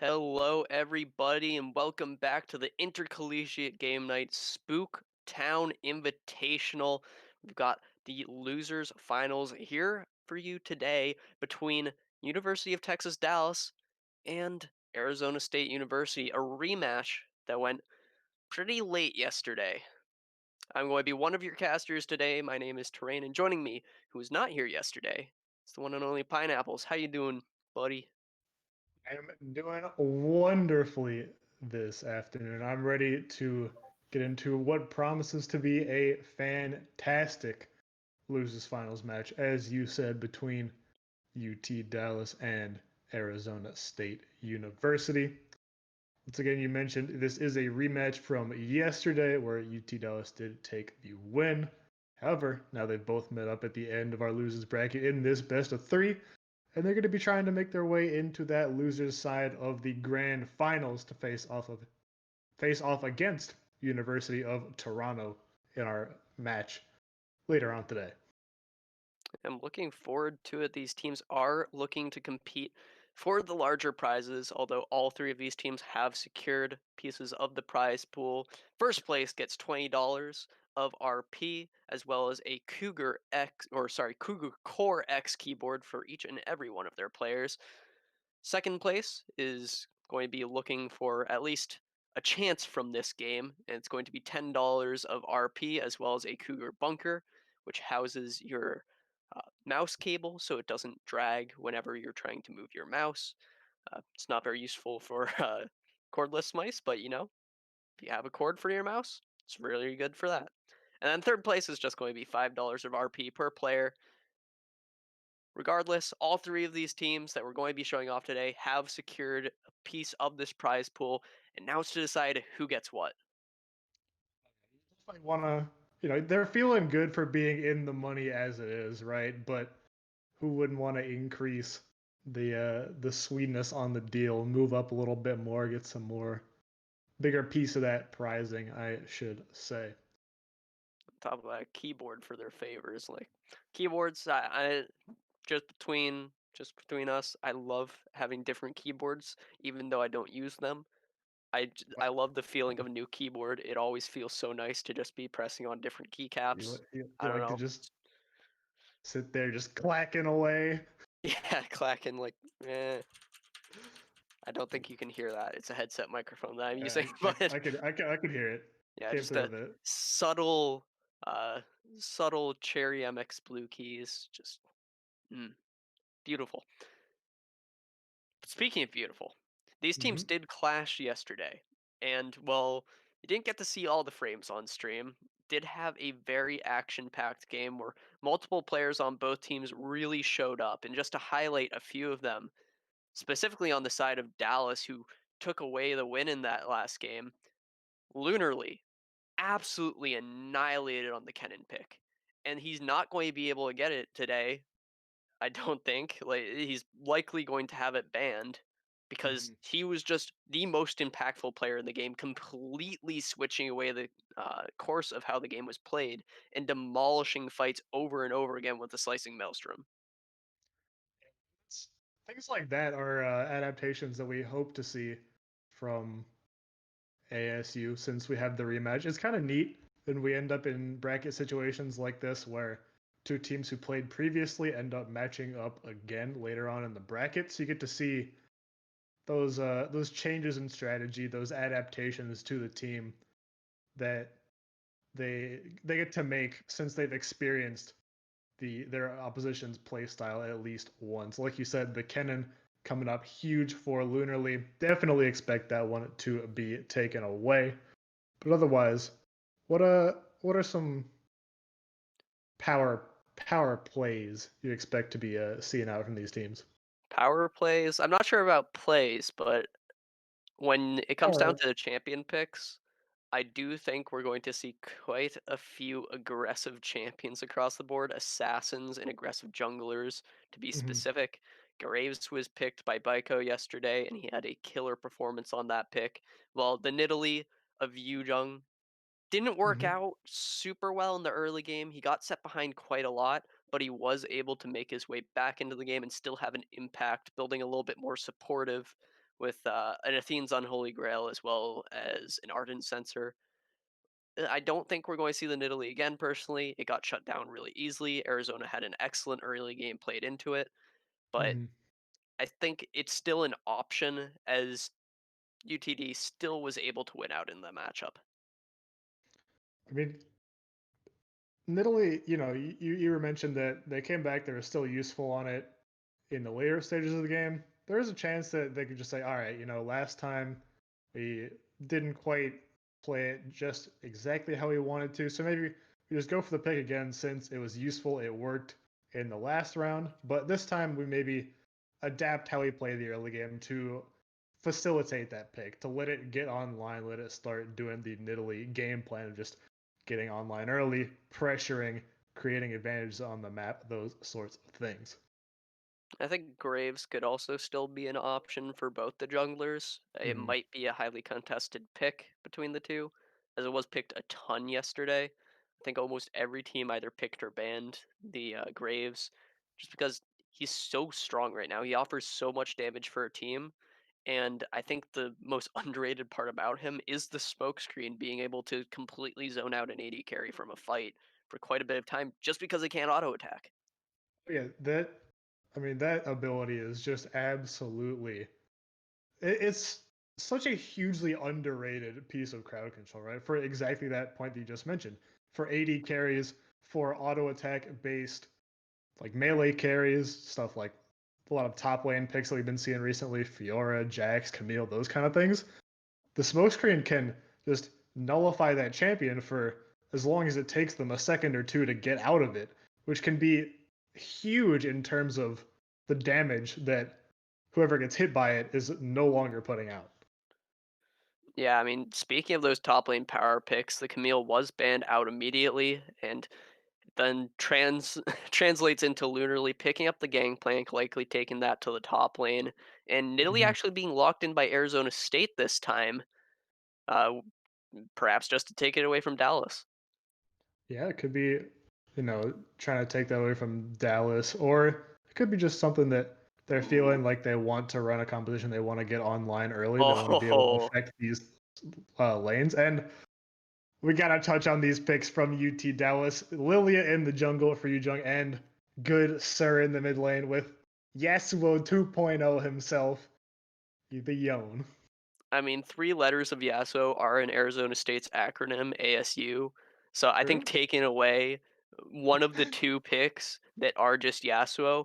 Hello, everybody, and welcome back to the Intercollegiate Game Night Spooktown Invitational. We've got the losers finals here for you today between University of Texas Dallas and Arizona State University, a rematch that went pretty late yesterday. I'm going to be one of your casters today. My name is Terrain, and joining me, who was not here yesterday, is the one and only Pineapples. How you doing, buddy? I am doing wonderfully this afternoon. I'm ready to get into what promises to be a fantastic losers finals match, as you said, between UT Dallas and Arizona State University. Once again, you mentioned this is a rematch from yesterday where UT Dallas did take the win. However, now they've both met up at the end of our losers bracket in this best of three, and they're going to be trying to make their way into that losers side of the grand finals to face off against University of Toronto in our match later on today. I'm looking forward to it. These teams are looking to compete for the larger prizes, although all three of these teams have secured pieces of the prize pool. First place gets $20 of RP, as well as a Cougar Core X keyboard for each and every one of their players. Second place is going to be looking for at least a chance from this game, and it's going to be $10 of RP as well as a Cougar bunker, which houses your mouse cable so it doesn't drag whenever you're trying to move your mouse. It's not very useful for cordless mice, but if you have a cord for your mouse, it's really good for that. And then third place is just going to be $5 of RP per player. Regardless, all three of these teams that we're going to be showing off today have secured a piece of this prize pool, and now it's to decide who gets what. I want to, they're feeling good for being in the money as it is, right? But who wouldn't want to increase the sweetness on the deal, move up a little bit more, get some more bigger piece of that prizing, I should say. Top of that keyboard for their favors, like keyboards. I just between us, I love having different keyboards, even though I don't use them. I love the feeling of a new keyboard. It always feels so nice to just be pressing on different keycaps. I You don't like to know. just sit there just clacking away. Yeah, clacking like, eh. I don't think you can hear that. It's a headset microphone that I'm using, but I could hear it. yeah, Came just through a a bit. subtle, uh, subtle Cherry MX Blue keys. Just mm, beautiful. But speaking of beautiful, these teams Hmm. did clash yesterday, and well, you didn't get to see all the frames on stream. Did have a very action-packed game where multiple players on both teams really showed up, and just to highlight a few of them, specifically on the side of Dallas, who took away the win in that last game, Lunarly absolutely annihilated on the Kennen pick. And he's not going to be able to get it today, I don't think. Like he's likely going to have it banned because Hmm. he was just the most impactful player in the game, completely switching away the course of how the game was played and demolishing fights over and over again with the slicing maelstrom. Things like that are adaptations that we hope to see from ASU since we have the rematch. It's kind of neat when we end up in bracket situations like this where two teams who played previously end up matching up again later on in the bracket. So you get to see those changes in strategy, those adaptations to the team that they get to make since they've experienced their opposition's play style at least once. Like you said, the Kennen coming up huge for Lunarly. Definitely expect that one to be taken away. But otherwise, what are some power plays you expect to be seeing out from these teams? Power plays. I'm not sure about plays, but when it comes down Power. to the champion picks, I do think we're going to see quite a few aggressive champions across the board, assassins and aggressive junglers to be Mm-hmm. specific. Graves was picked by Baiko yesterday, and he had a killer performance on that pick. While the Nidalee of Yujung didn't work Mm-hmm. out super well in the early game. He got set behind quite a lot, but he was able to make his way back into the game and still have an impact, building a little bit more supportive with an Athene's Unholy Grail as well as an Ardent Censer. I don't think we're going to see the Nidalee again personally. It got shut down really easily. Arizona had an excellent early game played into it, but Mhm. I think it's still an option as UTD still was able to win out in the matchup. I mean, Nidalee, you were mentioned that they came back, they were still useful on it in the later stages of the game. There is a chance that they could just say, all right, last time we didn't quite play it just exactly how we wanted to. So maybe we just go for the pick again since it was useful, it worked in the last round. But this time we maybe adapt how we play the early game to facilitate that pick, to let it get online, let it start doing the Nidalee game plan of just getting online early, pressuring, creating advantages on the map, those sorts of things. I think Graves could also still be an option for both the junglers. It Mm-hmm. might be a highly contested pick between the two, as it was picked a ton yesterday. I think almost every team either picked or banned the Graves, just because he's so strong right now. He offers so much damage for a team, and I think the most underrated part about him is the smoke screen being able to completely zone out an AD carry from a fight for quite a bit of time, just because it can't auto attack. Yeah, that ability is just absolutely. It's such a hugely underrated piece of crowd control, right? For exactly that point that you just mentioned, for AD carries, for auto attack based like melee carries, stuff like a lot of top lane picks that we've been seeing recently, Fiora, Jax, Camille, those kind of things. The smokescreen can just nullify that champion for as long as it takes them a second or two to get out of it, which can be huge in terms of the damage that whoever gets hit by it is no longer putting out. Yeah, I mean, speaking of those top lane power picks, the Camille was banned out immediately, and then translates into Lunarly picking up the gangplank, likely taking that to the top lane, and Nidalee Mm-hmm. actually being locked in by Arizona State this time, uh, perhaps just to take it away from Dallas. Yeah, it could be, trying to take that away from Dallas, or it could be just something that they're feeling like they want to run a competition, they want to get online early, they want to be able to Oh, affect these lanes. And we gotta touch on these picks from UT Dallas. Lilia in the jungle for you, Jung, and good sir in the mid lane with Yasuo 2.0 himself, the Yone. I mean, 3 letters of Yasuo are in Arizona State's acronym, ASU, so I think True. taking away one of the 2 picks that are just Yasuo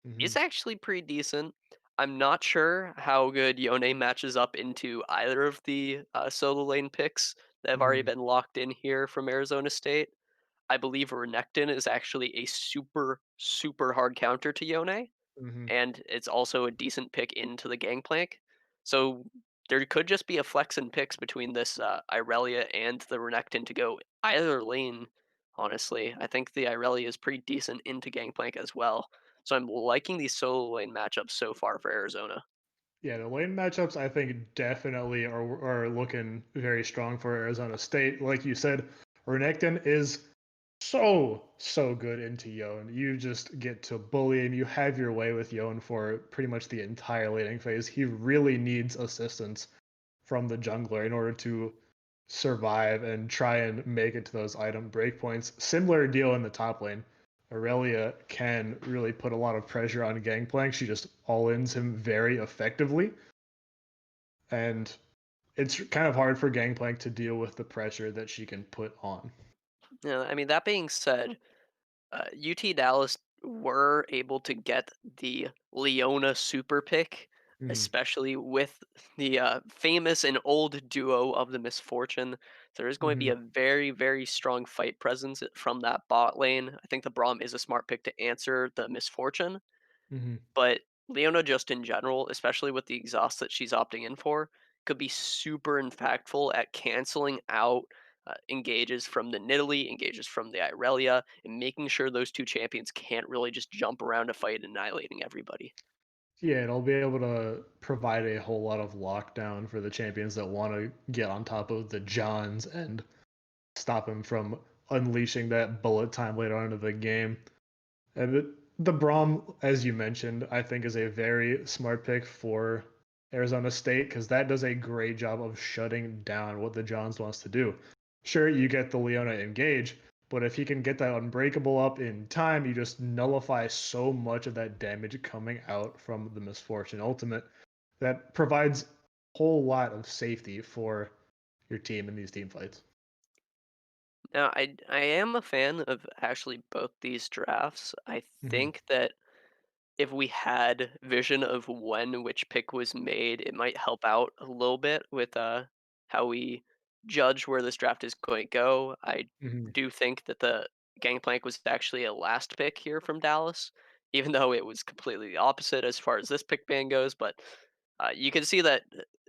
Hmm. is actually pretty decent. I'm not sure how good Yone matches up into either of the solo lane picks that have already Hmm. been locked in here from Arizona State. I believe Renekton is actually a super, super hard counter to Yone, Hmm. and it's also a decent pick into the Gangplank. So there could just be a flex in picks between this Irelia and the Renekton to go either lane. Honestly, I think the Irelia is pretty decent into Gangplank as well. So I'm liking these solo lane matchups so far for Arizona. Yeah, the lane matchups I think definitely are looking very strong for Arizona State. Like you said, Renekton is so good into Yone. You just get to bully him. You have your way with Yone for pretty much the entire laning phase. He really needs assistance from the jungler in order to survive and try and make it to those item breakpoints. Similar deal in the top lane. Aurelia can really put a lot of pressure on Gangplank. She just all-ins him very effectively. And it's kind of hard for Gangplank to deal with the pressure that she can put on. Yeah, I mean that being said, UT Dallas were able to get the Leona super pick, Mm-hmm. especially with the famous and old duo of the Misfortune. There is going to be Mm-hmm. a very, very strong fight presence from that bot lane. I think the Braum is a smart pick to answer the Misfortune, Mm-hmm. but Leona just in general, especially with the exhaust that she's opting in for, could be super impactful at canceling out engages from the Nidalee, engages from the Irelia, and making sure those two champions can't really just jump around a fight, annihilating everybody. Yeah, it'll be able to provide a whole lot of lockdown for the champions that want to get on top of the Johns and stop him from unleashing that bullet time later on into the game. And the Braum, as you mentioned, I think is a very smart pick for Arizona State because that does a great job of shutting down what the Johns wants to do. Sure, you get the Leona engage, but if he can get that unbreakable up in time, you just nullify so much of that damage coming out from the Misfortune Ultimate that provides a whole lot of safety for your team in these team fights. Now, I am a fan of actually both these drafts. I Hmm. think that if we had vision of when which pick was made, it might help out a little bit with how we judge where this draft is going to go. I Hmm. do think that the Gangplank was actually a last pick here from Dallas, even though it was completely the opposite as far as this pick ban goes. But you can see that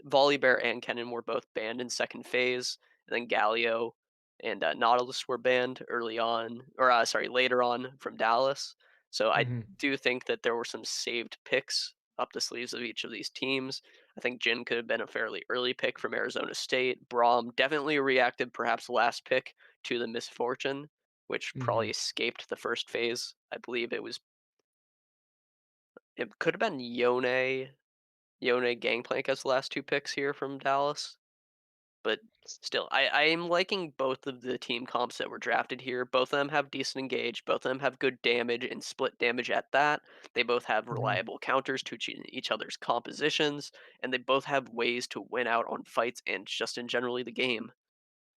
Volibear and Kennen were both banned in second phase, and then Galio and Nautilus were banned early on, or sorry, later on from Dallas. So I Hmm. do think that there were some saved picks up the sleeves of each of these teams. I think Jin could have been a fairly early pick from Arizona State. Braum definitely reacted, perhaps last pick, to the misfortune, which Hmm. probably escaped the first phase. I believe it could have been Yone Gangplank as the last two picks here from Dallas. But still, I am liking both of the team comps that were drafted here. Both of them have decent engage. Both of them have good damage and split damage at that. They both have Hmm. reliable counters to each other's compositions, and they both have ways to win out on fights and just in generally the game.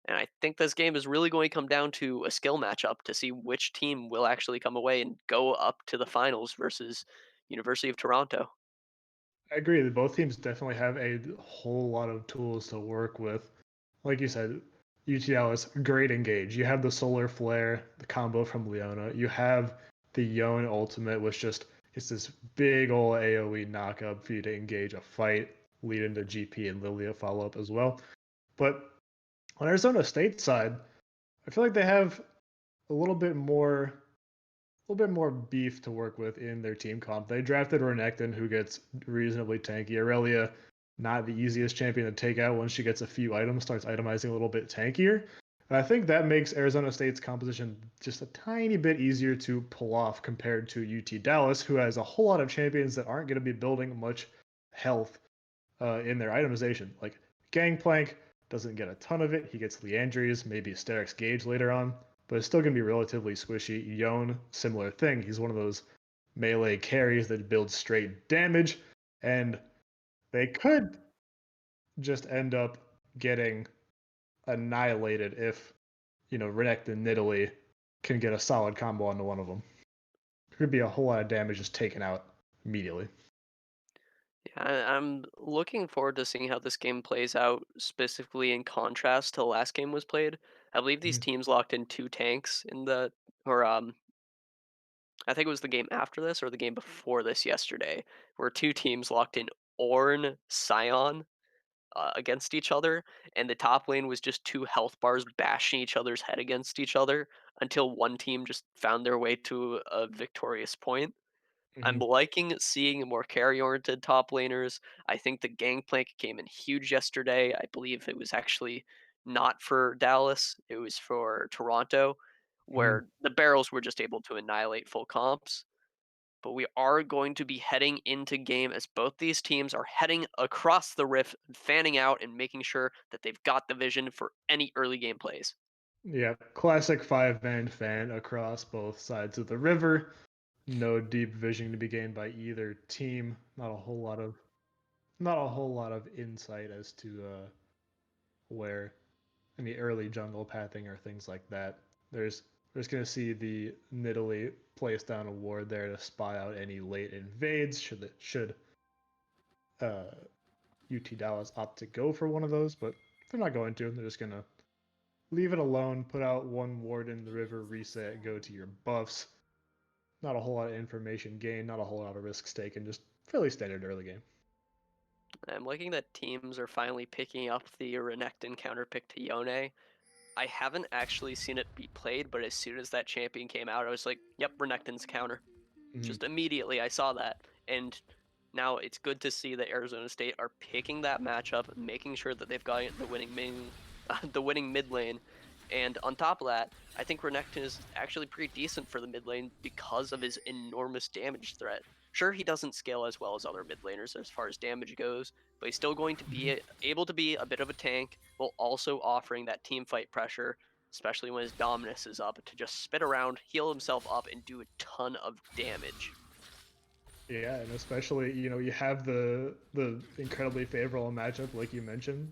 And I think this game is really going to come down to a skill matchup to see which team will actually come away and go up to the finals versus University of Toronto. I agree that both teams definitely have a whole lot of tools to work with. Like you said, UTL is great engage. You have the solar flare, the combo from Leona. You have the Yone ultimate, which just it's this big old AoE knockup for you to engage a fight, lead into GP and Lilia follow up as well. But on Arizona State side, I feel like they have a little bit more beef to work with in their team comp. They drafted Renekton, who gets reasonably tanky. Aurelia, not the easiest champion to take out once she gets a few items, starts itemizing a little bit tankier. And I think that makes Arizona State's composition just a tiny bit easier to pull off compared to UT Dallas, who has a whole lot of champions that aren't going to be building much health in their itemization. Like Gangplank doesn't get a ton of it. He gets Leandries, maybe a Sterix Gauge later on, but it's still going to be relatively squishy. Yone, similar thing. He's one of those melee carries that builds straight damage, and they could just end up getting annihilated if, Renekton and Nidalee can get a solid combo onto one of them. There could be a whole lot of damage just taken out immediately. Yeah, I'm looking forward to seeing how this game plays out, specifically in contrast to the last game was played. I believe these Mhm. teams locked in two tanks in the, or I think it was the game after this or the game before this yesterday, where two teams locked in Ornn, Scion against each other, and the top lane was just two health bars bashing each other's head against each other until one team just found their way to a victorious point. I'm Mhm. liking seeing more carry-oriented top laners. I think the Gangplank came in huge yesterday. I believe it was actually not for Dallas, it was for Toronto, Mhm. where the barrels were just able to annihilate full comps. But we are going to be heading into game as both these teams are heading across the rift, fanning out and making sure that they've got the vision for any early game plays. Yeah, classic five-man fan across both sides of the river. No deep vision to be gained by either team. Not a whole lot of insight as to where any early jungle pathing or things like that. There's gonna see the Nidalee place down a ward there to spy out any late invades should uh, UT Dallas opt to go for one of those, but they're not going to. They're just gonna leave it alone, put out one ward in the river, reset, go to your buffs. Not a whole lot of information gained, not a whole lot of risks taken, just fairly standard early game. I'm liking that teams are finally picking up the Renekton counter pick to Yone. I haven't actually seen it be played, but as soon as that champion came out, I was like, yep, Renekton's counter. Mm-hmm. Just immediately I saw that. And now it's good to see that Arizona State are picking that matchup, making sure that they've got the winning mid lane. And on top of that, I think Renekton is actually pretty decent for the mid lane because of his enormous damage threat. Sure, he doesn't scale as well as other mid laners as far as damage goes, but he's still going to be able to be a bit of a tank, while also offering that team fight pressure, especially when his dominus is up, to just spit around, heal himself up, and do a ton of damage. Yeah, and especially, you have the incredibly favorable matchup, like you mentioned.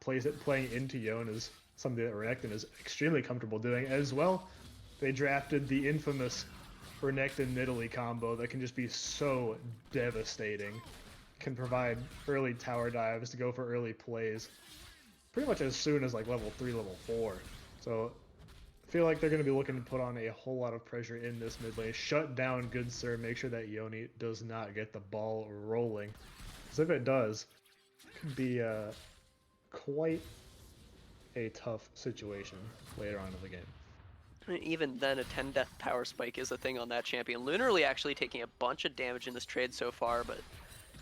Playing into Yone is something that Renekton is extremely comfortable doing. As well, they drafted the infamous Renekton Nidalee combo that can just be so devastating. Can provide early tower dives to go for early plays, pretty much as soon as like level 3, level 4. So I feel like they're going to be looking to put on a whole lot of pressure in this mid lane. Shut down Good Sir. Make sure that Yone does not get the ball rolling. Because if it does, it could be quite a tough situation later on in the game. Even then, a 10 death power spike is a thing on that champion. Lunarly actually taking a bunch of damage in this trade so far, but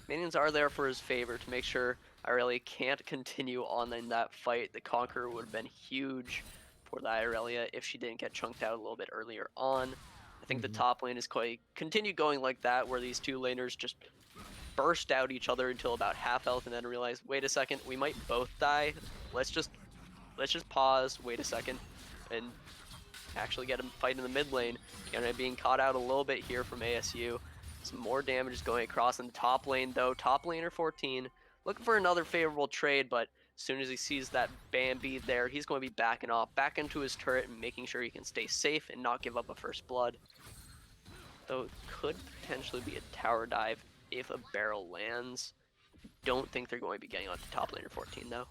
minions are there for his favor to make sure Irelia can't continue on in that fight. The Conqueror would have been huge for the Irelia if she didn't get chunked out a little bit earlier on. I think the top lane is quite continue going like that, where these two laners just burst out each other until about half health and then realize, wait a second, we might both die. Let's just pause, wait a second, and actually get him fight in the mid lane. Being caught out a little bit here from ASU. Some more damage is going across in the top lane, though. Top laner 14, looking for another favorable trade, but as soon as he sees that Bambi there, he's going to be backing off, back into his turret and making sure he can stay safe and not give up a first blood. Though it could potentially be a tower dive if a barrel lands. Don't think they're going to be getting onto top laner 14, though.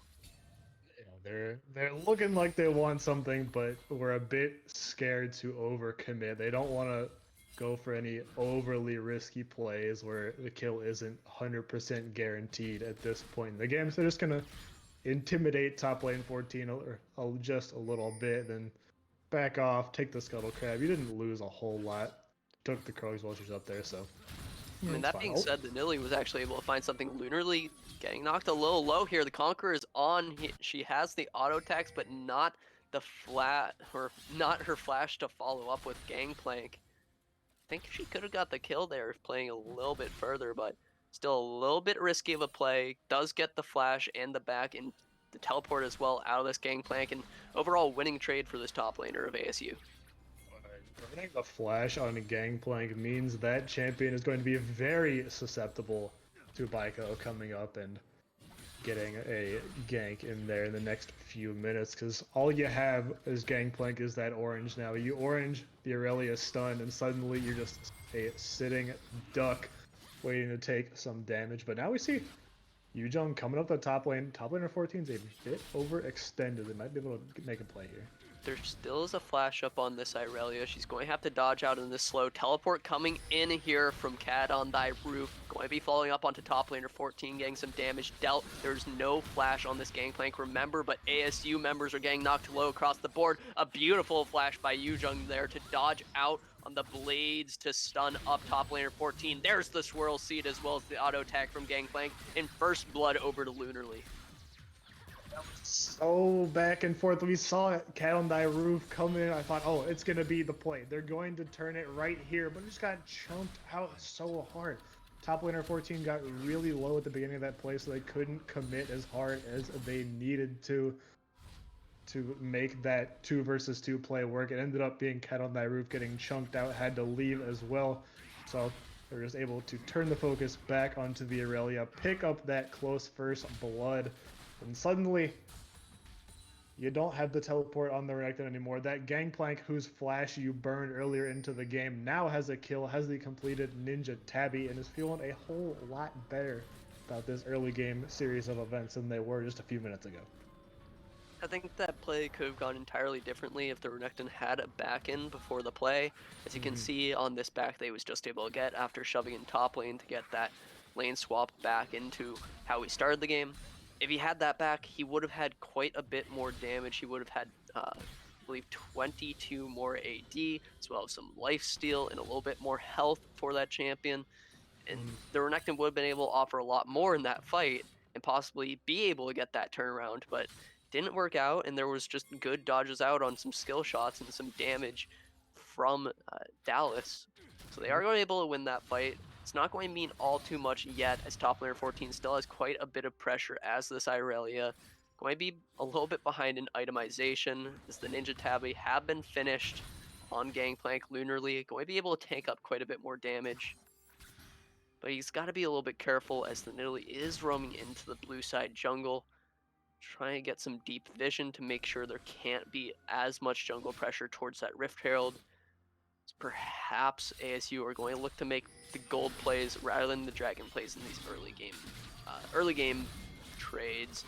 They're looking like they want something, but we're a bit scared to overcommit. They don't want to go for any overly risky plays where the kill isn't 100% guaranteed at this point in the game. So they're just gonna intimidate top lane 14 or just a little bit, then back off, take the scuttle crab. You didn't lose a whole lot. Took the Crow's Vultures up there, so. I mean, that being said, the Nidalee was actually able to find something Lunarly getting knocked a little low here. The Conqueror is on. She has the auto attacks, but not the not her flash to follow up with Gangplank. I think she could have got the kill there playing a little bit further, but still a little bit risky of a play. Does get the flash and the back and the teleport as well out of this Gangplank, and overall winning trade for this top laner of ASU. Burning the flash on a Gangplank means that champion is going to be very susceptible to Baiko coming up and getting a gank in there in the next few minutes, because all you have as Gangplank is that orange now. You orange, the Aurelia stunned, and suddenly you're just a sitting duck waiting to take some damage. But now we see Yujong coming up the top lane. Top laner 14 is a bit overextended. They might be able to make a play here. There still is a flash up on this Irelia. She's going to have to dodge out in this slow teleport coming in here from Cat on thy roof. Going to be following up onto top laner 14, getting some damage dealt. There's no flash on this Gangplank, remember, but ASU members are getting knocked low across the board. A beautiful flash by Yujong there to dodge out on the blades to stun up top laner 14. There's the swirl seed as well as the auto attack from Gangplank, and first blood over to Lunarly. So back and forth. We saw Cat on thy roof come in. I thought, oh, it's going to be the play. They're going to turn it right here, but it just got chunked out so hard. Top laner 14 got really low at the beginning of that play, so they couldn't commit as hard as they needed to make that 2 versus 2 play work. It ended up being Cat on thy roof getting chunked out, had to leave as well. So they were just able to turn the focus back onto the Aurelia, pick up that close first blood. And suddenly, you don't have the teleport on the Renekton anymore. That Gangplank whose flash you burned earlier into the game now has a kill, has the completed Ninja Tabby, and is feeling a whole lot better about this early game series of events than they were just a few minutes ago. I think that play could have gone entirely differently if the Renekton had a back in before the play. As you can see on this back they was just able to get after shoving in top lane to get that lane swap back into how we started the game. If he had that back, he would have had quite a bit more damage. He would have had, I believe, 22 more AD, as well as some lifesteal and a little bit more health for that champion. And the Renekton would have been able to offer a lot more in that fight and possibly be able to get that turnaround, but didn't work out, and there was just good dodges out on some skill shots and some damage from Dallas. So they are going to be able to win that fight. It's not going to mean all too much yet, as top laner 14 still has quite a bit of pressure as this Irelia. Going to be a little bit behind in itemization, as the Ninja Tabi have been finished on Gangplank Lunarly. Going to be able to tank up quite a bit more damage. But he's got to be a little bit careful, as the Nidalee is roaming into the blue side jungle, trying to get some deep vision to make sure there can't be as much jungle pressure towards that Rift Herald. Perhaps ASU are going to look to make the gold plays rather than the dragon plays in these early game trades.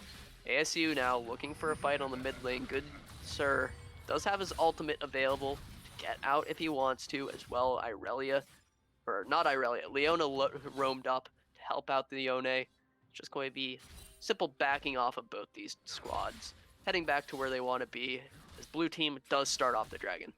ASU now looking for a fight on the mid lane. Good Sir does have his ultimate available to get out if he wants to, as well. Irelia, or not Irelia, Leona roamed up to help out the Yone. It's just going to be simple backing off of both these squads, heading back to where they want to be, as blue team does start off the dragon.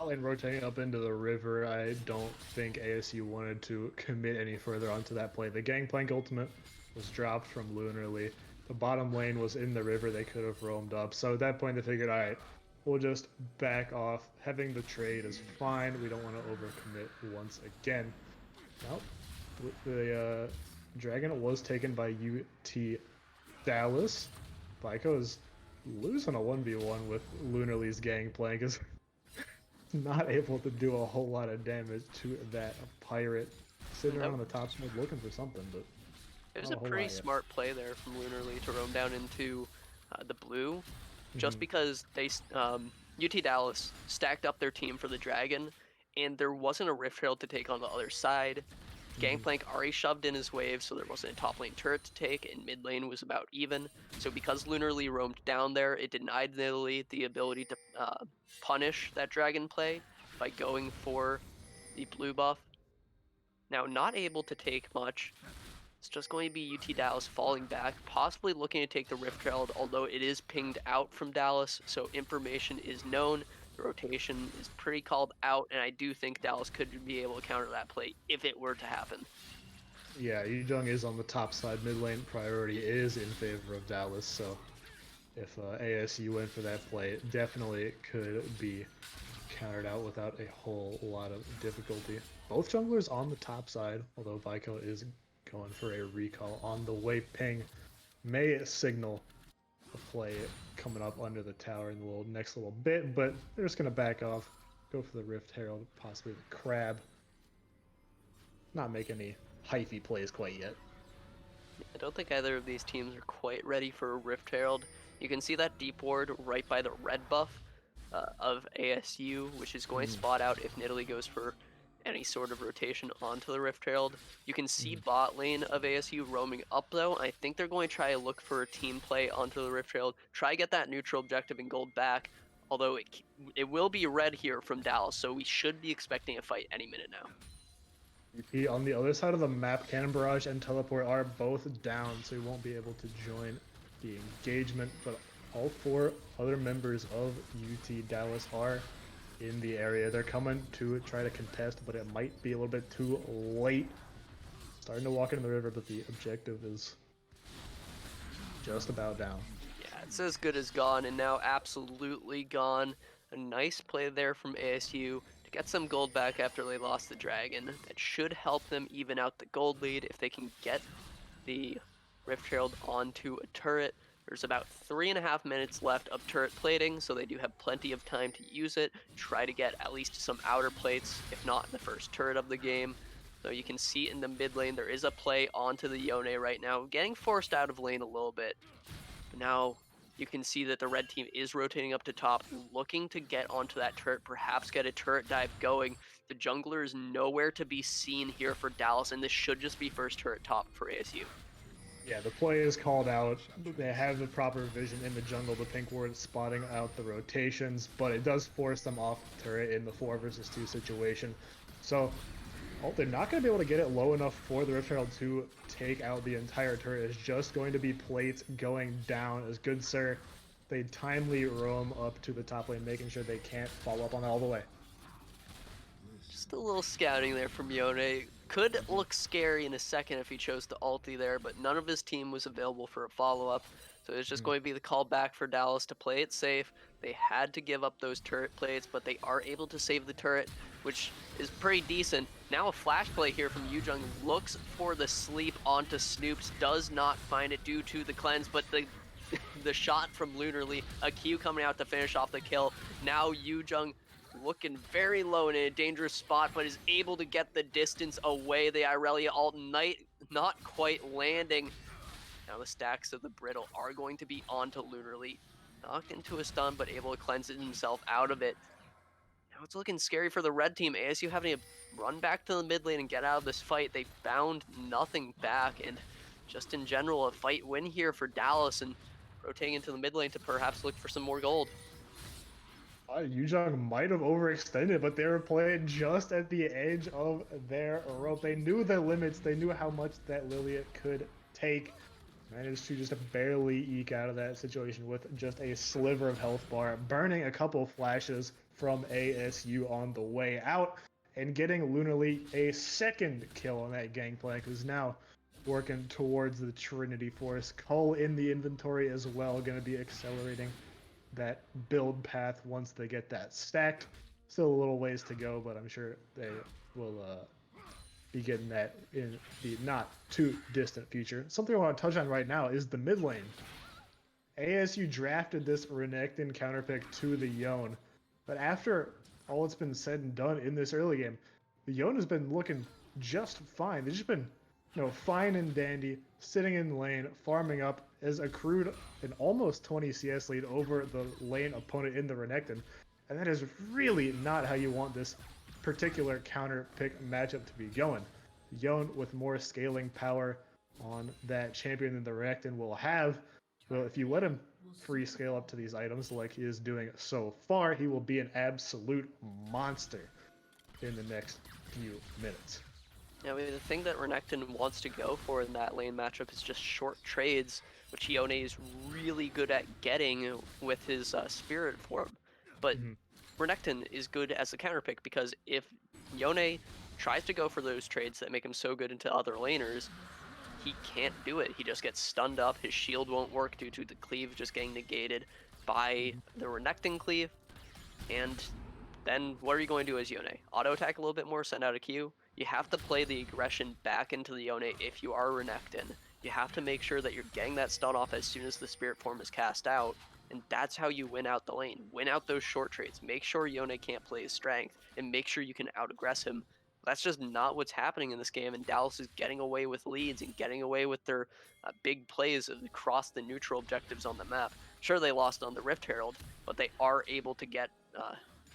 And rotating up into the river, I don't think ASU wanted to commit any further onto that play. The Gangplank ultimate was dropped from Lunarly. The bottom lane was in the river. They could have roamed up. So at that point, they figured, all right, we'll just back off. Having the trade is fine. We don't want to overcommit once again. Nope. The Dragon was taken by UT Dallas. Vico is losing a 1v1 with Lunarly's Gangplank. Is not able to do a whole lot of damage to that pirate. Sitting around on the top side looking for something, but it was a pretty smart play there from Lunarly to roam down into the blue, just because they UT Dallas stacked up their team for the dragon, and there wasn't a Rift Herald to take on the other side. Gangplank already shoved in his wave, so there wasn't a top lane turret to take, and mid lane was about even. So because Lunarly roamed down there, it denied Nidalee the ability to punish that dragon play by going for the blue buff. Now not able to take much. It's just going to be UT Dallas falling back, possibly looking to take the Rift Herald, although it is pinged out from Dallas, so information is known. The rotation is pretty called out, and I do think Dallas could be able to counter that play if it were to happen. Yeah, Yujung is on the top side. Mid lane priority is in favor of Dallas, so if ASU went for that play, it definitely could be countered out without a whole lot of difficulty. Both junglers on the top side, although Vico is going for a recall on the way. Ping may signal a play coming up under the tower in the next little bit, but they're just going to back off, go for the Rift Herald, possibly the Crab. Not make any hyphy plays quite yet. I don't think either of these teams are quite ready for a Rift Herald. You can see that deep ward right by the red buff of ASU, which is going to spot out if Nidalee goes for any sort of rotation onto the Rift Herald. You can see bot lane of ASU roaming up though. I think they're going to try to look for a team play onto the Rift Herald, try to get that neutral objective and gold back, although it will be red here from Dallas, so we should be expecting a fight any minute now. On the other side of the map, Cannon Barrage and Teleport are both down, so he won't be able to join the engagement, but all four other members of UT Dallas are in the area. They're coming to try to contest, but it might be a little bit too late. Starting to walk into the river, but the objective is just about down. Yeah, it's as good as gone, and now absolutely gone. A nice play there from ASU to get some gold back after they lost the dragon. That should help them even out the gold lead if they can get the Rift Herald onto a turret. There's about 3.5 minutes left of turret plating, so they do have plenty of time to use it. Try to get at least some outer plates, if not in the first turret of the game. So you can see in the mid lane, there is a play onto the Yone right now, getting forced out of lane a little bit. But now you can see that the red team is rotating up to top, looking to get onto that turret, perhaps get a turret dive going. The jungler is nowhere to be seen here for Dallas, and this should just be first turret top for ASU. Yeah, the play is called out. They have the proper vision in the jungle. The pink ward spotting out the rotations, but it does force them off the turret in the 4 versus 2 situation. So they're not going to be able to get it low enough for the Rift Herald to take out the entire turret. It's just going to be plates going down. As good sir, they timely roam up to the top lane, making sure they can't follow up on that all the way. Just a little scouting there from Yone. Could look scary in a second if he chose to ulti there, but none of his team was available for a follow-up. So it's just going to be the call back for Dallas to play it safe. They had to give up those turret plates, but they are able to save the turret, which is pretty decent. Now a flash play here from Yujung, looks for the sleep onto Snoops, does not find it due to the cleanse, but the shot from Lunarly, a Q coming out to finish off the kill. Now Yujung looking very low in a dangerous spot, but is able to get the distance away. The Irelia Alt Knight not quite landing. Now the stacks of the Brittle are going to be onto Lunarly. Knocked into a stun, but able to cleanse himself out of it. Now it's looking scary for the red team. ASU having to run back to the mid lane and get out of this fight. They found nothing back, and just in general, a fight win here for Dallas, and rotating into the mid lane to perhaps look for some more gold. Yujong might have overextended, but they were playing just at the edge of their rope. They knew the limits. They knew how much that Lilia could take. Managed to just barely eke out of that situation with just a sliver of health bar, burning a couple flashes from ASU on the way out, and getting Lunarly a second kill on that gangplank, who's now working towards the Trinity Force. Cull in the inventory as well, going to be accelerating that build path once they get that stacked. Still a little ways to go, but I'm sure they will be getting that in the not too distant future. Something I want to touch on right now is the mid lane. ASU drafted this Renekton counterpick to the Yone, but after all it's been said and done in this early game, the Yone has been looking just fine. They've just been, fine and dandy, sitting in lane, farming up, has accrued an almost 20 CS lead over the lane opponent in the Renekton, and that is really not how you want this particular counter pick matchup to be going. Yone with more scaling power on that champion than the Renekton will have. Well, if you let him free scale up to these items like he is doing so far, he will be an absolute monster in the next few minutes. Now, the thing that Renekton wants to go for in that lane matchup is just short trades, which Yone is really good at getting with his spirit form. But Renekton is good as a counter pick, because if Yone tries to go for those trades that make him so good into other laners, he can't do it. He just gets stunned up. His shield won't work due to the cleave just getting negated by the Renekton cleave. And then what are you going to do as Yone? Auto attack a little bit more, send out a Q? You have to play the aggression back into the Yone if you are Renekton. You have to make sure that you're getting that stun off as soon as the spirit form is cast out. And that's how you win out the lane. Win out those short trades. Make sure Yone can't play his strength, and make sure you can out-aggress him. That's just not what's happening in this game, and Dallas is getting away with leads and getting away with their big plays across the neutral objectives on the map. Sure, they lost on the Rift Herald, but they are able to get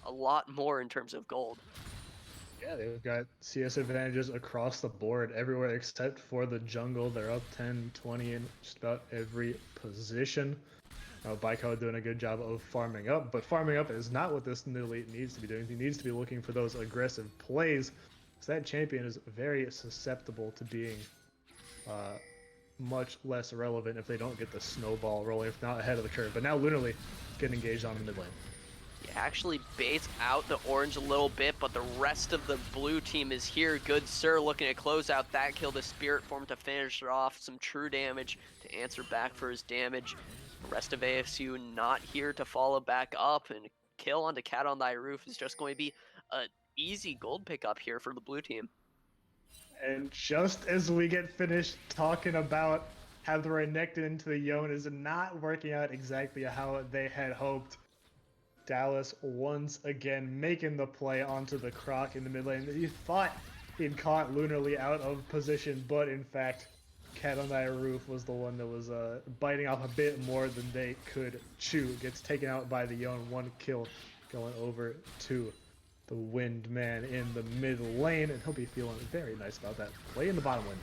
a lot more in terms of gold. Yeah, they've got CS advantages across the board everywhere except for the jungle. They're up 10, 20 in just about every position. Baiko doing a good job of farming up, but farming up is not what this new elite needs to be doing. He needs to be looking for those aggressive plays, because that champion is very susceptible to being much less relevant if they don't get the snowball rolling, if not ahead of the curve. But now literally getting engaged on the mid lane. He actually baits out the orange a little bit, but the rest of the blue team is here. Good Sir looking to close out that kill. The spirit form to finish it off. Some true damage to answer back for his damage. The rest of ASU not here to follow back up, and kill onto Cat on Thy Roof is just going to be an easy gold pickup here for the blue team. And just as we get finished talking about how the Renekton into the Yone is not working out exactly how they had hoped, Dallas once again making the play onto the Croc in the mid lane. He thought he'd caught Lunarly out of position, but in fact, Cat on Thy Roof was the one that was biting off a bit more than they could chew. Gets taken out by the Yone. One kill going over to the Wind Man in the mid lane, and he'll be feeling very nice about that play in the bottom lane.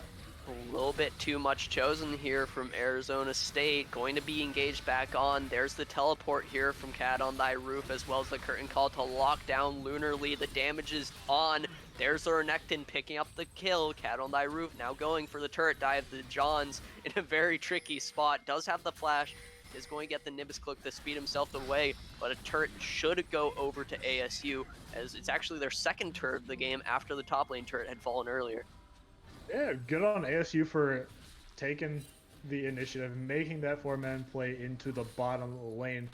A little bit too much chosen here from Arizona State. Going to be engaged back on. There's the teleport here from Cat on Thy Roof, as well as the curtain call to lock down Lunarly. The damage is on. There's the Renekton picking up the kill. Cat on Thy Roof now going for the turret dive. The Johns in a very tricky spot. Does have the flash. Is going to get the Nimbus Cloak to speed himself away, but a turret should go over to ASU, as it's actually their second turret of the game after the top lane turret had fallen earlier. Yeah, good on ASU for taking the initiative, making that 4-man play into the bottom lane.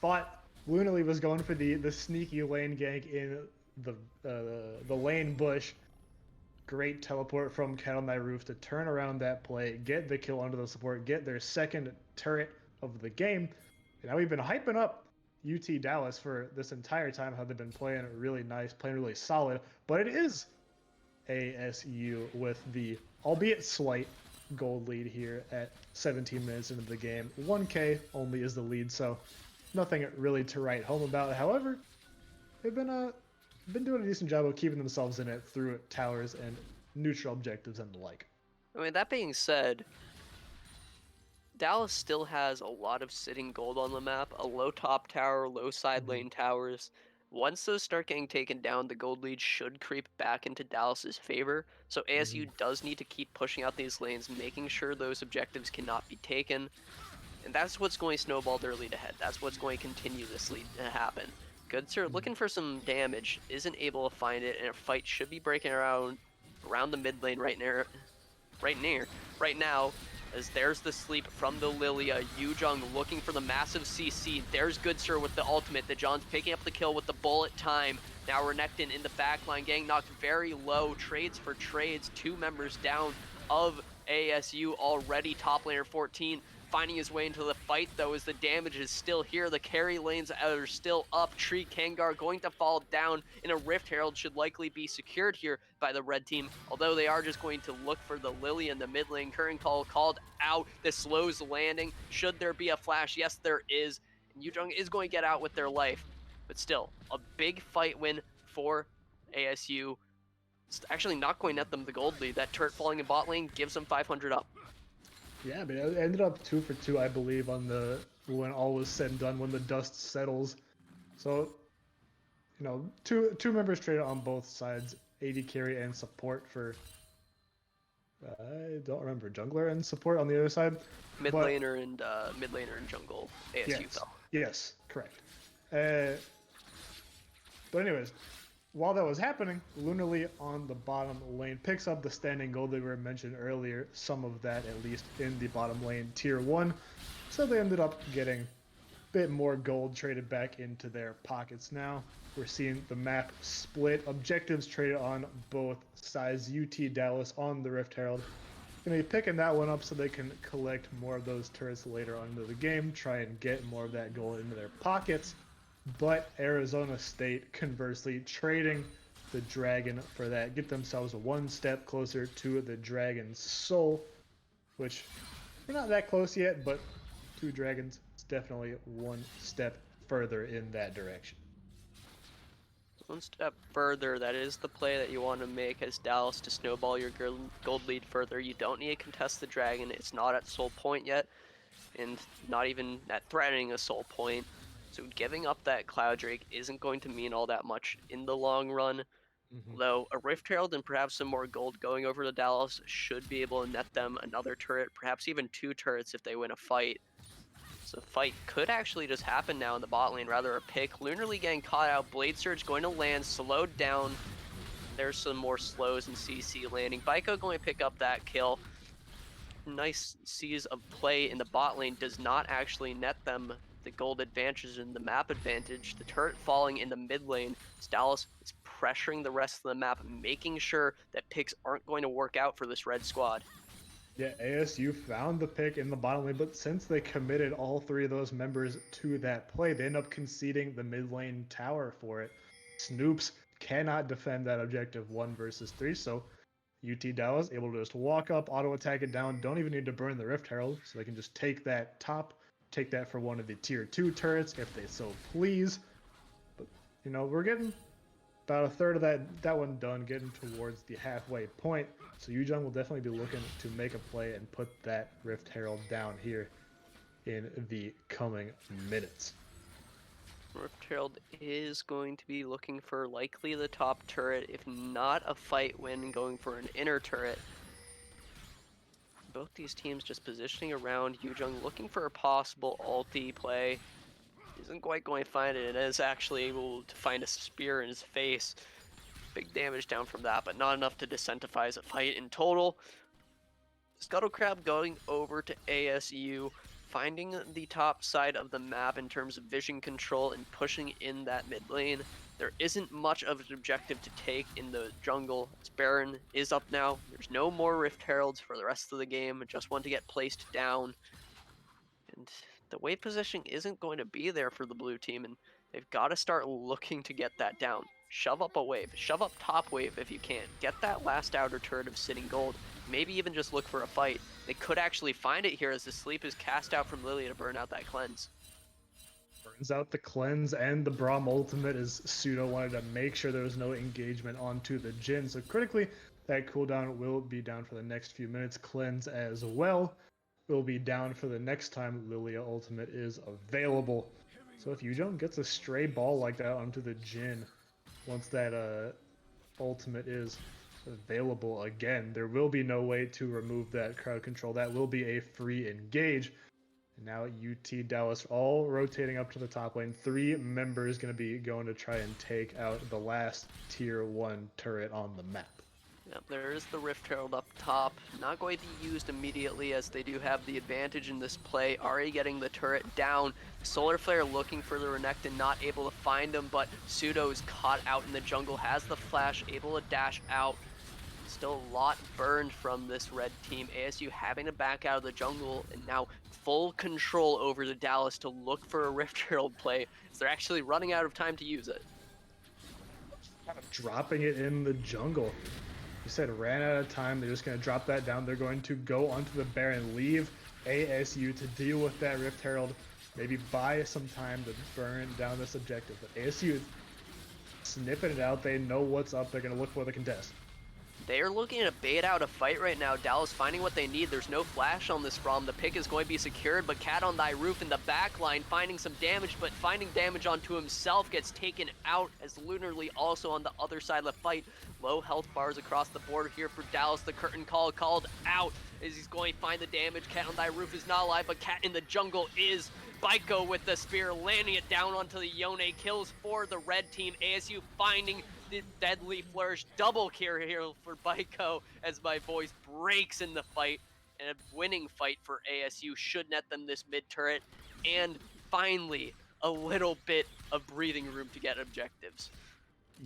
Thought Lunally was going for the sneaky lane gank in the lane bush. Great teleport from Cat on My Roof to turn around that play, get the kill onto the support, get their second turret of the game. And now we've been hyping up UT Dallas for this entire time, how they've been playing really nice, playing really solid. But it is ASU with the, albeit slight, gold lead here at 17 minutes into the game. 1K only is the lead, so nothing really to write home about. However, they've been doing a decent job of keeping themselves in it through towers and neutral objectives and the like. I mean, that being said, Dallas still has a lot of sitting gold on the map, a low top tower, low side lane towers. Once those start getting taken down, the gold lead should creep back into Dallas's favor. So ASU does need to keep pushing out these lanes, making sure those objectives cannot be taken. And that's what's going to snowball their lead ahead. That's what's going to continue this lead to happen. Good Sir, looking for some damage, isn't able to find it, and a fight should be breaking around the mid lane right now, as there's the sleep from the Lilia. Yujong looking for the massive CC. There's Good Sir with the ultimate. The John's picking up the kill with the bullet time. Now Renekton in the backline, getting knocked very low. Trades for trades. 2 members down of ASU already. Top laner 14. Finding his way into the fight, though, as the damage is still here. The carry lanes are still up. Tree Kangar going to fall down, and a Rift Herald should likely be secured here by the red team, although they are just going to look for the Lily in the mid lane. Current call called out. This slows landing. Should there be a flash? Yes, there is. And Yujong is going to get out with their life, but still, a big fight win for ASU. It's actually not going to net them the gold lead. That turret falling in bot lane gives them 500 up. Yeah, but it ended up 2 for 2, I believe, on the when all was said and done, when the dust settles. So, you know, two members traded on both sides, AD carry and support for. I don't remember, jungler and support on the other side. Mid laner and jungle. ASU fell. Yes, correct. But anyways, while that was happening, Lunally on the bottom lane picks up the standing gold that we mentioned earlier, some of that at least in the bottom lane tier 1. So they ended up getting a bit more gold traded back into their pockets now. We're seeing the map split, objectives traded on both sides. UT Dallas on the Rift Herald. Gonna be picking that one up so they can collect more of those turrets later on into the game, try and get more of that gold into their pockets. But Arizona State, conversely, trading the Dragon for that, get themselves one step closer to the Dragon's soul, which we're not that close yet, but 2 dragons is definitely one step further in that direction. One step further, that is the play that you want to make as Dallas to snowball your gold lead further. You don't need to contest the Dragon. It's not at soul point yet, and not even at threatening a soul point. So giving up that Cloud Drake isn't going to mean all that much in the long run. Though a Rift Herald and perhaps some more gold going over to Dallas should be able to net them another turret, perhaps even 2 turrets if they win a fight. So the fight could actually just happen now in the bot lane, rather a pick. Lunarly getting caught out, Blade Surge going to land, slowed down. There's some more slows and CC landing. Baiko going to pick up that kill. Nice seize of play in the bot lane does not actually net them the gold advantage and the map advantage. The turret falling in the mid lane. Dallas is pressuring the rest of the map, making sure that picks aren't going to work out for this red squad. Yeah, ASU found the pick in the bottom lane, but since they committed all 3 of those members to that play, they end up conceding the mid lane tower for it. Snoops cannot defend that objective 1 versus 3, so UT Dallas able to just walk up, auto attack it down, don't even need to burn the Rift Herald, so they can just take that top, take that for one of the tier 2 turrets if they so please. But, you know, we're getting about a third of that one done, getting towards the halfway point. So Yujong will definitely be looking to make a play and put that Rift Herald down here in the coming minutes. Rift Herald is going to be looking for likely the top turret, if not a fight win, going for an inner turret. Both these teams just positioning around. Yujong looking for a possible ulti play. Isn't quite going to find it, and is actually able to find a spear in his face. Big damage down from that, but not enough to disincentivize a fight in total. Scuttle Crab going over to ASU, finding the top side of the map in terms of vision control and pushing in that mid lane. There isn't much of an objective to take in the jungle. As Baron is up now. There's no more Rift Heralds for the rest of the game. Just one to get placed down. And the wave position isn't going to be there for the blue team, and they've got to start looking to get that down. Shove up a wave. Shove up top wave if you can. Get that last outer turret of sitting gold. Maybe even just look for a fight. They could actually find it here as the sleep is cast out from Lilia to burn out that cleanse. Burns out the cleanse and the Braum ultimate as Pseudo wanted to make sure there was no engagement onto the Jhin. So critically, that cooldown will be down for the next few minutes. Cleanse as well will be down for the next time Lilia ultimate is available. So if Yuzhong gets a stray ball like that onto the Jhin, once that ultimate is available again, there will be no way to remove that crowd control. That will be a free engage. And now UT Dallas all rotating up to the top lane. 3 members going to be going to try and take out the last tier 1 turret on the map. Yep, there is the Rift Herald up top. Not going to be used immediately as they do have the advantage in this play. Already getting the turret down. Solar Flare looking for the Renekton, not able to find him, but Pseudo is caught out in the jungle, has the flash, able to dash out. Still a lot burned from this red team. ASU having to back out of the jungle and now full control over the Dallas to look for a Rift Herald play. So they're actually running out of time to use it. Kind of dropping it in the jungle. You said ran out of time. They're just going to drop that down. They're going to go onto the Baron, leave ASU to deal with that Rift Herald. Maybe buy some time to burn down this objective. But ASU is sniffing it out. They know what's up. They're going to look for the contest. They're looking to bait out a fight right now. Dallas finding what they need. There's no flash on this Braum. The pick is going to be secured, but Cat on Thy Roof in the back line finding some damage, but finding damage onto himself, gets taken out as Lunarly also on the other side of the fight. Low health bars across the board here for Dallas. The curtain call called out as he's going to find the damage. Cat on Thy Roof is not alive, but Cat in the jungle is. Baiko with the spear, landing it down onto the Yone. Kills for the red team. ASU finding the deadly flourish. Double kill here for Baiko as my voice breaks in the fight. And a winning fight for ASU should net them this mid turret. And finally, a little bit of breathing room to get objectives.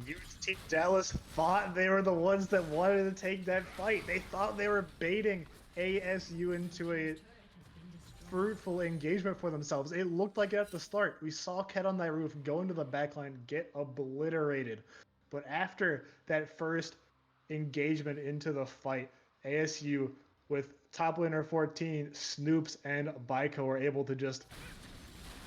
UT Dallas thought they were the ones that wanted to take that fight. They thought they were baiting ASU into a fruitful engagement for themselves. It looked like it at the start. We saw Cat on Thy Roof go into the backline, get obliterated. But after that first engagement into the fight, ASU with top laner 14, Snoops, and Baiko were able to just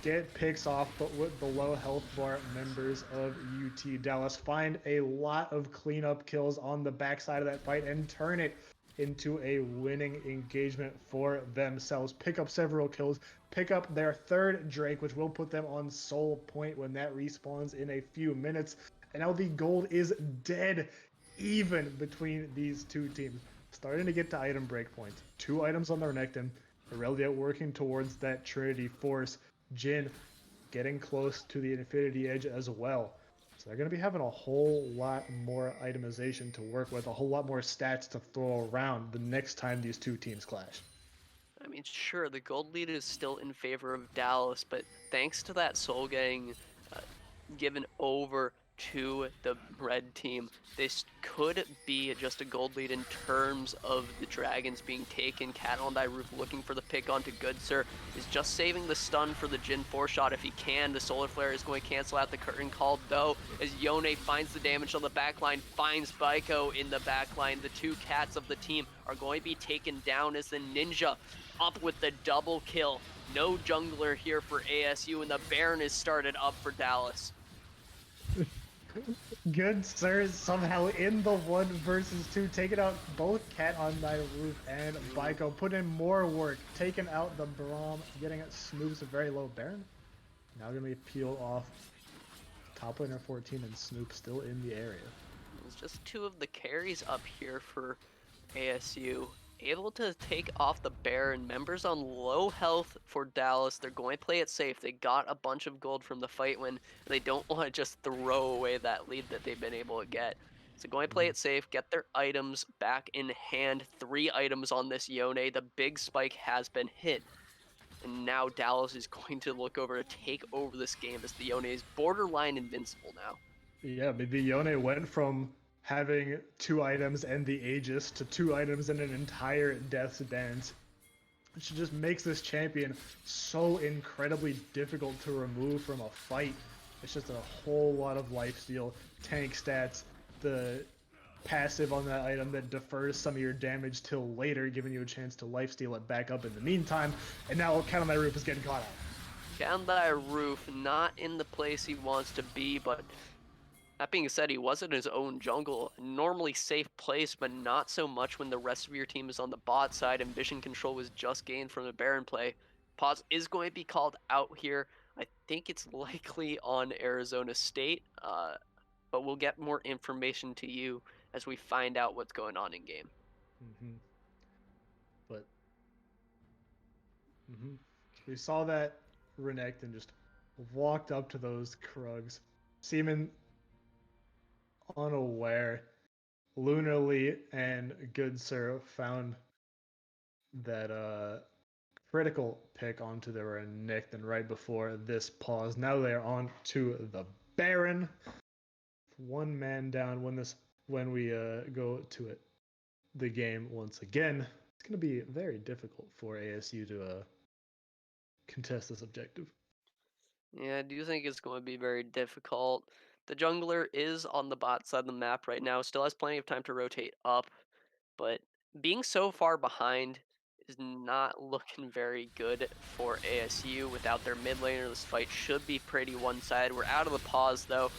get picks off, but with the low health bar members of UT Dallas find a lot of cleanup kills on the backside of that fight and turn it into a winning engagement for themselves. Pick up several kills, pick up their 3rd Drake, which will put them on soul point when that respawns in a few minutes. And now the gold is dead even between these two teams. Starting to get to item breakpoints. 2 items on the Renekton. Aurelia working towards that Trinity Force. Jhin getting close to the Infinity Edge as well. So they're going to be having a whole lot more itemization to work with, a whole lot more stats to throw around the next time these two teams clash. I mean, sure, the gold lead is still in favor of Dallas, but thanks to that soul getting given over to the red team, this could be just a gold lead in terms of the dragons being taken. Cat on Thy Roof looking for the pick onto Good Sir is just saving the stun for the Jhin 4-shot if he can. The Solar Flare is going to cancel out the curtain call though, as Yone finds the damage on the backline, finds Baiko in the backline. The 2 cats of the team are going to be taken down as the Ninja up with the double kill. No jungler here for ASU, and the Baron is started up for Dallas. Good Sir somehow in the 1 versus 2, taking out both Cat on Thy Roof and Baiko, put in more work, taking out the Braum, getting at Snoops a very low Baron. Now gonna be peeled off. Top laner 14 and Snoop still in the area. It's just 2 of the carries up here for ASU. Able to take off the Baron. Members on low health for Dallas. They're going to play it safe. They got a bunch of gold from the fight win. They don't want to just throw away that lead that they've been able to get. So going to play it safe, get their items back in hand. 3 items on this Yone. The big spike has been hit. And now Dallas is going to look over to take over this game as the Yone is borderline invincible now. Yeah, but the Yone went from having 2 items and the Aegis to 2 items and an entire Death's Dance. Which just makes this champion so incredibly difficult to remove from a fight. It's just a whole lot of lifesteal, tank stats, the passive on that item that defers some of your damage till later, giving you a chance to lifesteal it back up in the meantime. And now Count on My Roof is getting caught out. Count on My Roof, not in the place he wants to be, but that being said, he was in his own jungle, normally safe place, but not so much when the rest of your team is on the bot side and vision control was just gained from the Baron play. Pause is going to be called out here. I think it's likely on Arizona State, but we'll get more information to you as we find out what's going on in game. But we saw that Renekton just walked up to those Krugs, seeming unaware. Lunarly and Good Sir found that critical pick onto the Renekton right before this pause. Now they're on to the Baron. 1 man down when we go to it. The game once again. It's going to be very difficult for ASU to contest this objective. Yeah, I do think it's going to be very difficult. The jungler is on the bot side of the map right now, still has plenty of time to rotate up, but being so far behind is not looking very good for ASU without their mid laner. This fight should be pretty one-sided. We're out of the pause though.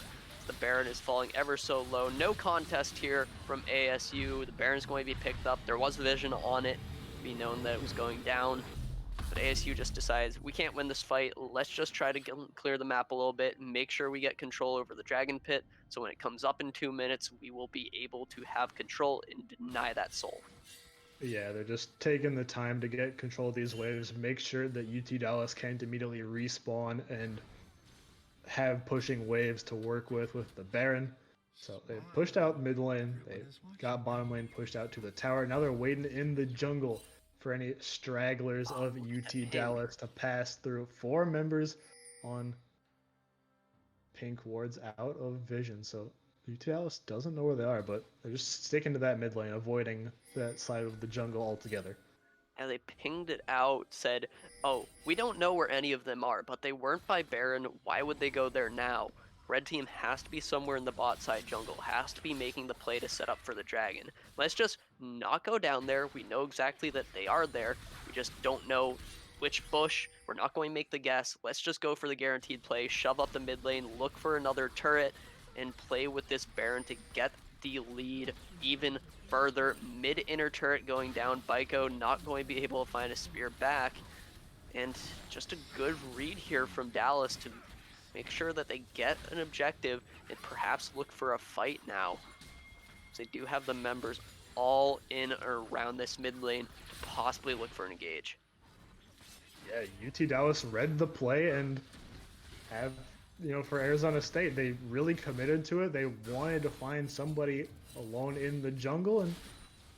The Baron is falling ever so low. No contest here from ASU. The Baron's going to be picked up. There was vision on it, be known that it was going down. But ASU just decides, we can't win this fight. Let's just try to clear the map a little bit and make sure we get control over the Dragon Pit. So when it comes up in 2 minutes, we will be able to have control and deny that soul. Yeah, they're just taking the time to get control of these waves, make sure that UT Dallas can't immediately respawn and have pushing waves to work with the Baron. So they pushed out mid lane, they got bottom lane pushed out to the tower. Now they're waiting in the jungle for any stragglers of UT Dallas to pass through. 4 members on pink wards out of vision. So UT Dallas doesn't know where they are, but they're just sticking to that mid lane, avoiding that side of the jungle altogether. And they pinged it out, said, oh, we don't know where any of them are, but they weren't by Baron. Why would they go there now? Red team has to be somewhere in the bot side jungle, has to be making the play to set up for the dragon. Let's just not go down there. We know exactly that they are there. We just don't know which bush. We're not going to make the guess. Let's just go for the guaranteed play, shove up the mid lane, look for another turret, and play with this Baron to get the lead even further. Mid inner turret going down. Baiko not going to be able to find a spear back. And just a good read here from Dallas to make sure that they get an objective and perhaps look for a fight now. They do have the members all in or around this mid lane to possibly look for an engage. Yeah, UT Dallas read the play and have, for Arizona State, they really committed to it. They wanted to find somebody alone in the jungle and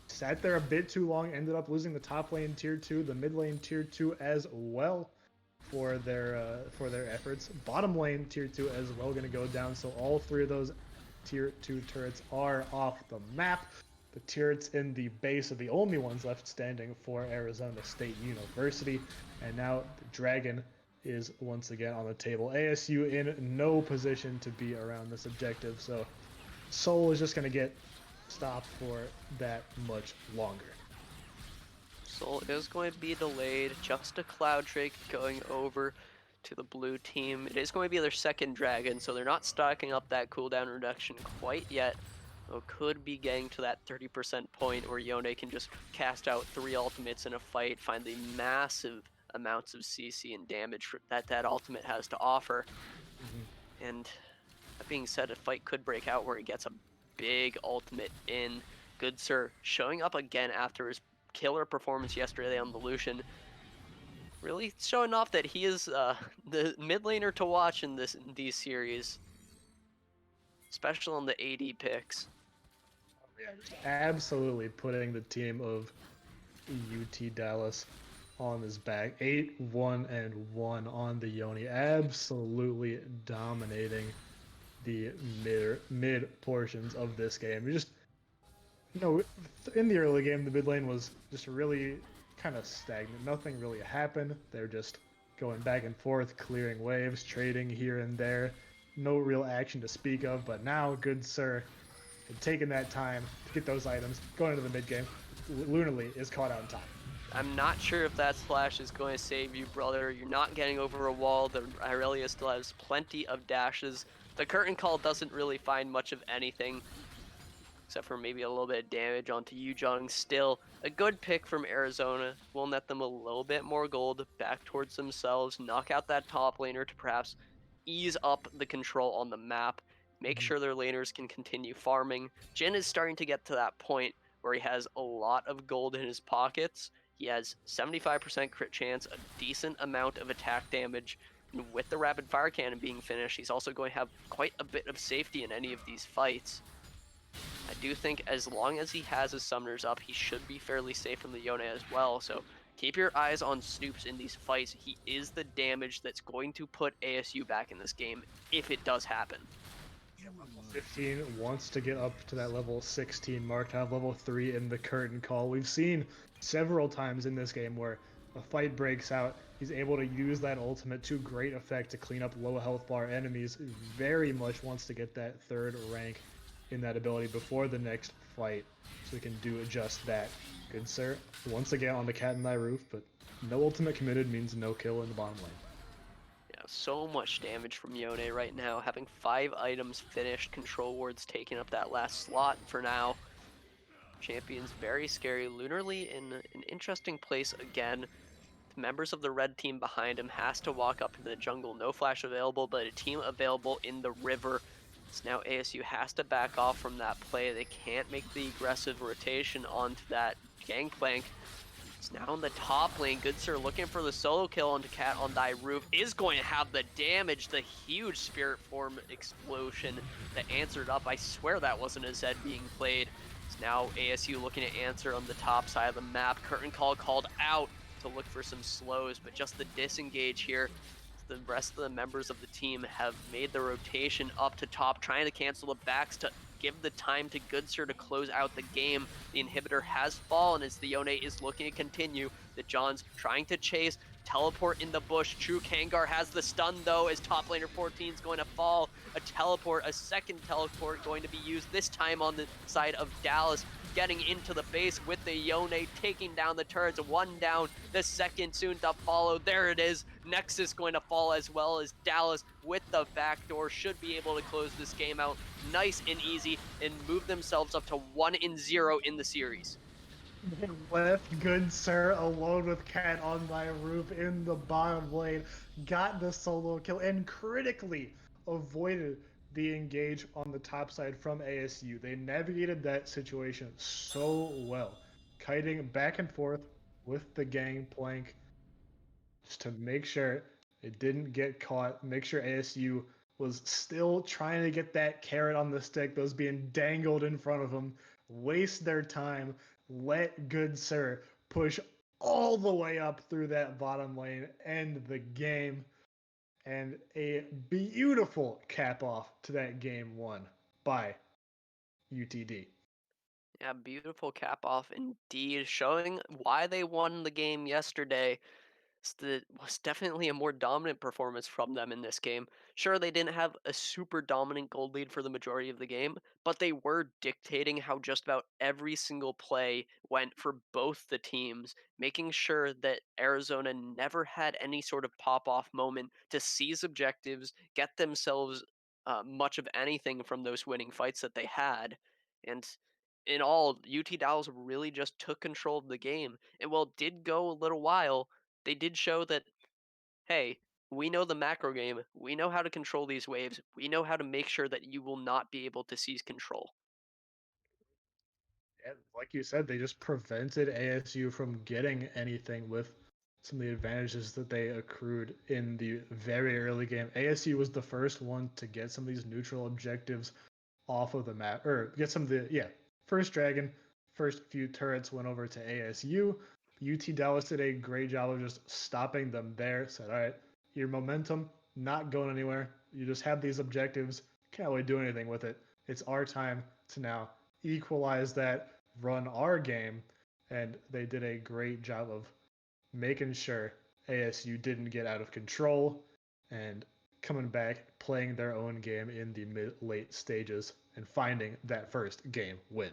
sat there a bit too long, ended up losing the top lane tier 2, the mid lane tier 2 as well for their efforts. Bottom lane tier 2 as well going to go down, so all 3 of those tier 2 turrets are off the map. The turrets in the base are the only ones left standing for Arizona State University, and now the Dragon is once again on the table. ASU in no position to be around this objective, so Soul is just going to get stopped for that much longer. Soul is going to be delayed. Just a Cloud Drake going over to the blue team. It is going to be their second Dragon, so they're not stocking up that cooldown reduction quite yet. Though could be getting to that 30% point where Yone can just cast out 3 ultimates in a fight, find the massive amounts of CC and damage that ultimate has to offer. And that being said, a fight could break out where he gets a big ultimate in. Good Sir showing up again after his killer performance yesterday on the Lucian. Really showing off that he is the mid laner to watch in these series. Especially on the AD picks. Absolutely putting the team of UT Dallas on his back. 8-1-1 on the Yoni. Absolutely dominating the mid portions of this game. You just, in the early game, the mid lane was just really kind of stagnant. Nothing really happened. They're just going back and forth, clearing waves, trading here and there. No real action to speak of. But now, good sir, taking that time to get those items, going into the mid game, Lunarly is caught out in time. I'm not sure if that splash is going to save you, brother. You're not getting over a wall. The Irelia still has plenty of dashes. The curtain call doesn't really find much of anything, except for maybe a little bit of damage onto Yujong. Still, a good pick from Arizona. Will net them a little bit more gold back towards themselves, knock out that top laner to perhaps ease up the control on the map, make sure their laners can continue farming. Jin is starting to get to that point where he has a lot of gold in his pockets. He has 75% crit chance, a decent amount of attack damage, and with the rapid fire cannon being finished, he's also going to have quite a bit of safety in any of these fights. I do think as long as he has his summoners up, he should be fairly safe from the Yone as well. So keep your eyes on Snoops in these fights. He is the damage that's going to put ASU back in this game if it does happen. Level 15 wants to get up to that level 16 mark, to have level 3 in the curtain call. We've seen several times in this game where a fight breaks out, he's able to use that ultimate to great effect to clean up low health bar enemies. Very much wants to get that third rank in that ability before the next fight, so he can do just that. Good sir, once again on the cat and eye roof, but no ultimate committed means no kill in the bottom lane. Yeah, so much damage from Yone right now, having 5 items finished, control wards taking up that last slot for now. Champion's very scary. Lunarly in an interesting place again. The members of the red team behind him has to walk up into the jungle. No flash available, but a team available in the river. So now ASU has to back off from that play. They can't make the aggressive rotation onto that gangplank. It's now in the top lane. Good Sir looking for the solo kill onto Cat on Thy Roof. Is going to have the damage, the huge spirit form explosion that answered up. I swear that wasn't a Zed being played. It's now ASU looking to answer on the top side of the map. Curtain call called out to look for some slows, but just the disengage here. The rest of the members of the team have made the rotation up to top, trying to cancel the backs to give the time to Good Sir to close out the game. The inhibitor has fallen as the Yone is looking to continue. The John's trying to chase, teleport in the bush. True Kangar has the stun though, as top laner 14 is going to fall. A teleport, a second teleport going to be used, this time on the side of Dallas, getting into the base with the Yone, taking down the turrets. One down, the second soon to follow. There it is. Nexus going to fall as well, as Dallas with the backdoor should be able to close this game out nice and easy and move themselves up to 1-0 in the series. Left Good Sir alone with Cat on Thy Roof in the bottom lane, got the solo kill, and critically avoided the engage on the top side from ASU. They navigated that situation so well, kiting back and forth with the gangplank just to make sure it didn't get caught, make sure ASU was still trying to get that carrot on the stick that was being dangled in front of them, waste their time, let Good Sir push all the way up through that bottom lane, end the game, and a beautiful cap off to that game one by UTD. Yeah, beautiful cap off indeed, showing why they won the game yesterday. Was definitely a more dominant performance from them in this game. Sure, they didn't have a super dominant gold lead for the majority of the game, but they were dictating how just about every single play went for both the teams, making sure that Arizona never had any sort of pop-off moment to seize objectives, get themselves much of anything from those winning fights that they had. And in all, UT Dallas really just took control of the game. And while it did go a little while, they did show that, hey, we know the macro game. We know how to control these waves. We know how to make sure that you will not be able to seize control. And like you said, they just prevented ASU from getting anything with some of the advantages that they accrued in the very early game. ASU was the first one to get some of these neutral objectives off of the map, or get some of the first Dragon, first few turrets went over to ASU. UT Dallas did a great job of just stopping them there. Said, all right, your momentum not going anywhere. You just have these objectives. Can't really do anything with it. It's our time to now equalize that, run our game. And they did a great job of making sure ASU didn't get out of control and coming back, playing their own game in the late stages and finding that first game win.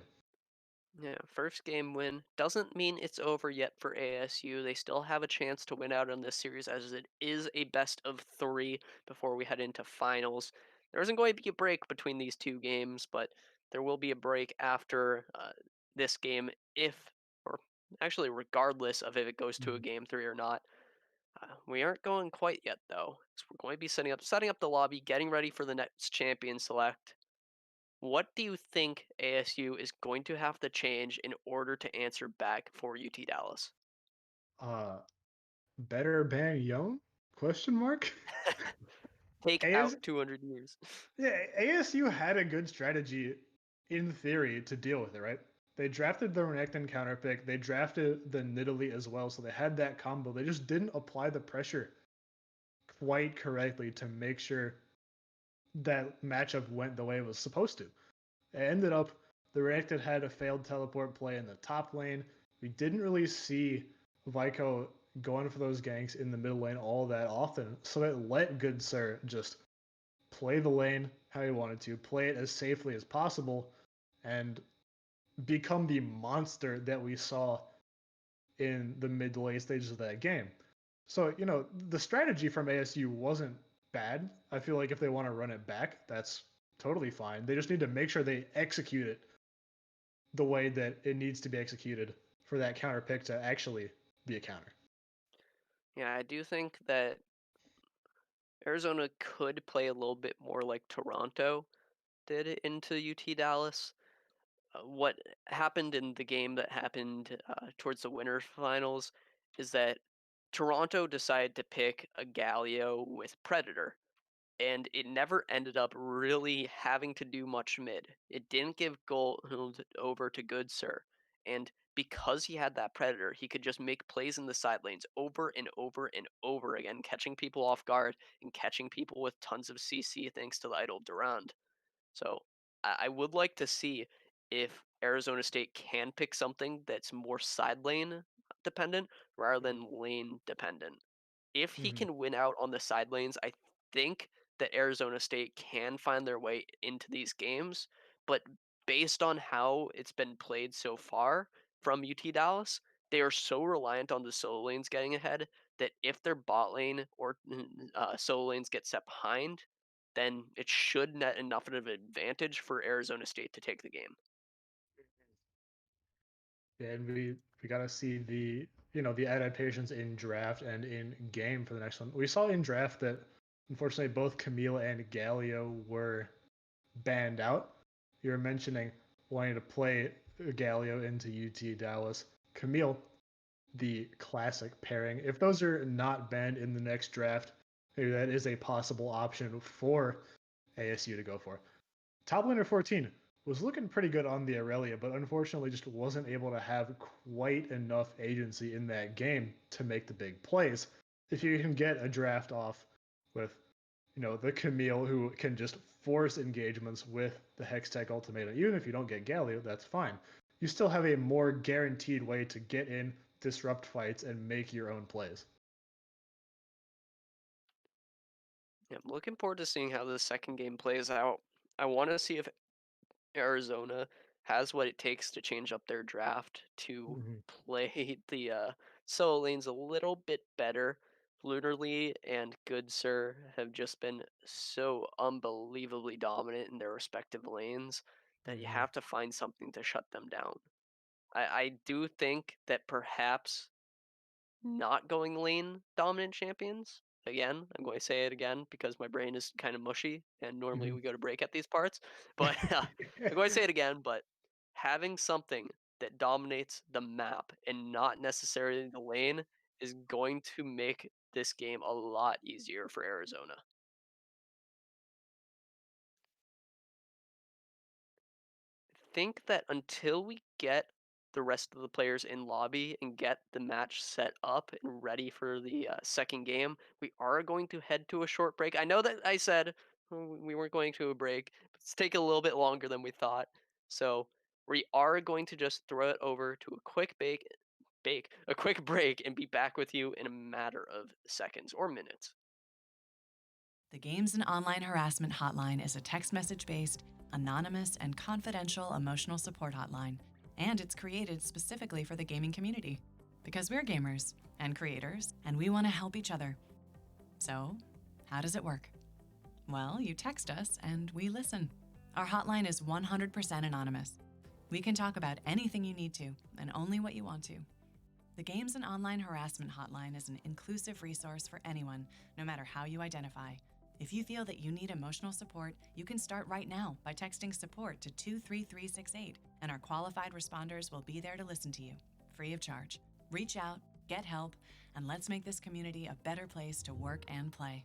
Yeah, first game win doesn't mean it's over yet for ASU. They still have a chance to win out on this series as it is a best of 3 before we head into finals. There isn't going to be a break between these two games, but there will be a break after this game if, or actually regardless of if it goes to a Mhm. game 3 or not. We aren't going quite yet though. So we're going to be setting up the lobby, getting ready for the next champion select. What do you think ASU is going to have to change in order to answer back for UT Dallas? Uh, better ban Young? Question mark. Take AS, out 200 years. yeah, ASU had a good strategy in theory to deal with it, right? They drafted the Renekton counter pick. They drafted the Nidalee as well, so they had that combo. They just didn't apply the pressure quite correctly to make sure that matchup went the way it was supposed to. It ended up the Renekton had a failed teleport play in the top lane. We didn't really see Vico going for those ganks in the middle lane all that often, so it let Good Sir just play the lane how he wanted to, play it as safely as possible, and become the monster that we saw in the mid to late stages of that game. So, the strategy from ASU wasn't bad. I feel like if they want to run it back, that's totally fine. They just need to make sure they execute it the way that it needs to be executed for that counter pick to actually be a counter. Yeah, I do think that Arizona could play a little bit more like Toronto did into UT Dallas. What happened in the game that happened towards the winter finals is that Toronto decided to pick a Galio with Predator, and it never ended up really having to do much mid. It didn't give gold over to Good Sir, and because he had that Predator, he could just make plays in the side lanes over and over and over again, catching people off guard and catching people with tons of CC thanks to the idle Durand. So I would like to see if Arizona State can pick something that's more side lane dependent rather than lane dependent. If he Mm-hmm. can win out on the side lanes, I think that Arizona State can find their way into these games. But based on how it's been played so far from UT Dallas, they are so reliant on the solo lanes getting ahead that if their bot lane or solo lanes get set behind, then it should net enough of an advantage for Arizona State to take the game. Yeah, and we gotta see the adaptations in draft and in game for the next one. We saw in draft that unfortunately both Camille and Galio were banned out. You were mentioning wanting to play Galio into UT Dallas. Camille, the classic pairing. If those are not banned in the next draft, maybe that is a possible option for ASU to go for. Top laner 14 was looking pretty good on the Aurelia, but unfortunately just wasn't able to have quite enough agency in that game to make the big plays. If you can get a draft off with, the Camille who can just force engagements with the Hextech Ultimatum, even if you don't get Galio, that's fine. You still have a more guaranteed way to get in, disrupt fights, and make your own plays. Yeah, I'm looking forward to seeing how the second game plays out. I want to see if Arizona has what it takes to change up their draft to Mm-hmm. play the solo lanes a little bit better. Lunarly and Good Sir have just been so unbelievably dominant in their respective lanes that you Mm-hmm. have to find something to shut them down. I do think that perhaps not going lane dominant champions. Again, I'm going to say it again because my brain is kind of mushy and normally Mm-hmm. we go to break at these parts. But I'm going to say it again, but having something that dominates the map and not necessarily the lane is going to make this game a lot easier for Arizona. think that until we get the rest of the players in lobby and get the match set up and ready for the second game, we are going to head to a short break. I know that I said we weren't going to a break, but it's taking a little bit longer than we thought. So we are going to just throw it over to a quick a quick break, and be back with you in a matter of seconds or minutes. The Games and Online Harassment Hotline is a text message based, anonymous, and confidential emotional support hotline, and it's created specifically for the gaming community. Because we're gamers and creators, and we want to help each other. So, how does it work? Well, you text us and we listen. Our hotline is 100% anonymous. We can talk about anything you need to, and only what you want to. The Games and Online Harassment Hotline is an inclusive resource for anyone, no matter how you identify. If you feel that you need emotional support, you can start right now by texting support to 23368, and our qualified responders will be there to listen to you, free of charge. Reach out, get help, and let's make this community a better place to work and play.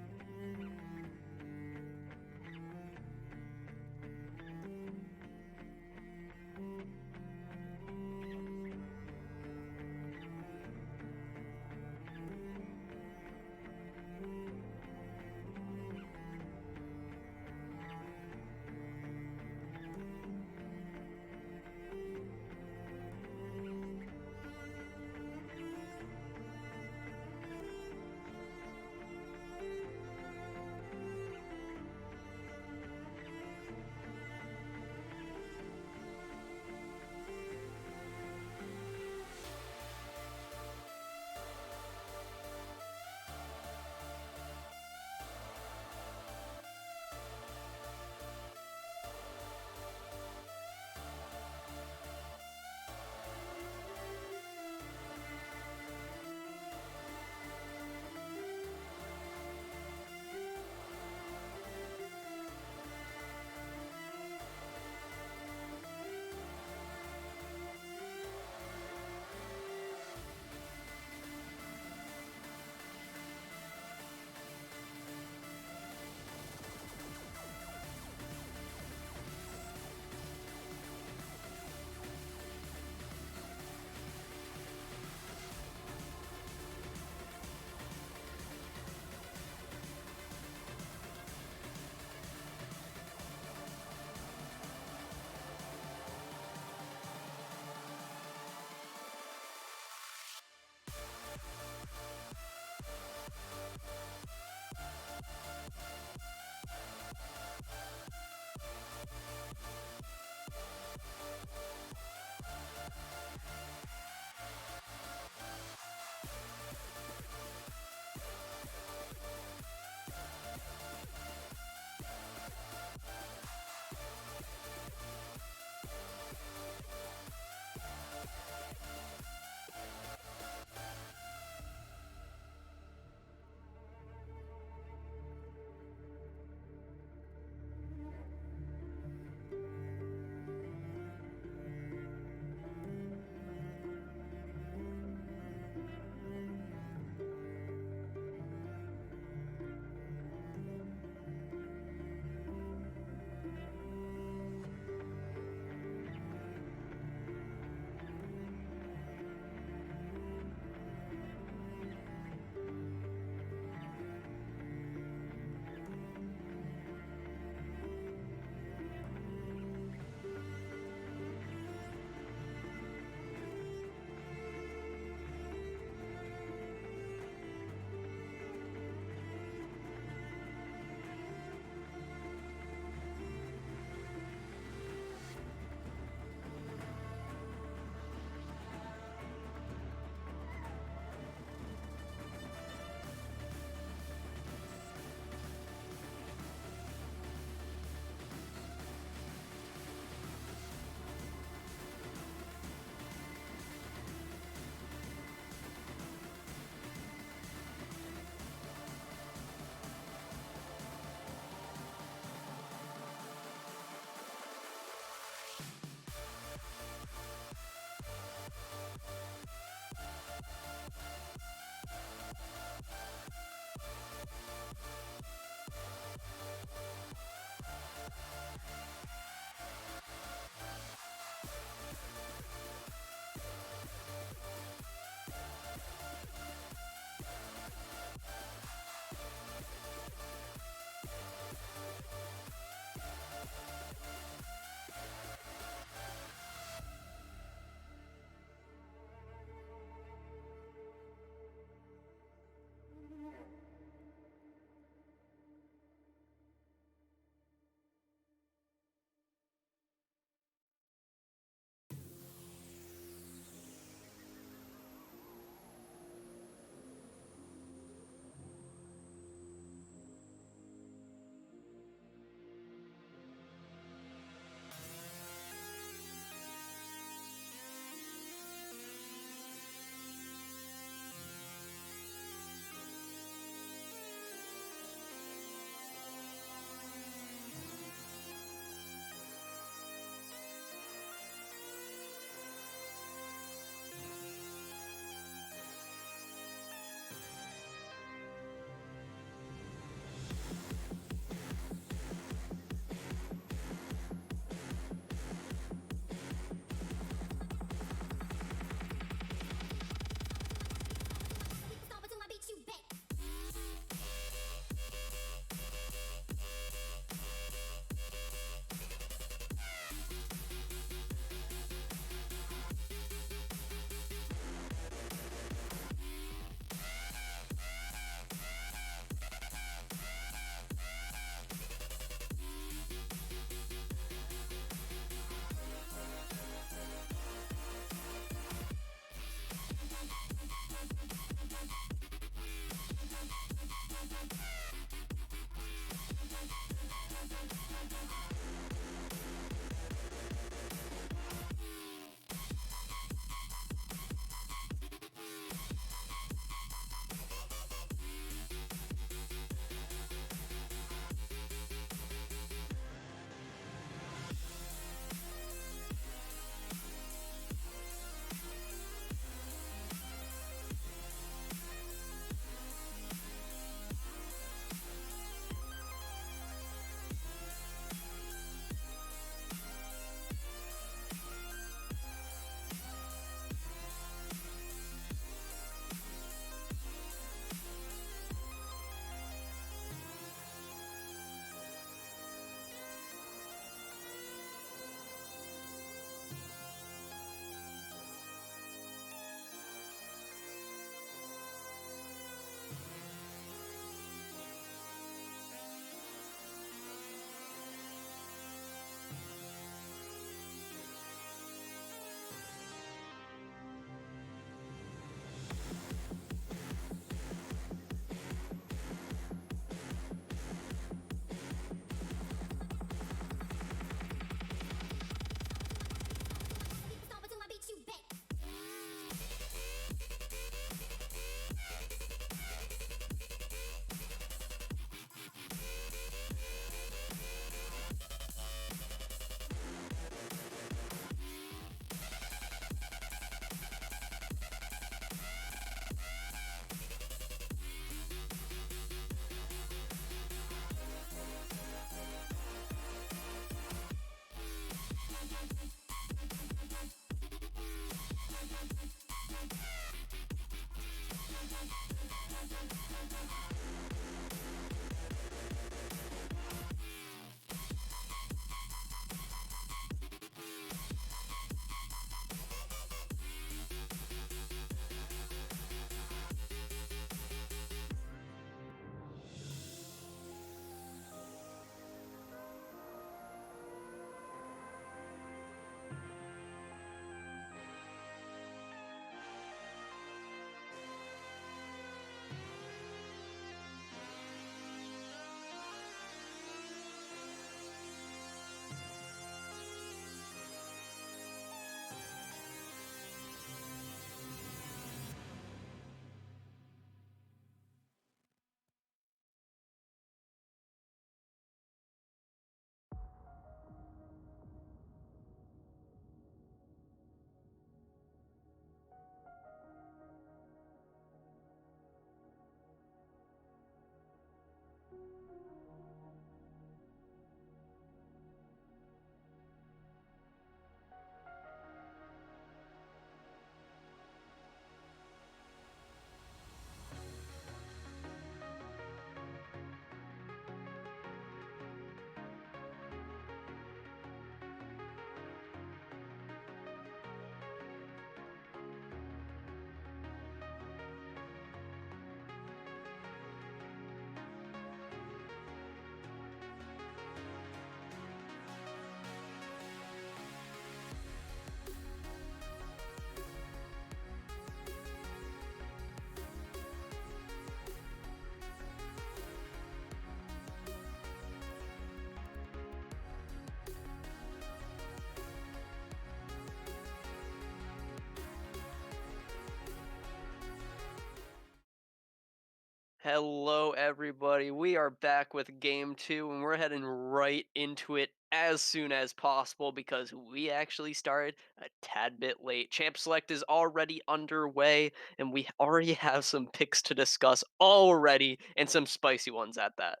Hello, everybody. We are back with game two, and we're heading right into it as soon as possible because we actually started a tad bit late. Champ Select is already underway, and we already have some picks to discuss already, and some spicy ones at that.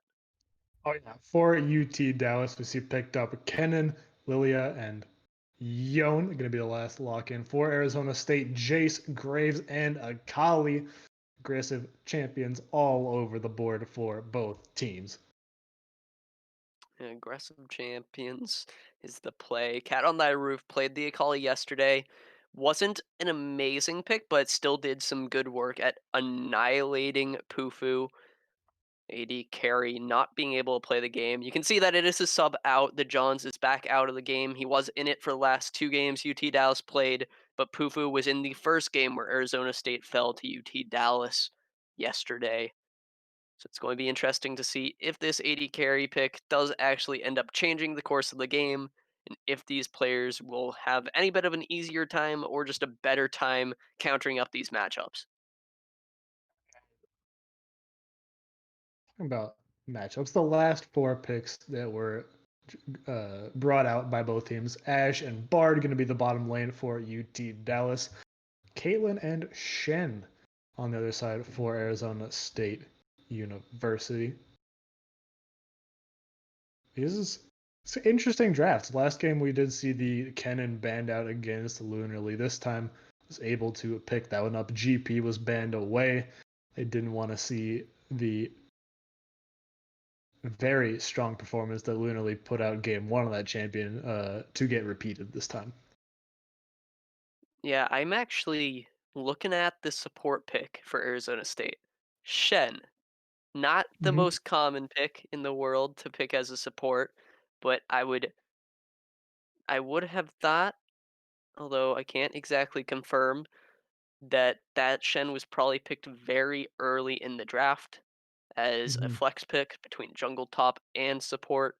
Oh yeah, for UT Dallas, we see picked up Kenan, Lilia, and Yon. Going to be the last lock-in for Arizona State. Jace, Graves, and Akali. Aggressive champions all over the board for both teams. Aggressive champions is the play. Cat on Thy Roof played the Akali yesterday. Wasn't an amazing pick, but still did some good work at annihilating Pufu. AD carry not being able to play the game. You can see that it is a sub out. The Johns is back out of the game. He was in it for the last two games UT Dallas played, but Pufu was in the first game where Arizona State fell to UT Dallas yesterday. So it's going to be interesting to see if this AD carry pick does actually end up changing the course of the game, and if these players will have any bit of an easier time or just a better time countering up these matchups. Talking about matchups, the last four picks that were brought out by both teams. Ash and Bard going to be the bottom lane for UT Dallas. Caitlyn and Shen on the other side for Arizona State University. This is it's an interesting draft. Last game we did see the Kennen banned out against Lunarly. This time was able to pick that one up. GP was banned away. They didn't want to see the very strong performance that Lunarly put out game one of that champion to get repeated this time. Yeah, I'm actually looking at the support pick for Arizona State. Shen, not the Mm-hmm. most common pick in the world to pick as a support, but I would have thought, although I can't exactly confirm, that Shen was probably picked very early in the draft as a Mm-hmm. flex pick between jungle top and support.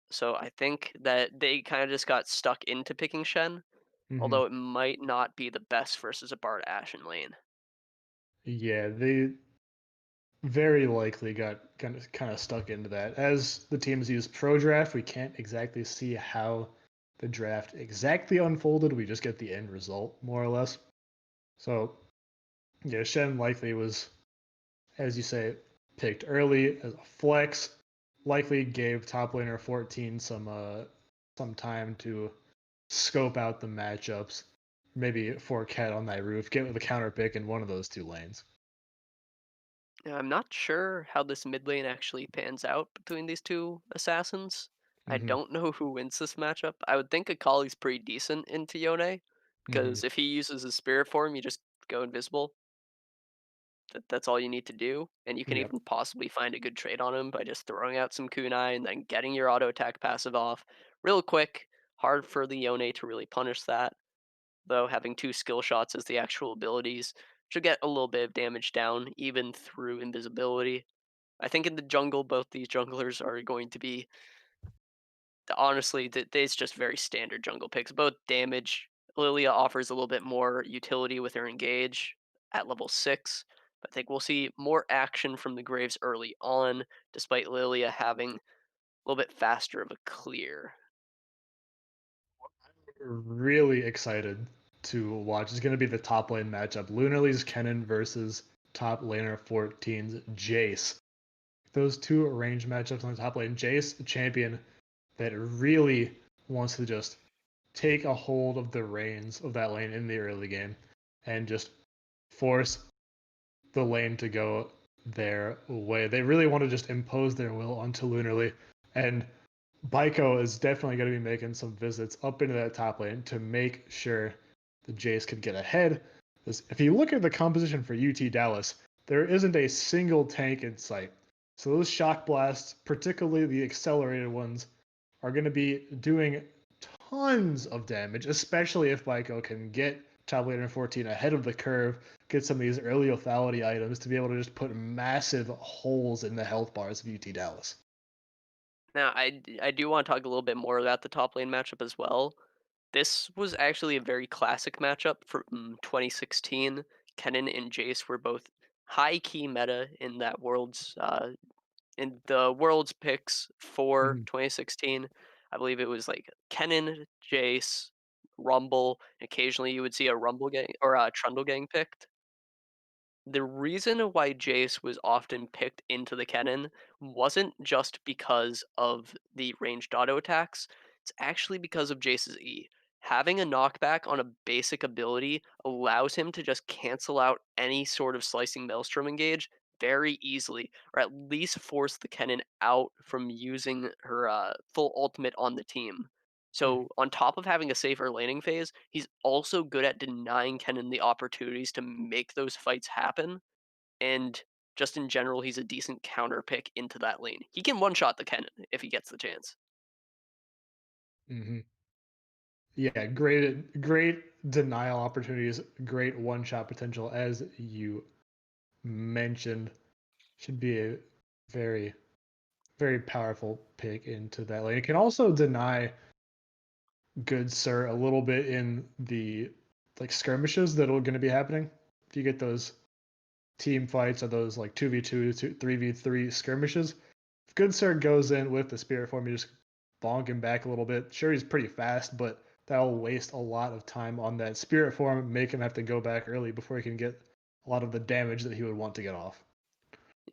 So I think that they kind of just got stuck into picking Shen, Mm-hmm. although it might not be the best versus a Bard Ashen lane. Yeah, they very likely got kind of stuck into that. As the teams use pro draft, we can't exactly see how the draft exactly unfolded. We just get the end result more or less. So yeah, Shen likely was, as you say, picked early as a flex. Likely gave top laner 14 some time to scope out the matchups. Maybe for Cat on that roof, get with a counter pick in one of those two lanes. Yeah, I'm not sure how this mid lane actually pans out between these two assassins. I Mm-hmm. don't know who wins this matchup. I would think Akali's pretty decent into Yone, Mm-hmm. because if he uses his spirit form, you just go invisible. That's all you need to do, and you can Yep. even possibly find a good trade on him by just throwing out some kunai and then getting your auto attack passive off real quick. Hard for the Yone to really punish that, though having two skill shots as the actual abilities should get a little bit of damage down even through invisibility. I think in the jungle, both these junglers are going to be, honestly, it's just very standard jungle picks. Both damage. Lilia offers a little bit more utility with her engage at level 6. But I think we'll see more action from the Graves early on, despite Lilia having a little bit faster of a clear. Really excited to watch. It's going to be the top lane matchup. Lunarly's Kennen versus top laner 14's Jace. Those two range matchups on the top lane. Jace, a champion that really wants to just take a hold of the reins of that lane in the early game and just force the lane to go their way. They really want to just impose their will onto Lunarly. And Baiko is definitely going to be making some visits up into that top lane to make sure the Jace could get ahead. If you look at the composition for UT Dallas, there isn't a single tank in sight. So those shock blasts, particularly the accelerated ones, are going to be doing tons of damage, especially if Baiko can get top laner 14 ahead of the curve, get some of these early lethality items to be able to just put massive holes in the health bars of UT Dallas. Now, I do want to talk a little bit more about the top lane matchup as well. This was actually a very classic matchup from 2016. Kennen and Jace were both high key meta in that world's in the world's picks for Mhm. 2016. I believe it was like Kennen, Jace, Rumble. Occasionally, you would see a Rumble gang or a Trundle gang picked. The reason why Jace was often picked into the Kennen wasn't just because of the ranged auto attacks, it's actually because of Jace's E. Having a knockback on a basic ability allows him to just cancel out any sort of slicing maelstrom engage very easily, or at least force the Kennen out from using her full ultimate on the team. Mhm. So, on top of having a safer laning phase, he's also good at denying Kennen the opportunities to make those fights happen. And just in general, he's a decent counter pick into that lane. He can one shot the Kennen if he gets the chance. Mhm. Yeah, great denial opportunities, great one shot potential, as you mentioned. Should be a very very powerful pick into that lane. It can also deny good sir a little bit in the like skirmishes that are going to be happening. If you get those team fights or those like 2v2 3v3 skirmishes, if good sir goes in with the spirit form, you just bonk him back a little bit. Sure, he's pretty fast, but that'll waste a lot of time on that spirit form, make him have to go back early before he can get a lot of the damage that he would want to get off.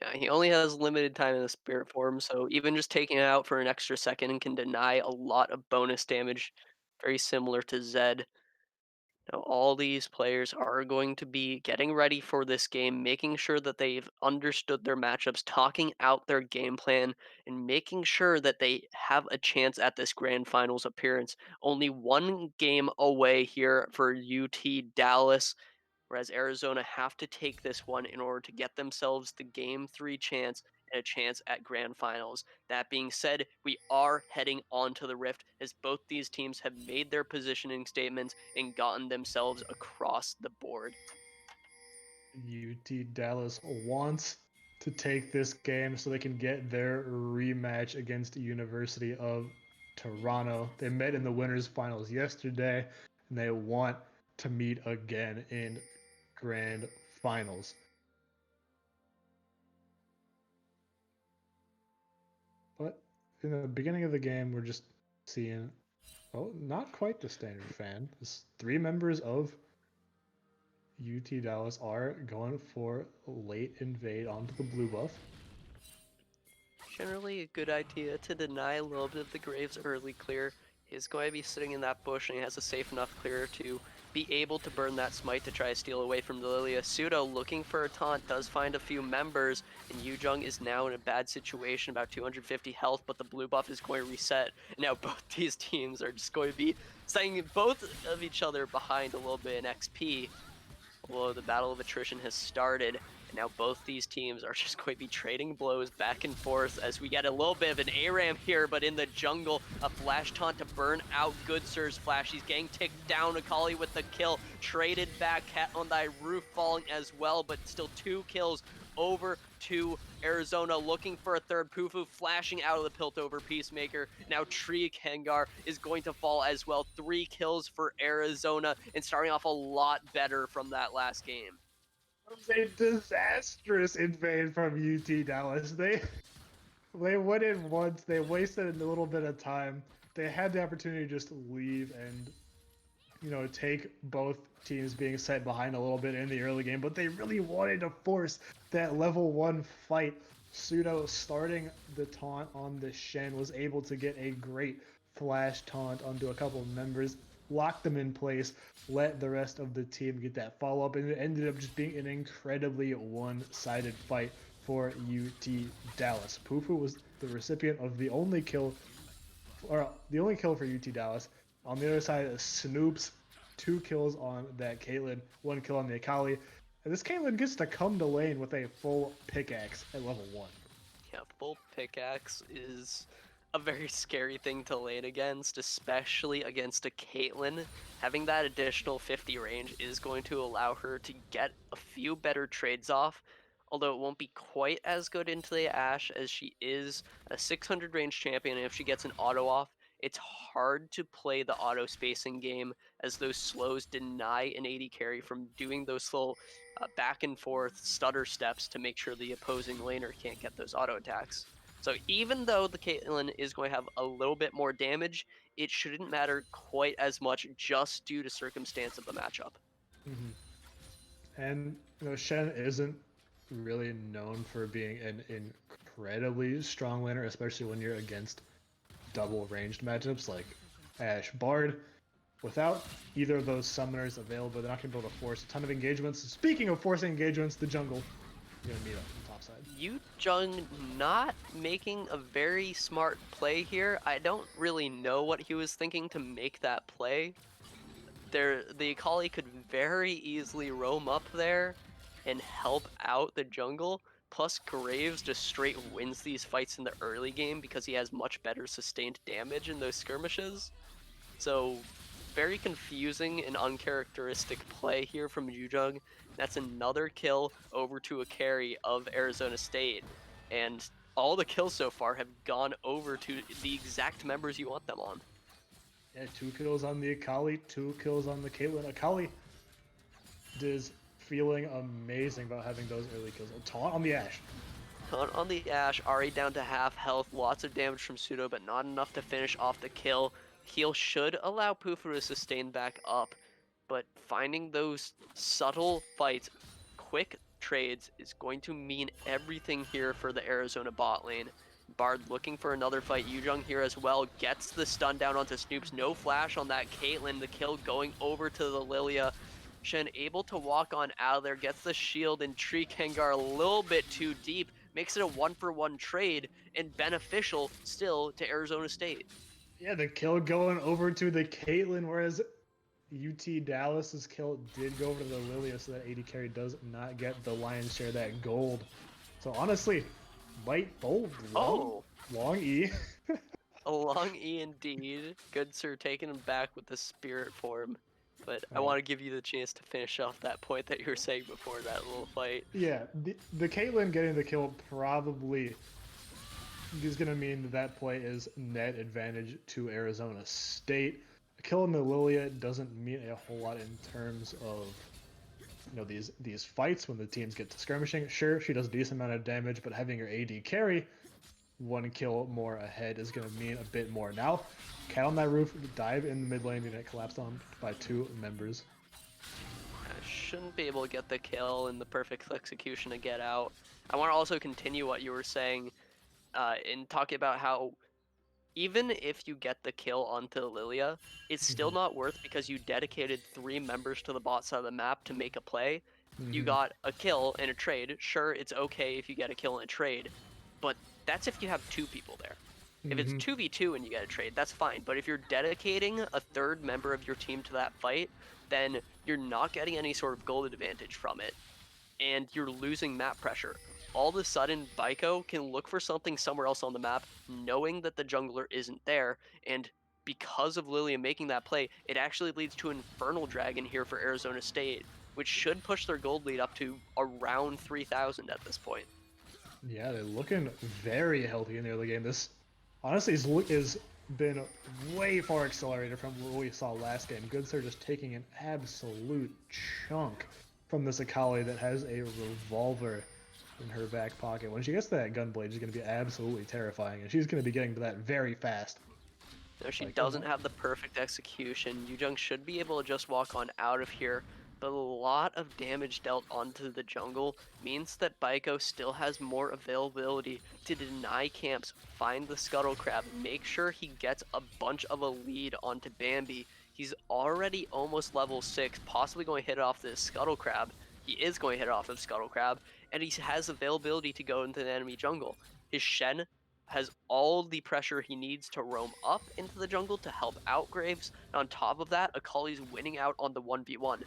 Yeah, he only has limited time in the spirit form, so even just taking it out for an extra second can deny a lot of bonus damage, very similar to Zed. Now, all these players are going to be getting ready for this game, making sure that they've understood their matchups, talking out their game plan, and making sure that they have a chance at this grand finals appearance. Only one game away here for UT Dallas, whereas Arizona have to take this one in order to get themselves the game 3 chance and a chance at grand finals. That being said, we are heading on to the Rift as both these teams have made their positioning statements and gotten themselves across the board. UT Dallas wants to take this game so they can get their rematch against the University of Toronto. They met in the winners finals yesterday, and they want to meet again in grand finals. But in the beginning of the game, we're just seeing, oh, not quite the standard fan. It's three members of UT Dallas are going for late invade onto the blue buff. Generally a good idea to deny a little bit of the Graves early clear. He's going to be sitting in that bush and he has a safe enough clear to be able to burn that smite to try to steal away from the Lilia. Pseudo looking for a taunt does find a few members, and Yujung is now in a bad situation, about 250 health, but the blue buff is going to reset. And now both these teams are just going to be setting both of each other behind a little bit in XP. Although the battle of attrition has started, and now both these teams are just going to be trading blows back and forth as we get a little bit of an ARAM here, but in the jungle, a flash taunt to burn out Good Sir's flash. He's getting ticked down. Akali with the kill, traded back, Cat on thy roof falling as well, but still 2 kills over to Arizona, looking for a third. Pufu flashing out of the Piltover Peacemaker. Now Tree Kengar is going to fall as well. 3 kills for Arizona and starting off a lot better from that last game. It was a disastrous invade from UT Dallas. They went in once, they wasted a little bit of time. They had the opportunity to just leave and take both teams being set behind a little bit in the early game, but they really wanted to force that level 1 fight. Pseudo starting the taunt on the Shen was able to get a great flash taunt onto a couple of members, lock them in place, let the rest of the team get that follow up, and it ended up just being an incredibly one-sided fight for UT Dallas. Pufu was the recipient of the only kill for UT Dallas. On the other side, Snoop's 2 kills on that Caitlyn, 1 kill on the Akali. And this Caitlyn gets to come to lane with a full pickaxe at level 1. Yeah, full pickaxe is a very scary thing to lane against, especially against a Caitlyn. Having that additional 50 range is going to allow her to get a few better trades off, although it won't be quite as good into the Ashe as she is a 600 range champion, and if she gets an auto off, it's hard to play the auto spacing game as those slows deny an AD carry from doing those little back and forth stutter steps to make sure the opposing laner can't get those auto attacks. So even though the Caitlyn is going to have a little bit more damage, it shouldn't matter quite as much just due to circumstance of the matchup. Mm-hmm. And Shen isn't really known for being an incredibly strong laner, especially when you're against double ranged matchups like Ashe Bard. Without either of those summoners available, they're not going to be able to force a ton of engagements. Speaking of forcing engagements, the jungle is going to meet up on the top side. Yujung not making a very smart play here. I don't really know what he was thinking to make that play. The Akali could very easily roam up there and help out the jungle. Plus, Graves just straight wins these fights in the early game because he has much better sustained damage in those skirmishes. So, very confusing and uncharacteristic play here from Yujung. That's another kill over to a carry of Arizona State. And all the kills so far have gone over to the exact members you want them on. Yeah, 2 kills on the Akali, 2 kills on the Caitlyn. Akali is feeling amazing about having those early kills. A taunt on the Ashe. Taunt on the Ashe, Ahri down to half health, lots of damage from Pseudo, but not enough to finish off the kill. Heal should allow Pufu to sustain back up, but finding those subtle fights, quick trades, is going to mean everything here for the Arizona bot lane. Bard looking for another fight. Yujung here as well, gets the stun down onto Snoops. No flash on that Caitlyn. The kill going over to the Lilia. Shen able to walk on out of there, gets the shield, and Tree Kengar a little bit too deep. Makes it a 1-for-1 trade, and beneficial still to Arizona State. Yeah, the kill going over to the Caitlyn, whereas UT Dallas's kill did go over to the Lilia, so that AD carry does not get the lion's share of that gold. So honestly, bite bold. Long E. A long E indeed. Good sir taking him back with the spirit form. But I want to give you the chance to finish off that point that you were saying before that little fight. Yeah, the Caitlyn getting the kill probably is going to mean that play is net advantage to Arizona State. A kill in the Lilia doesn't mean a whole lot in terms of these fights when the teams get to skirmishing. Sure, she does a decent amount of damage, but having her AD carry 1 kill more ahead is going to mean a bit more. Now, Cat on that roof, dive in the mid lane, and get collapsed on by 2 members. I shouldn't be able to get the kill and the perfect execution to get out. I want to also continue what you were saying in talking about how even if you get the kill onto Lilia, it's still not worth because you dedicated 3 members to the bot side of the map to make a play. You got a kill and a trade. Sure, it's okay if you get a kill and a trade, but that's if you have 2 people there. If it's 2v2 and you get a trade, that's fine. But if you're dedicating a 3rd member of your team to that fight, then you're not getting any sort of gold advantage from it, and you're losing map pressure. All of a sudden, Baiko can look for something somewhere else on the map, knowing that the jungler isn't there, and because of Lilia making that play, it actually leads to Infernal Dragon here for Arizona State, which should push their gold lead up to around 3,000 at this point. Yeah, they're looking very healthy in the early game. This honestly is been way far accelerated from what we saw last game. Goodsir just taking an absolute chunk from this Akali that has a revolver in her back pocket. When she gets to that gunblade, she's going to be absolutely terrifying, and she's going to be getting to that very fast. No, she doesn't have the perfect execution. Yujung should be able to just walk on out of here, but a lot of damage dealt onto the jungle means that Baiko still has more availability to deny camps, find the Scuttle Crab, make sure he gets a bunch of a lead onto Bambi. He's already almost level 6, possibly going to hit it off this Scuttle Crab. He is going to hit it off of Scuttle Crab, and he has availability to go into the enemy jungle. His Shen has all the pressure he needs to roam up into the jungle to help out Graves, and on top of that, Akali's winning out on the 1v1.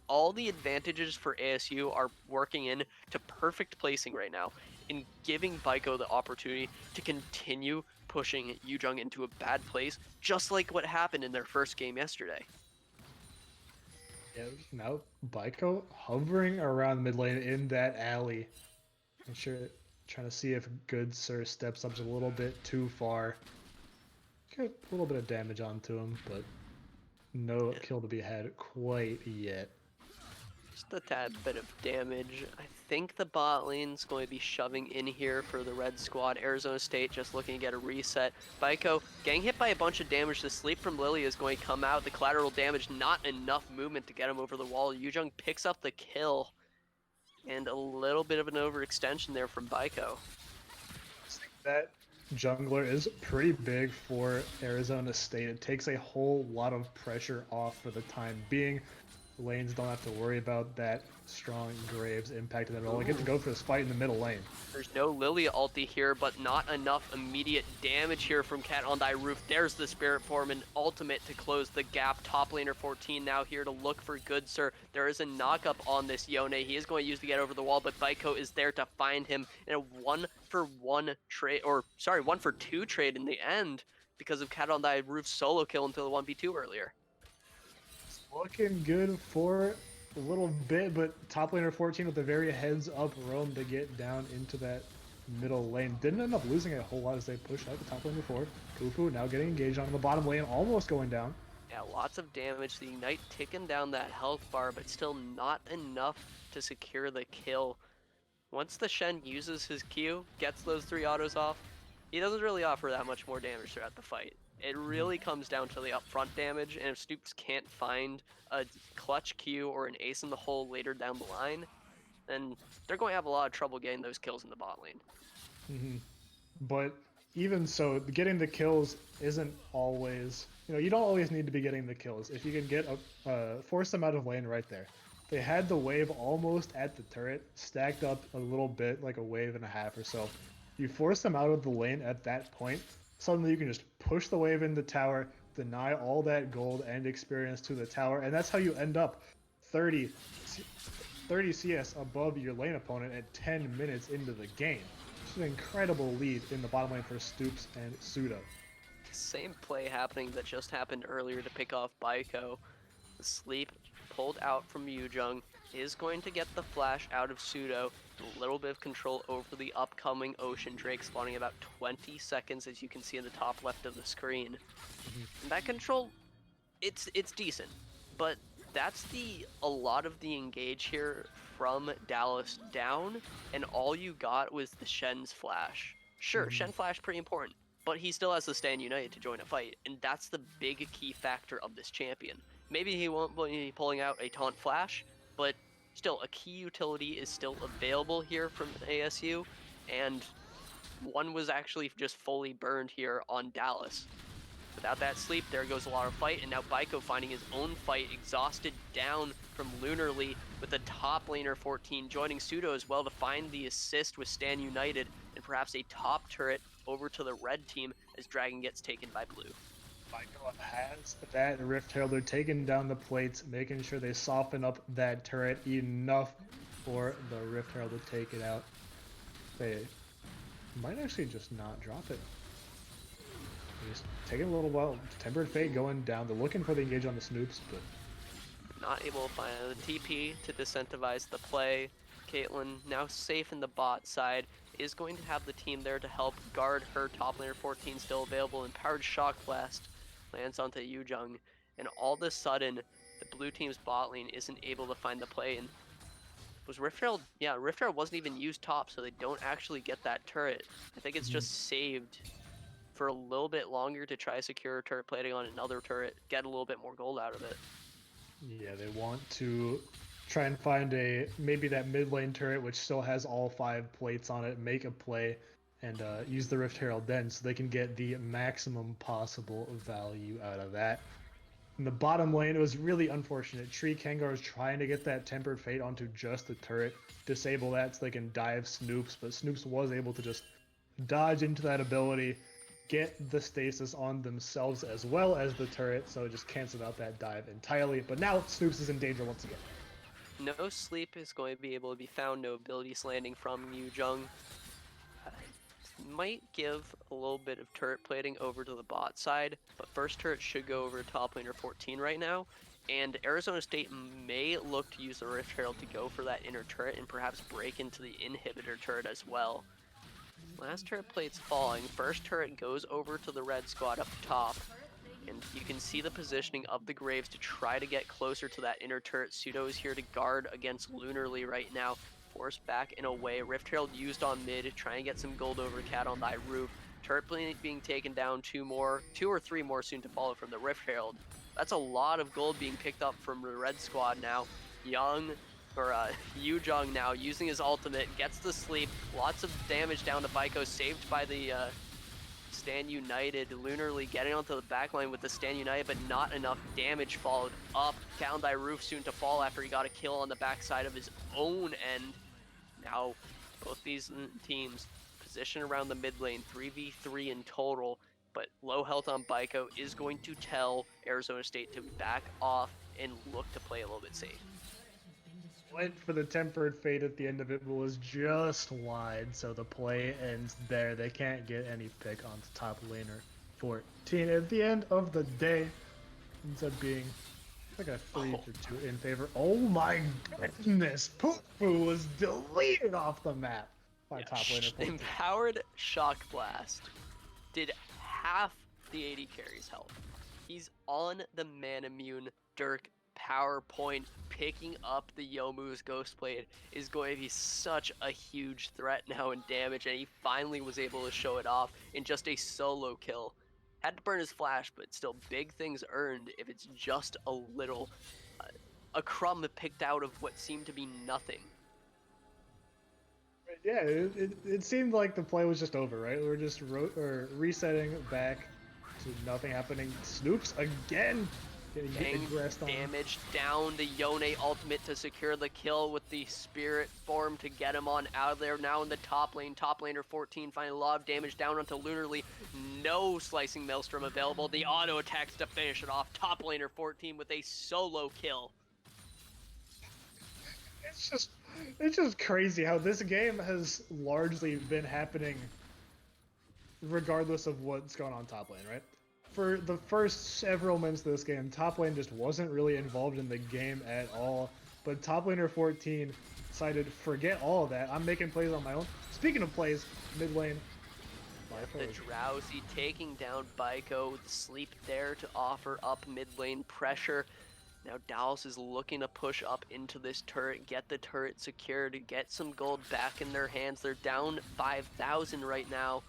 All the advantages for ASU are working in to perfect placing right now, in giving Baiko the opportunity to continue pushing Yujung into a bad place, just like what happened in their first game yesterday. Yeah, now Baiko hovering around mid lane in that alley. I'm sure trying to see if Good Sir steps up a little bit too far. Get a little bit of damage onto him, but no kill to be had quite yet. Just a tad bit of damage. I think the bot lane's going to be shoving in here for the red squad. Arizona State just looking to get a reset. Baiko getting hit by a bunch of damage. The sleep from Lily is going to come out. The collateral damage, not enough movement to get him over the wall. Yujung picks up the kill. And a little bit of an overextension there from Baiko. That jungler is pretty big for Arizona State. It takes a whole lot of pressure off for the time being. Lanes don't have to worry about that strong Graves impacting them at all. They get to go for this fight in the middle lane. There's no Lily ulti here, but not enough immediate damage here from Cat on Thy Roof. There's the Spirit Form, an ultimate to close the gap. Top laner 14 now here to look for Good Sir. There is a knock-up on this Yone. He is going to use to get over the wall, but Baiko is there to find him in a 1-for-1 trade, or sorry, 1-for-2 trade in the end because of Cat on Thy Roof's solo kill until the 1v2 earlier. Looking good for a little bit, but top laner 14 with a very heads-up roam to get down into that middle lane. Didn't end up losing a whole lot as they pushed out the top lane before. Kufu now getting engaged on the bottom lane, almost going down. Yeah, lots of damage. The Ignite ticking down that health bar, but still not enough to secure the kill. Once the Shen uses his Q, gets those 3 autos off, he doesn't really offer that much more damage throughout the fight. It really comes down to the upfront damage, and if Snoops can't find a clutch Q or an ace in the hole later down the line, then they're going to have a lot of trouble getting those kills in the bot lane. But even so, getting the kills isn't always, you don't always need to be getting the kills. If you can get force them out of lane right there. They had the wave almost at the turret, stacked up a little bit, like a wave and a half or so. You force them out of the lane at that point, suddenly you can just push the wave in the tower, deny all that gold and experience to the tower, and that's how you end up 30 CS above your lane opponent at 10 minutes into the game. It's an incredible lead in the bottom lane for Stoops and Pseudo. Same play happening that just happened earlier to pick off Baiko. The sleep pulled out from Yujung is going to get the flash out of Pseudo. A little bit of control over the upcoming Ocean Drake, spawning in about 20 seconds, as you can see in the top left of the screen. And that control, it's decent, but that's a lot of the engage here from Dallas down, and all you got was the Shen's flash. Sure, Shen flash pretty important, but he still has to stand united to join a fight, and that's the big key factor of this champion. Maybe he won't be pulling out a taunt flash, but still, a key utility is still available here from ASU, and one was actually just fully burned here on Dallas. Without that sleep, there goes a lot of fight, and now Baiko finding his own fight, exhausted down from Lunarly, with the top laner 14 joining Pseudo as well to find the assist with Stand United, and perhaps a top turret over to the red team as Dragon gets taken by blue. Baiko has that Rift Herald taking down the plates, making sure they soften up that turret enough for the Rift Herald to take it out. They might actually just not drop it. Just taking a little while. Tempered Fate going down. They're looking for the engage on the Snoops, but not able to find the TP to disincentivize the play. Caitlyn, now safe in the bot side, is going to have the team there to help guard her. Top laner 14 still available, and Powered Shock Blast lands onto Yujung, and all of a sudden the blue team's bot lane isn't able to find the play. And was Rift Herald? Yeah, Rift Herald wasn't even used top, so they don't actually get that turret. I think it's just saved for a little bit longer to try to secure turret plating on another turret, get a little bit more gold out of it. Yeah, they want to try and find maybe that mid lane turret which still has all 5 plates on it, make a play, and use the Rift Herald then so they can get the maximum possible value out of that. In the bottom lane, it was really unfortunate. Tree Kangar was trying to get that Tempered Fate onto just the turret, disable that so they can dive Snoops, but Snoops was able to just dodge into that ability, get the stasis on themselves as well as the turret, so it just canceled out that dive entirely. But now Snoops is in danger once again. No sleep is going to be able to be found, no abilities landing from Yujung. Might give a little bit of turret plating over to the bot side, but first turret should go over to top laner 14 right now, and Arizona State may look to use the Rift Herald to go for that inner turret and perhaps break into the inhibitor turret as well. Last turret plate's falling, first turret goes over to the red squad up top, And you can see the positioning of the Graves to try to get closer to that inner turret. Pseudo is here to guard against Lunarly right now. Forced back and away. Rift Herald used on mid, trying to get some gold over Cat on that roof. Turret being taken down, two or three more soon to follow from the Rift Herald. That's a lot of gold being picked up from the red squad now. Yujong now using his ultimate, gets the sleep. Lots of damage down to Baiko, saved by the Stand United. Lunarly getting onto the backline with the Stand United, but not enough damage followed up. Kalandai Roof soon to fall after he got a kill on the backside of his own end. Now, both these teams position around the mid lane, 3v3 in total, but low health on Baiko is going to tell Arizona State to back off and look to play a little bit safe. Went for the Tempered Fate at the end of it, but was just wide, so the play ends there. They can't get any pick on the top laner 14. At the end of the day, ends up being like a 3-2 in favor. Oh my goodness! Pufu was deleted off the map by top laner 14. Empowered Shock Blast did half the AD carry's health. He's on the Manamune Dirk PowerPoint. Picking up the Yomu's Ghostblade is going to be such a huge threat now in damage, and he finally was able to show it off in just a solo kill. Had to burn his flash, but still big things earned if it's just a little, a crumb picked out of what seemed to be nothing. Yeah, it seemed like the play was just over, right? We were just resetting back to nothing happening. Snoops again. Getting damage down the Yone ultimate to secure the kill with the Spirit form to get him on out of there. Now in the top lane, top laner 14 finding a lot of damage down onto Lunarly. No Slicing Maelstrom available. The auto attacks to finish it off. Top laner 14 with a solo kill. It's just crazy how this game has largely been happening regardless of what's going on top lane, right? For the first several minutes of this game, top lane just wasn't really involved in the game at all. But top laner 14 decided, forget all of that. I'm making plays on my own. Speaking of plays, mid lane. The Drowsy taking down Baiko. The sleep there to offer up mid lane pressure. Now Dallas is looking to push up into this turret, get the turret secured, get some gold back in their hands. They're down 5,000 right now.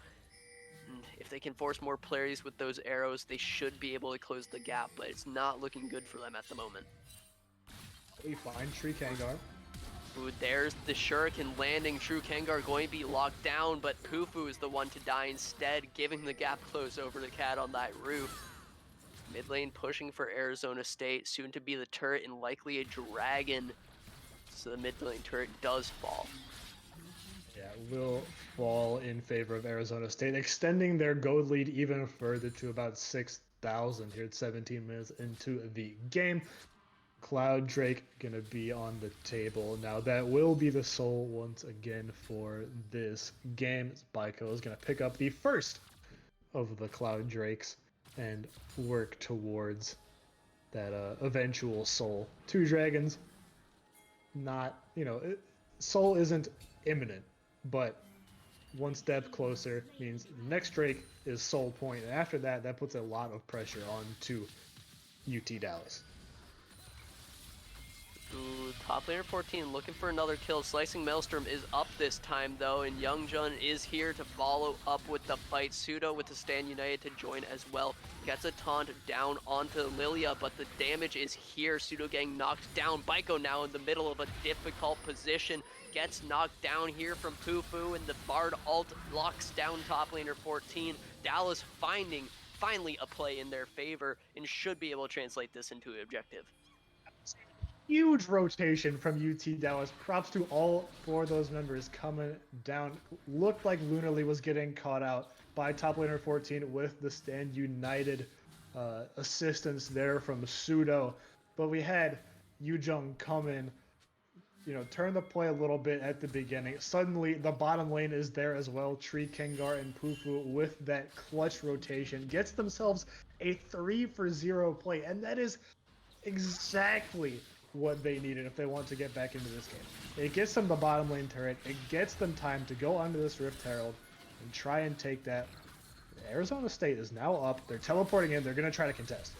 And if they can force more plays with those arrows, they should be able to close the gap, but it's not looking good for them at the moment. We find Tree Kangar. Ooh, there's the Shuriken landing. True Kangar going to be locked down, but Pufu is the one to die instead, giving the gap close over the Cat on that roof. Mid lane pushing for Arizona State, soon to be the turret and likely a dragon. So the mid lane turret does fall. Yeah, will fall in favor of Arizona State, extending their gold lead even further to about 6,000 here at 17 minutes into the game. Cloud Drake gonna be on the table. Now that will be the soul once again for this game. Baiko is gonna pick up the first of the Cloud Drakes and work towards that eventual soul. 2 dragons, not, soul isn't imminent, but one step closer means the next Drake is soul point, and after that, that puts a lot of pressure onto UT Dallas. Ooh, top laner 14 looking for another kill. Slicing Maelstrom is up this time though, and Youngjun is here to follow up with the fight. Pseudo with the Stand United to join as well. Gets a taunt down onto Lilia, but the damage is here. Pseudo getting knocked down. Baiko now in the middle of a difficult position. Gets knocked down here from Pufu, and the Bard ult locks down top laner 14. Dallas finally a play in their favor and should be able to translate this into an objective. Huge rotation from UT Dallas. Props to all 4 of those members coming down. Looked like Lunarly was getting caught out by top laner 14 with the Stand United assistance there from Pseudo. But we had Yujong come in, turn the play a little bit at the beginning. Suddenly, the bottom lane is there as well. Tree Kengar and Pufu with that clutch rotation gets themselves a 3-for-0 play, and that is exactly what they needed if they want to get back into this game. It gets them the bottom lane turret. It gets them time to go onto this Rift Herald and try and take that Arizona State is now up. They're teleporting in. They're going to try to contest.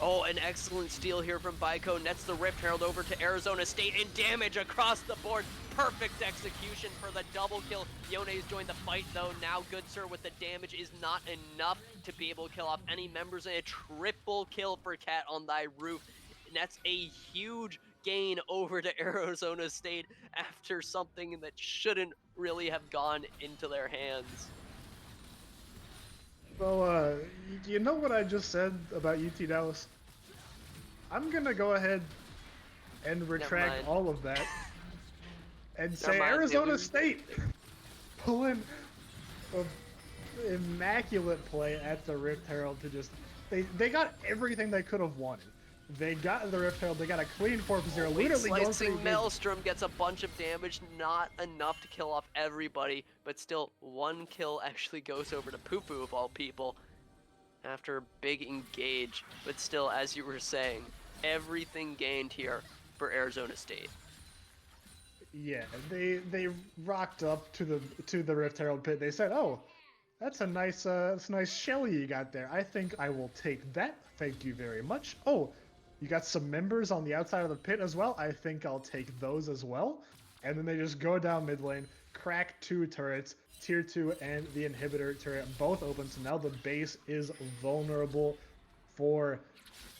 Oh, an excellent steal here from Baiko. Nets the Rift Herald over to Arizona State, and damage across the board. Perfect execution for the double kill. Yone's joined the fight though. Now Good Sir with the damage is not enough to be able to kill off any members, and a triple kill for Cat on thy roof. And that's a huge gain over to Arizona State after something that shouldn't really have gone into their hands. So, you know what I just said about UT Dallas? I'm going to go ahead and retract all of that and say Arizona State pulling an immaculate play at the Rift Herald to just... They got everything they could have wanted. They got the Rift Herald, they got a clean 4-0. Literally Slicing Maelstrom gets a bunch of damage, not enough to kill off everybody, but still one kill actually goes over to Poopoo of all people after a big engage. But still, as you were saying, everything gained here for Arizona State. Yeah, they rocked up to the Rift Herald pit. They said, "Oh, that's a nice Shelly you got there. I think I will take that. Thank you very much. Oh, you got some members on the outside of the pit as well. I think I'll take those as well." And then they just go down mid lane, crack 2 turrets, tier 2 and the inhibitor turret both open. So now the base is vulnerable for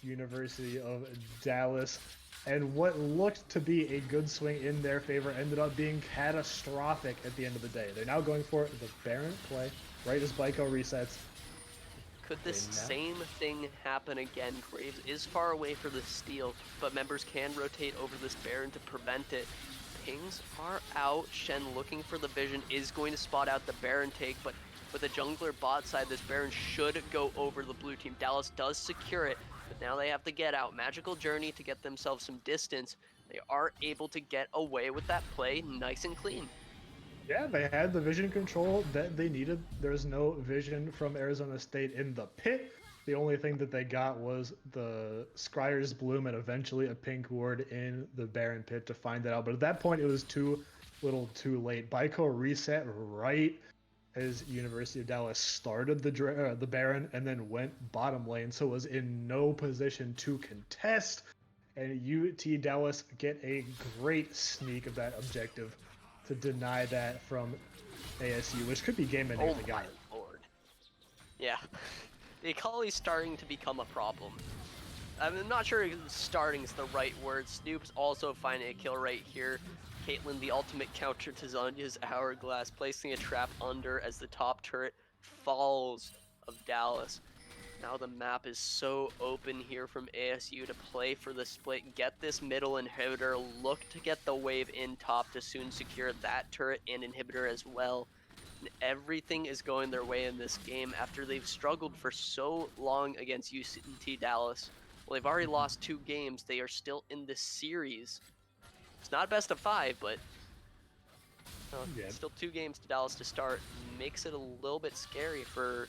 University of Dallas. And what looked to be a good swing in their favor ended up being catastrophic at the end of the day. They're now going for the Baron play right as Baiko resets. Could this same thing happen again? Graves is far away for the steal, but members can rotate over this Baron to prevent it. Pings are out. Shen looking for the vision is going to spot out the Baron take, but with a jungler bot side, this Baron should go over the blue team. Dallas does secure it, but now they have to get out Magical Journey to get themselves some distance. They are able to get away with that play nice and clean. Yeah, they had the vision control that they needed. There's no vision from Arizona State in the pit. The only thing that they got was the Scryer's Bloom and eventually a pink ward in the Baron pit to find that out. But at that point, it was too little too late. Baiko reset right as University of Dallas started the Baron and then went bottom lane, so was in no position to contest. And UT Dallas get a great sneak of that objective to deny that from ASU, which could be game ending. Oh my lord. Yeah. The Akali's starting to become a problem. I'm not sure starting is the right word. Snoop's also finding a kill right here. Caitlyn, the ultimate counter to Zonya's Hourglass, placing a trap under as the top turret falls of Dallas. Now the map is so open here from ASU to play for the split, get this middle inhibitor, look to get the wave in top to soon secure that turret and inhibitor as well. And everything is going their way in this game after they've struggled for so long against UT Dallas. Well, they've already lost 2 games. They are still in this series. It's not best of 5, but still 2 games to Dallas to start. Makes it a little bit scary for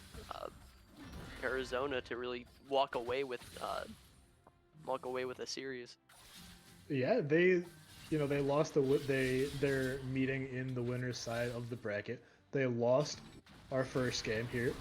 Arizona to really walk away with a series. Yeah, they lost their meeting in the winner's side of the bracket. They lost our first game here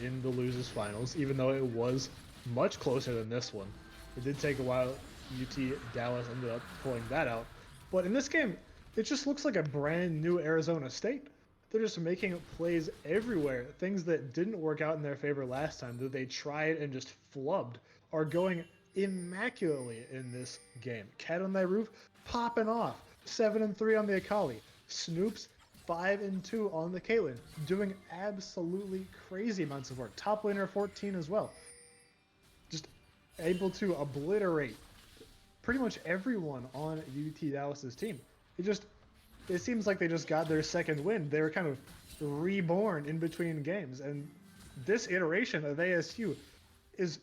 in the losers finals, even though it was much closer than this one. It did take a while. UT Dallas ended up pulling that out, but in this game, it just looks like a brand new Arizona State. They're just making plays everywhere. Things that didn't work out in their favor last time, that they tried and just flubbed, are going immaculately in this game. Cat on that roof, popping off. 7-3 on the Akali. Snoops, 5-2 on the Caitlyn. Doing absolutely crazy amounts of work. Top laner 14 as well. Just able to obliterate pretty much everyone on UT Dallas's team. It seems like they just got their second win. They were kind of reborn in between games, and this iteration of ASU is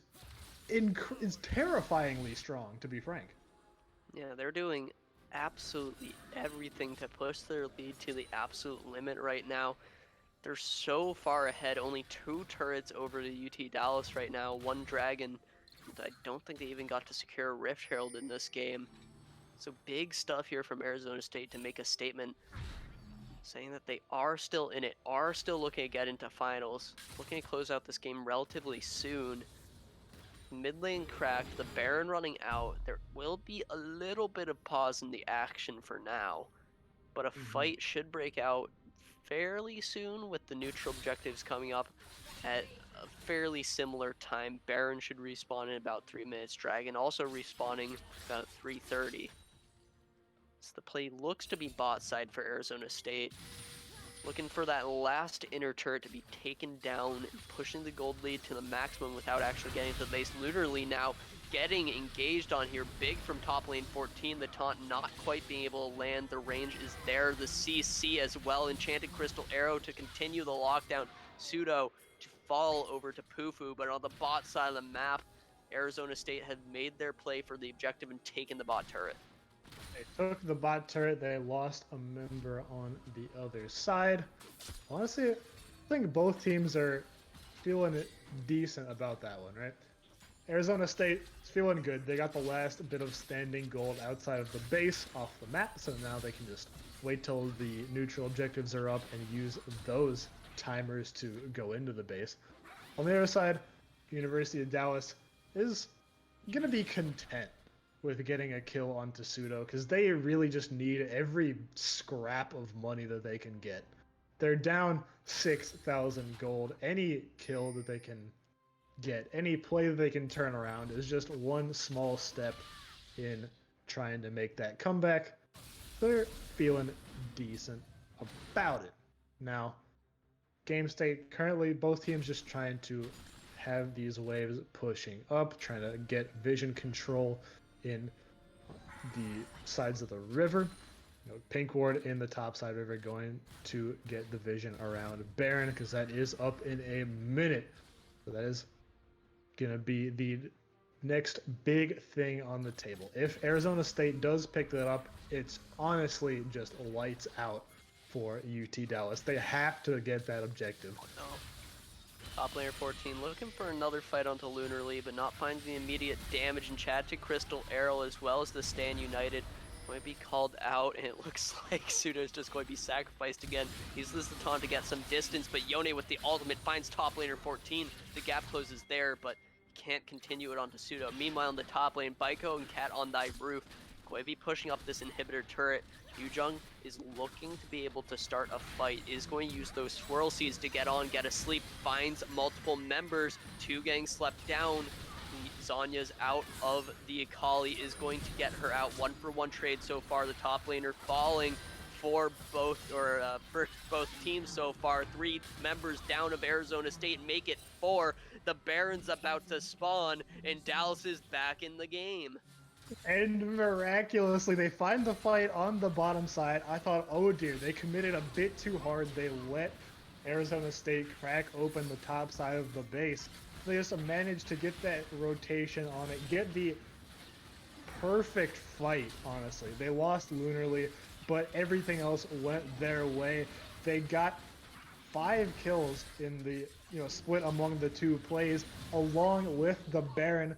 terrifyingly strong, to be frank. Yeah, they're doing absolutely everything to push their lead to the absolute limit right now. They're so far ahead, only 2 turrets over to UT Dallas right now, 1 dragon. I don't think they even got to secure a Rift Herald in this game. So big stuff here from Arizona State to make a statement. saying that they are still in it, are still looking to get into finals, looking to close out this game relatively soon. Mid lane cracked, the Baron running out. There will be a little bit of pause in the action for now, but a fight should break out fairly soon with the neutral objectives coming up at a fairly similar time. Baron should respawn in about 3 minutes. Dragon also respawning about 3:30. So the play looks to be bot side for Arizona State. Looking for that last inner turret to be taken down and pushing the gold lead to the maximum without actually getting to the base. Literally now getting engaged on here big from top lane 14. The taunt not quite being able to land. The range is there. The CC as well. Enchanted Crystal Arrow to continue the lockdown. Pseudo to fall over to Pufu, but on the bot side of the map, Arizona State had made their play for the objective and taken the bot turret. They took the bot turret. They lost a member on the other side. Honestly, I think both teams are feeling decent about that one, right? Arizona State is feeling good. They got the last bit of standing gold outside of the base off the map, so now they can just wait till the neutral objectives are up and use those timers to go into the base. On the other side, University of Dallas is going to be content with getting a kill onto Pseudo, because they really just need every scrap of money that they can get. They're down 6,000 gold. Any kill that they can get, any play that they can turn around is just one small step in trying to make that comeback. They're feeling decent about it. Now, game state, currently both teams just trying to have these waves pushing up, trying to get vision control in the sides of the river. Pink Ward in the top side river going to get the vision around Baron, because that is up in a minute. So that is going to be the next big thing on the table. If Arizona State does pick that up, it's honestly just lights out for UT Dallas. They have to get that objective. No. Top laner 14 looking for another fight onto Lunarly, but not finding the immediate damage. And Chad to Crystal Arrow as well as the Stand United might be called out, and it looks like Pseudo is just going to be sacrificed again. He's uses the taunt to get some distance, but Yone with the ultimate finds top laner 14. The gap closes there, but can't continue it onto Pseudo. Meanwhile, in the top lane, Baiko and Cat on thy roof. Going to be pushing up this inhibitor turret. Yujung is looking to be able to start a fight, is going to use those swirl seeds to get on, get asleep, finds multiple members, 2 getting slept down. Zanya's out of the Akali, is going to get her out. 1-for-1 trade so far. The top laner falling for both teams so far. 3 members down of Arizona State, make it 4. The Baron's about to spawn, and Dallas is back in the game. And miraculously, they find the fight on the bottom side. I thought, oh dear, they committed a bit too hard. They let Arizona State crack open the top side of the base. They just managed to get that rotation on it, get the perfect fight, honestly. They lost Lunarly, but everything else went their way. They got 5 kills in the split among the 2 plays, along with the Baron.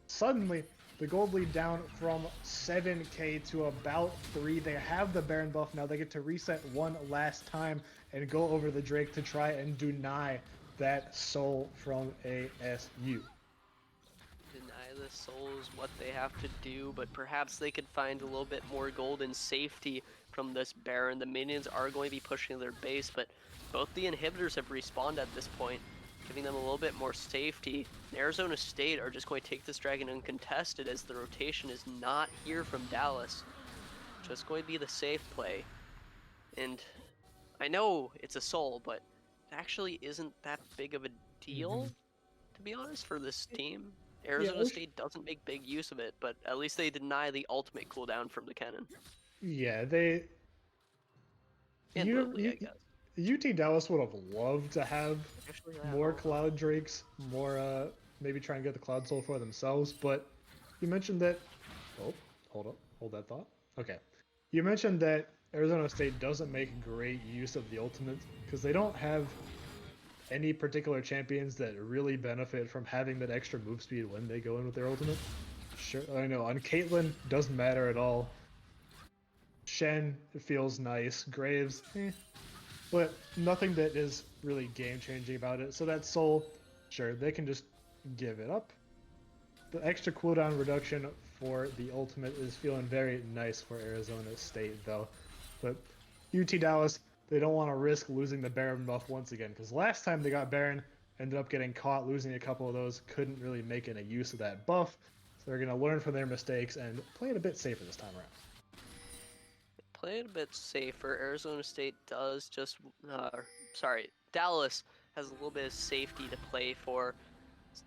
Suddenly, the gold lead down from 7k to about 3. They have the Baron buff now. They get to reset one last time and go over the Drake to try and deny that soul from ASU. Deny the soul is what they have to do, but perhaps they could find a little bit more gold and safety from this Baron. The minions are going to be pushing their base, but both the inhibitors have respawned at this point, giving them a little bit more safety. Arizona State are just going to take this dragon uncontested, as the rotation is not here from Dallas. Just going to be the safe play. And I know it's a soul, but it actually isn't that big of a deal, to be honest, for this team. Arizona State doesn't make big use of it, but at least they deny the ultimate cooldown from the cannon. Yeah, they... And Lily, I guess. UT Dallas would have loved to have more Cloud Drakes, more, maybe try and get the Cloud Soul for themselves, but you mentioned that... Oh, hold that thought. Okay. You mentioned that Arizona State doesn't make great use of the ultimate, because they don't have any particular champions that really benefit from having that extra move speed when they go in with their ultimate. Sure, I know, on Caitlyn, doesn't matter at all. Shen feels nice. Graves, but nothing that is really game changing about it. So that soul, sure, they can just give it up. The extra cooldown reduction for the ultimate is feeling very nice for Arizona State, though. But UT Dallas, they don't want to risk losing the Baron buff once again, because last time they got Baron, ended up getting caught losing a couple of those, couldn't really make any use of that buff. So they're going to learn from their mistakes and play it a bit safer this time around. Play it a bit safer. Arizona State does just, Dallas has a little bit of safety to play for.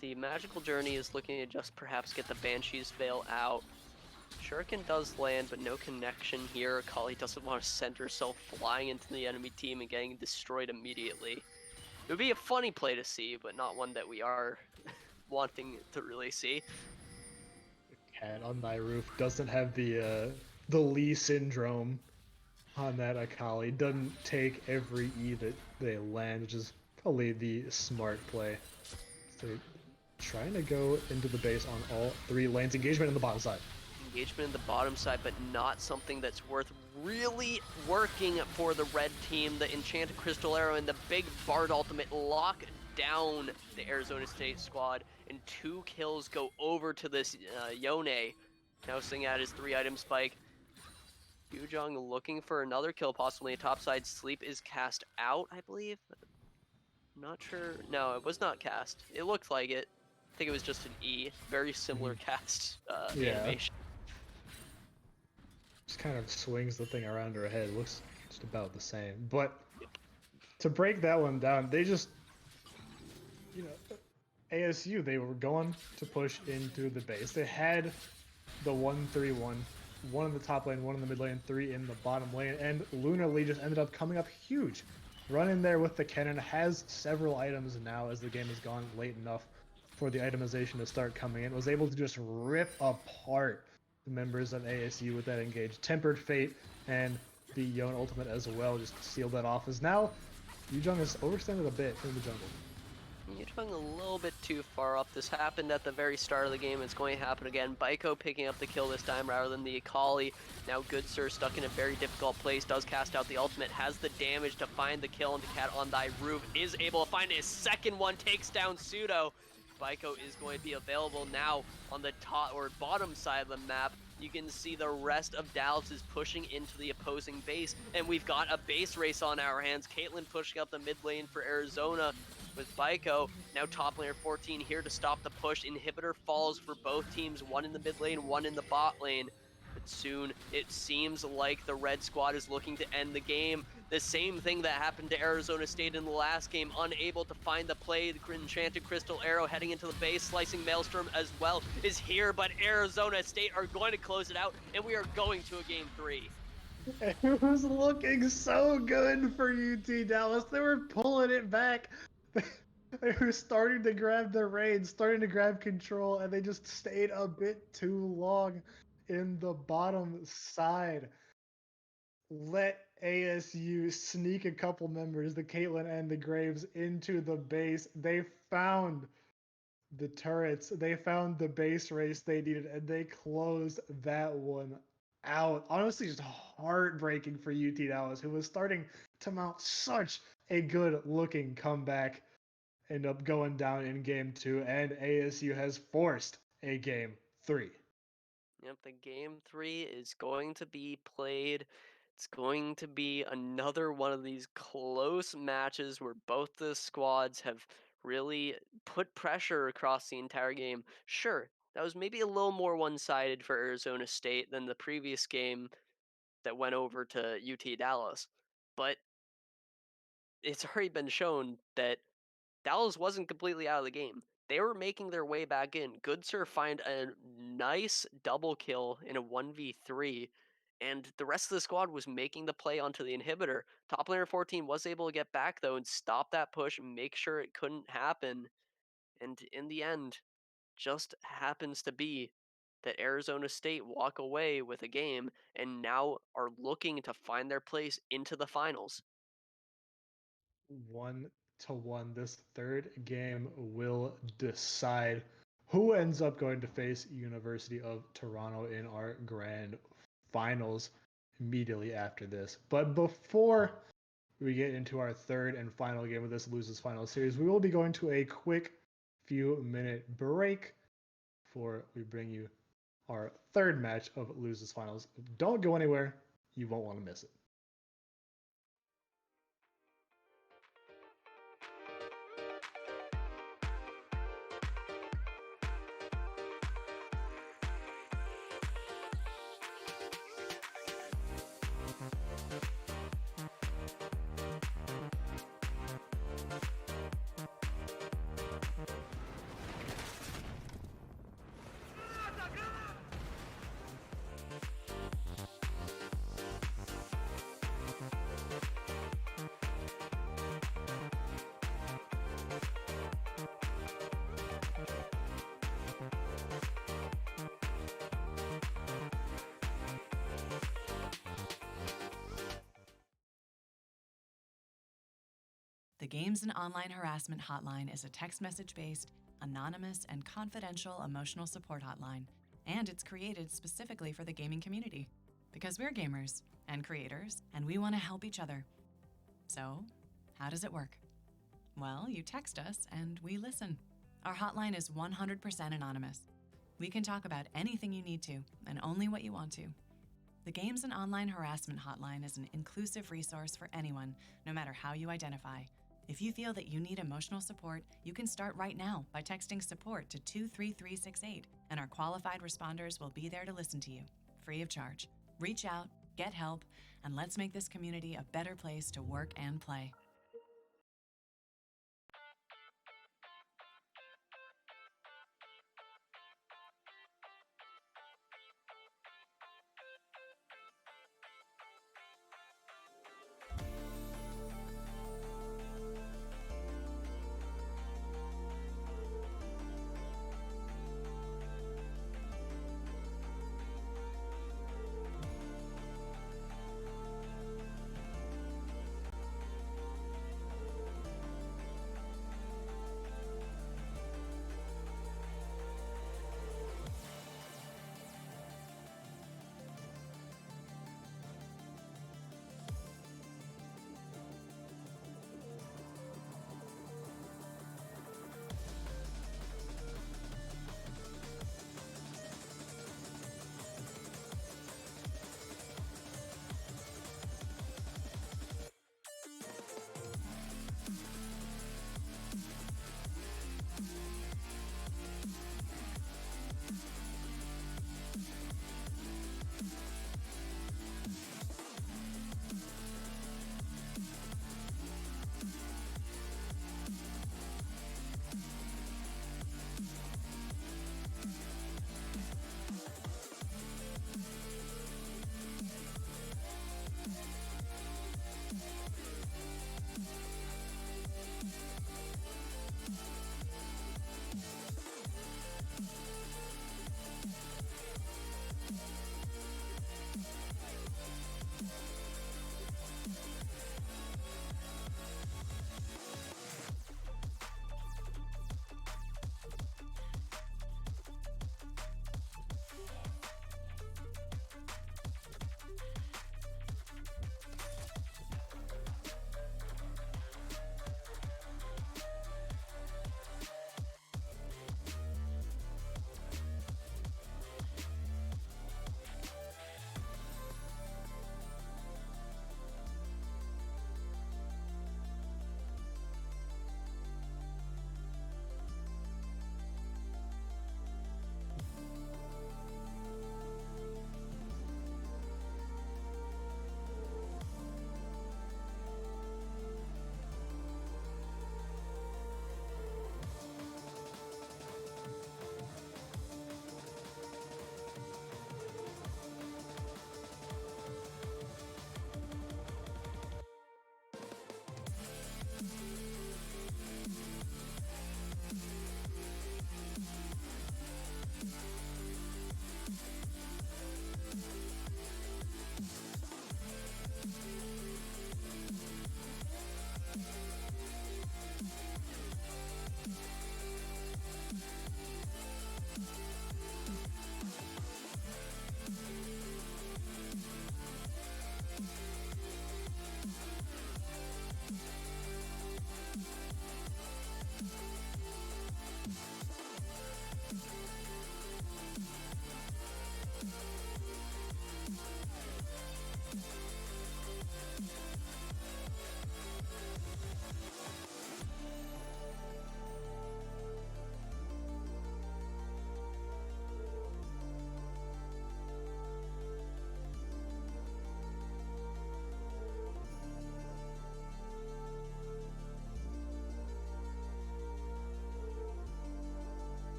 The Magical Journey is looking to just perhaps get the Banshee's Veil out. Shuriken does land, but no connection here. Kali doesn't want to send herself flying into the enemy team and getting destroyed immediately. It would be a funny play to see, but not one that we are wanting to really see. Cat on my roof doesn't have the Lee syndrome on that Akali. Doesn't take every E that they land, which is probably the smart play. So trying to go into the base on all three lanes. Engagement in the bottom side. Engagement in the bottom side, but not something that's worth really working for the red team. The Enchanted Crystal Arrow and the big Bard ultimate lock down the Arizona State squad, and 2 kills go over to this Yone, now sitting at his 3-item spike. Yujong looking for another kill, possibly a topside. Sleep is cast out, I believe. Not sure. No, it was not cast. It looked like it. I think it was just an E. Very similar cast animation. Just kind of swings the thing around her head. Looks just about the same. But to break that one down, they just, ASU, they were going to push into the base. They had the 1-3-1, one in the top lane, one in the mid lane, 3 in the bottom lane, and Lunar Lee just ended up coming up huge. Run in there with the cannon, has several items now as the game has gone late enough for the itemization to start coming in. Was able to just rip apart the members of ASU with that engage. Tempered Fate and the Yone ultimate as well just sealed that off, as now Yujong has overextended a bit in the jungle. Yujong a little bit too far up. This happened at the very start of the game. It's going to happen again. Baiko picking up the kill this time rather than the Akali. Now Good Sir stuck in a very difficult place. Does cast out the ultimate. Has the damage to find the kill into Cat on thy roof. Is able to find his second one. Takes down Pseudo. Baiko is going to be available now on the top or bottom side of the map. You can see the rest of Dallas is pushing into the opposing base, and we've got a base race on our hands. Caitlyn pushing up the mid lane for Arizona with Baiko. Now top laner 14 here to stop the push. Inhibitor falls for both teams, one in the mid lane, one in the bot lane. But soon it seems like the red squad is looking to end the game. The same thing that happened to Arizona State in the last game, unable to find the play. The Enchanted Crystal Arrow heading into the base, slicing Maelstrom as well is here, but Arizona State are going to close it out, and we are going to a game 3. It was looking so good for UT Dallas. They were pulling it back. They were starting to grab the reins, starting to grab control, and they just stayed a bit too long in the bottom side. Let ASU sneak a couple members, the Caitlyn and the Graves, into the base. They found the turrets. They found the base race they needed, and they closed that one out. Honestly, just heartbreaking for UT Dallas, who was starting to mount such a good-looking comeback. End up going down in game 2, and ASU has forced a game 3. Yep, the game 3 is going to be played. It's going to be another one of these close matches where both the squads have really put pressure across the entire game. Sure, that was maybe a little more one-sided for Arizona State than the previous game that went over to UT Dallas. But it's already been shown that Dallas wasn't completely out of the game. They were making their way back in. Good Sir find a nice double kill in a 1v3, and the rest of the squad was making the play onto the inhibitor. Top laner 14 was able to get back, though, and stop that push and make sure it couldn't happen. And in the end, just happens to be that Arizona State walk away with a game and now are looking to find their place into the finals. 1-1. This third game will decide who ends up going to face University of Toronto in our grand finals. immediately after this. But before we get into our third and final game of this Losers Finals series, we will be going to a quick few-minute break before we bring you our third match of Losers Finals. Don't go anywhere. You won't want to miss it. The Games and Online Harassment Hotline is a text message-based, anonymous, and confidential emotional support hotline, and it's created specifically for the gaming community. Because we're gamers and creators, and we want to help each other. So, how does it work? Well, you text us and we listen. Our hotline is 100% anonymous. We can talk about anything you need to, and only what you want to. The Games and Online Harassment Hotline is an inclusive resource for anyone, no matter how you identify. If you feel that you need emotional support, you can start right now by texting support to 23368, and our qualified responders will be there to listen to you, free of charge. Reach out, get help, and let's make this community a better place to work and play.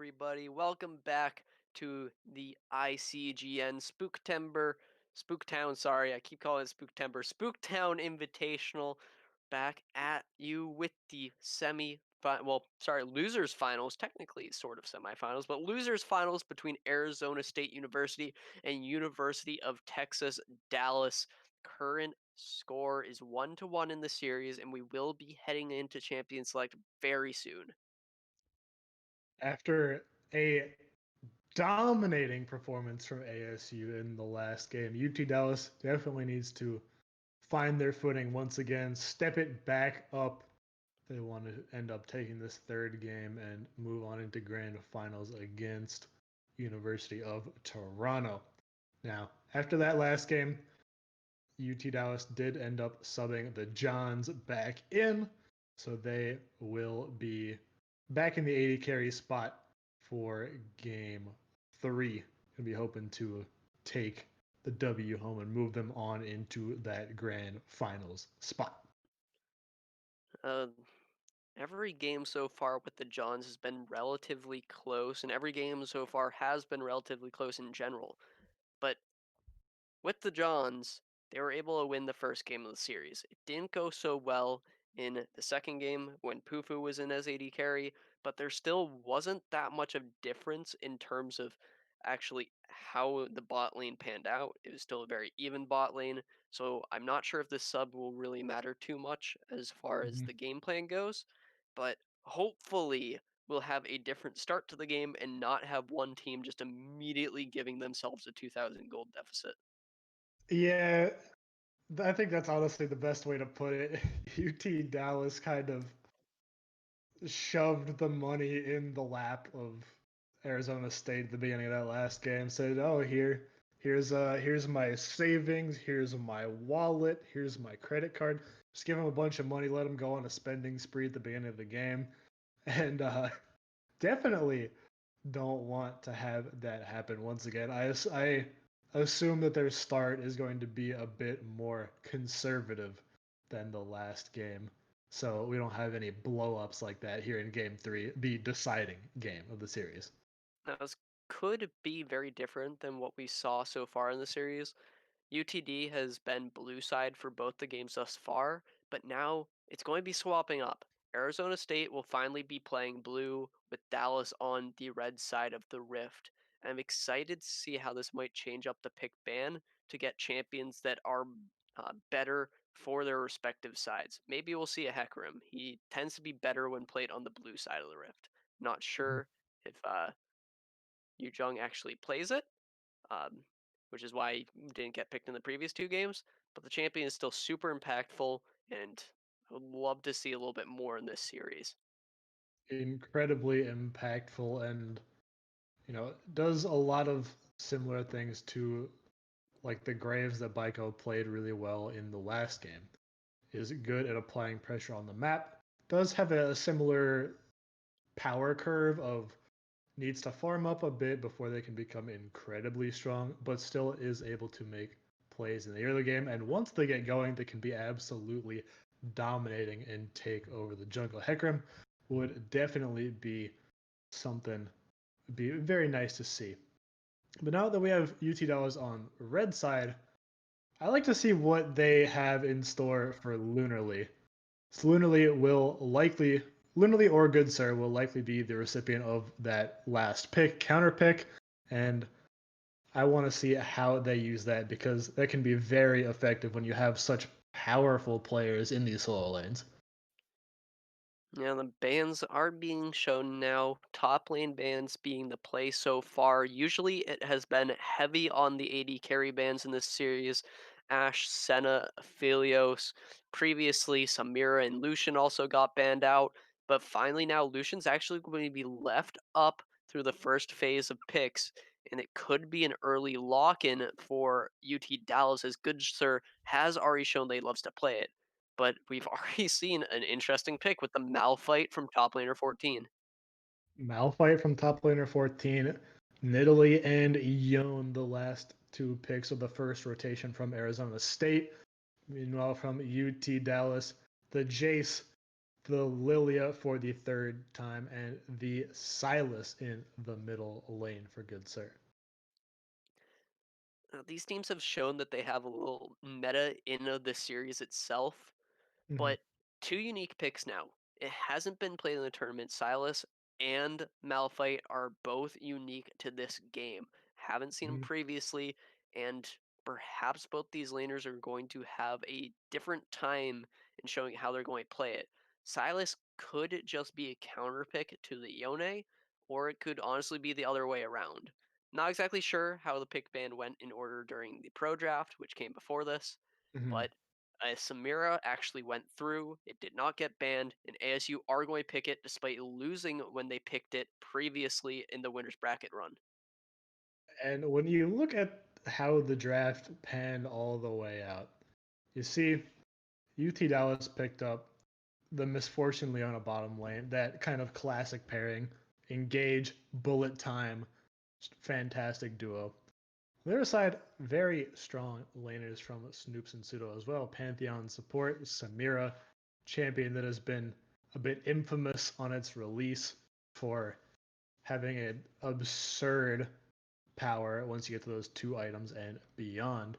everybody? Welcome back to the ICGN Spooktown, sorry, I keep calling it Spooktown Invitational. Back at you with the losers finals, technically sort of semifinals, but losers finals between Arizona State University and University of Texas, Dallas. Current score is 1-1 in the series, and we will be heading into Champion Select very soon. After a dominating performance from ASU in the last game, UT Dallas definitely needs to find their footing once again, step it back up. They want to end up taking this third game and move on into grand finals against University of Toronto. Now, after that last game, UT Dallas did end up subbing the Johns back in, so they will be back in the 80 carry spot for game 3. Gonna be hoping to take the W home and move them on into that grand finals spot. Every game so far with the Johns has been relatively close, and every game so far has been relatively close in general. But with the Johns, they were able to win the first game of the series. It didn't go so well in the second game when Pufu was in as AD carry, but there still wasn't that much of difference in terms of actually how the bot lane panned out. It was still a very even bot lane, so I'm not sure if this sub will really matter too much as far as the game plan goes, but hopefully we'll have a different start to the game and not have one team just immediately giving themselves a 2,000 gold deficit. Yeah, I think that's honestly the best way to put it. UT Dallas kind of shoved the money in the lap of Arizona State at the beginning of that last game. Said, "Oh, here's my savings, here's my wallet, here's my credit card. Just give them a bunch of money, let them go on a spending spree at the beginning of the game." And definitely don't want to have that happen once again. I assume that their start is going to be a bit more conservative than the last game, so we don't have any blow-ups like that here in Game 3, the deciding game of the series. Now, this could be very different than what we saw so far in the series. UTD has been blue side for both the games thus far, but now it's going to be swapping up. Arizona State will finally be playing blue with Dallas on the red side of the rift. And I'm excited to see how this might change up the pick ban to get champions that are better for their respective sides. Maybe we'll see a Hecarim. He tends to be better when played on the blue side of the rift. Not sure if Yu Jung actually plays it, um, which is why he didn't get picked in the previous 2 games. But the champion is still super impactful, and I would love to see a little bit more in this series. Incredibly impactful, and does a lot of similar things to like the Graves that Baiko played really well in the last game. Is good at applying pressure on the map. Does have a similar power curve of needs to farm up a bit before they can become incredibly strong, but still is able to make plays in the early game. And once they get going, they can be absolutely dominating and take over the jungle. Hecarim would definitely be something, be very nice to see. But now that we have UT Dallas on red side, I like to see what they have in store for Lunarly. So Lunarly or Good Sir will likely be the recipient of that last pick, counter pick, and I want to see how they use that because that can be very effective when you have such powerful players in these solo lanes. Yeah, the bans are being shown now. Top lane bans being the play so far. Usually it has been heavy on the AD carry bans in this series. Ashe, Senna, Aphelios. Previously, Samira and Lucian also got banned out. But finally now, Lucian's actually going to be left up through the first phase of picks. And it could be an early lock-in for UT Dallas, as Good Sir has already shown that he loves to play it. But we've already seen an interesting pick with the Malphite from top laner 14. Malphite from top laner 14, Nidalee and Yone, the last 2 picks of the first rotation from Arizona State. Meanwhile, from UT Dallas, the Jace the Lilia for the third time, and the Silas in the middle lane for good sir. These teams have shown that they have a little meta in the series itself, Mm-hmm. but two unique picks now. It hasn't been played in the tournament. Silas and Malphite are both unique to this game. Haven't seen them Mm-hmm. previously, and perhaps both these laners are going to have a different time in showing how they're going to play it. Silas could just be a counter pick to the Yone, or it could honestly be the other way around. Not exactly sure how the pick ban went in order during the pro draft, which came before this, Mm-hmm. but Samira actually went through. It did not get banned, and ASU are going to pick it despite losing when they picked it previously in the winner's bracket run. And when you look at how the draft panned all the way out, you see UT Dallas picked up the Misfortune Leona bottom lane, that kind of classic pairing, engage, bullet time, fantastic duo. On the other side, very strong laners from Snoops and Pseudo as well. Pantheon support, Samira, champion that has been a bit infamous on its release for having an absurd power once you get to those two items and beyond.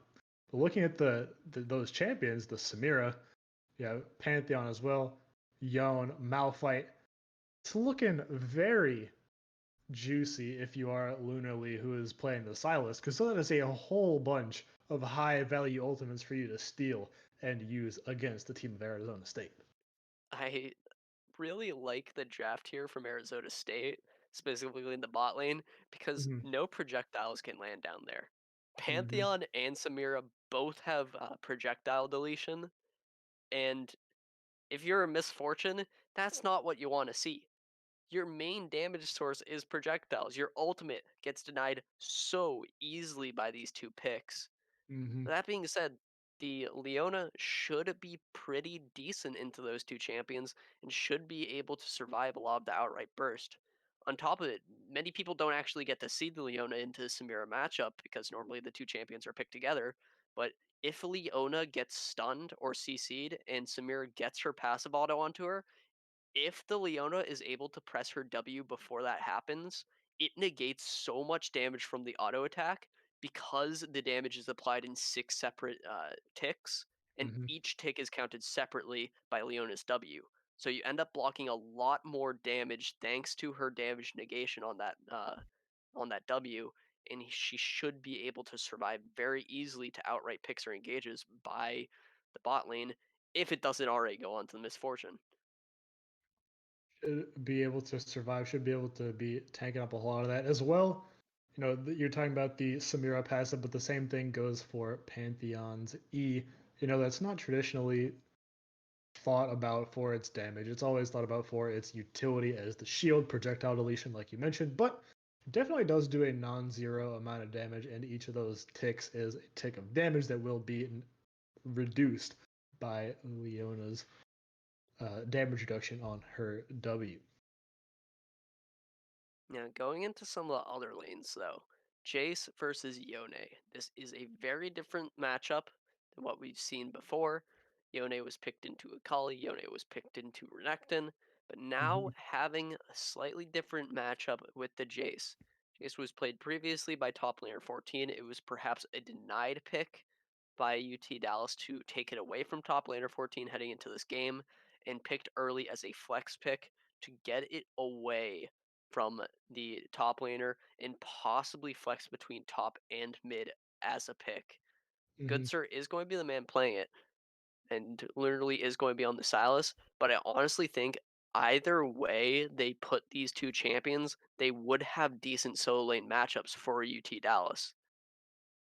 But looking at those champions, the Samira, Pantheon as well, Yone, Malphite, it's looking very juicy if you are Lunarly who is playing the Silas, because that is a whole bunch of high value ultimates for you to steal and use against the team of Arizona State. I really like the draft here from Arizona State, specifically in the bot lane, because Mm-hmm. no projectiles can land down there. Mm-hmm. Pantheon and Samira both have projectile deletion, and if you're a Misfortune, that's not what you want to see. Your main damage source is projectiles. Your ultimate gets denied so easily by these two picks. Mm-hmm. That being said, the Leona should be pretty decent into those two champions and should be able to survive a lot of the outright burst. On top of it, many people don't actually get to see the Leona into the Samira matchup because normally the two champions are picked together. But if Leona gets stunned or CC'd and Samira gets her passive auto onto her, if the Leona is able to press her W before that happens, it negates so much damage from the auto attack because the damage is applied in 6 separate ticks, and Mm-hmm. each tick is counted separately by Leona's W. So you end up blocking a lot more damage thanks to her damage negation on that W, and she should be able to survive very easily to outright picks or engages by the bot lane if it doesn't already go on to the Misfortune. Should be able to survive, should be able to be tanking up a whole lot of that as well. You're talking about the Samira passive, but the same thing goes for Pantheon's E. That's not traditionally thought about for its damage. It's always thought about for its utility as the shield projectile deletion, like you mentioned, but it definitely does do a non-zero amount of damage, and each of those ticks is a tick of damage that will be reduced by Leona's damage reduction on her W. Now, going into some of the other lanes, though, Jace versus Yone. This is a very different matchup than what we've seen before. Yone was picked into Akali, Yone was picked into Renekton, but now Mm-hmm. having a slightly different matchup with the Jace. Jace was played previously by top laner 14. It was perhaps a denied pick by UT Dallas to take it away from top laner 14 heading into this game, and picked early as a flex pick to get it away from the top laner and possibly flex between top and mid as a pick. Mm-hmm. Good Sir is going to be the man playing it and literally is going to be on the Silas, but I honestly think either way they put these two champions, they would have decent solo lane matchups for UT Dallas.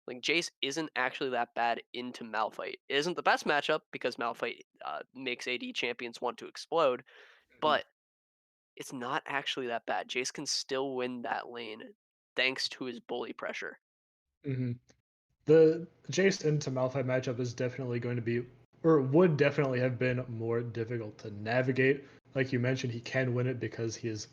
Like Jace isn't actually that bad into Malphite. It isn't the best matchup because Malphite makes AD champions want to explode, but it's not actually that bad. Jace can still win that lane thanks to his bully pressure. Mm-hmm. The Jace into Malphite matchup is definitely going to be, or would definitely have been more difficult to navigate. Like you mentioned, he can win it because he is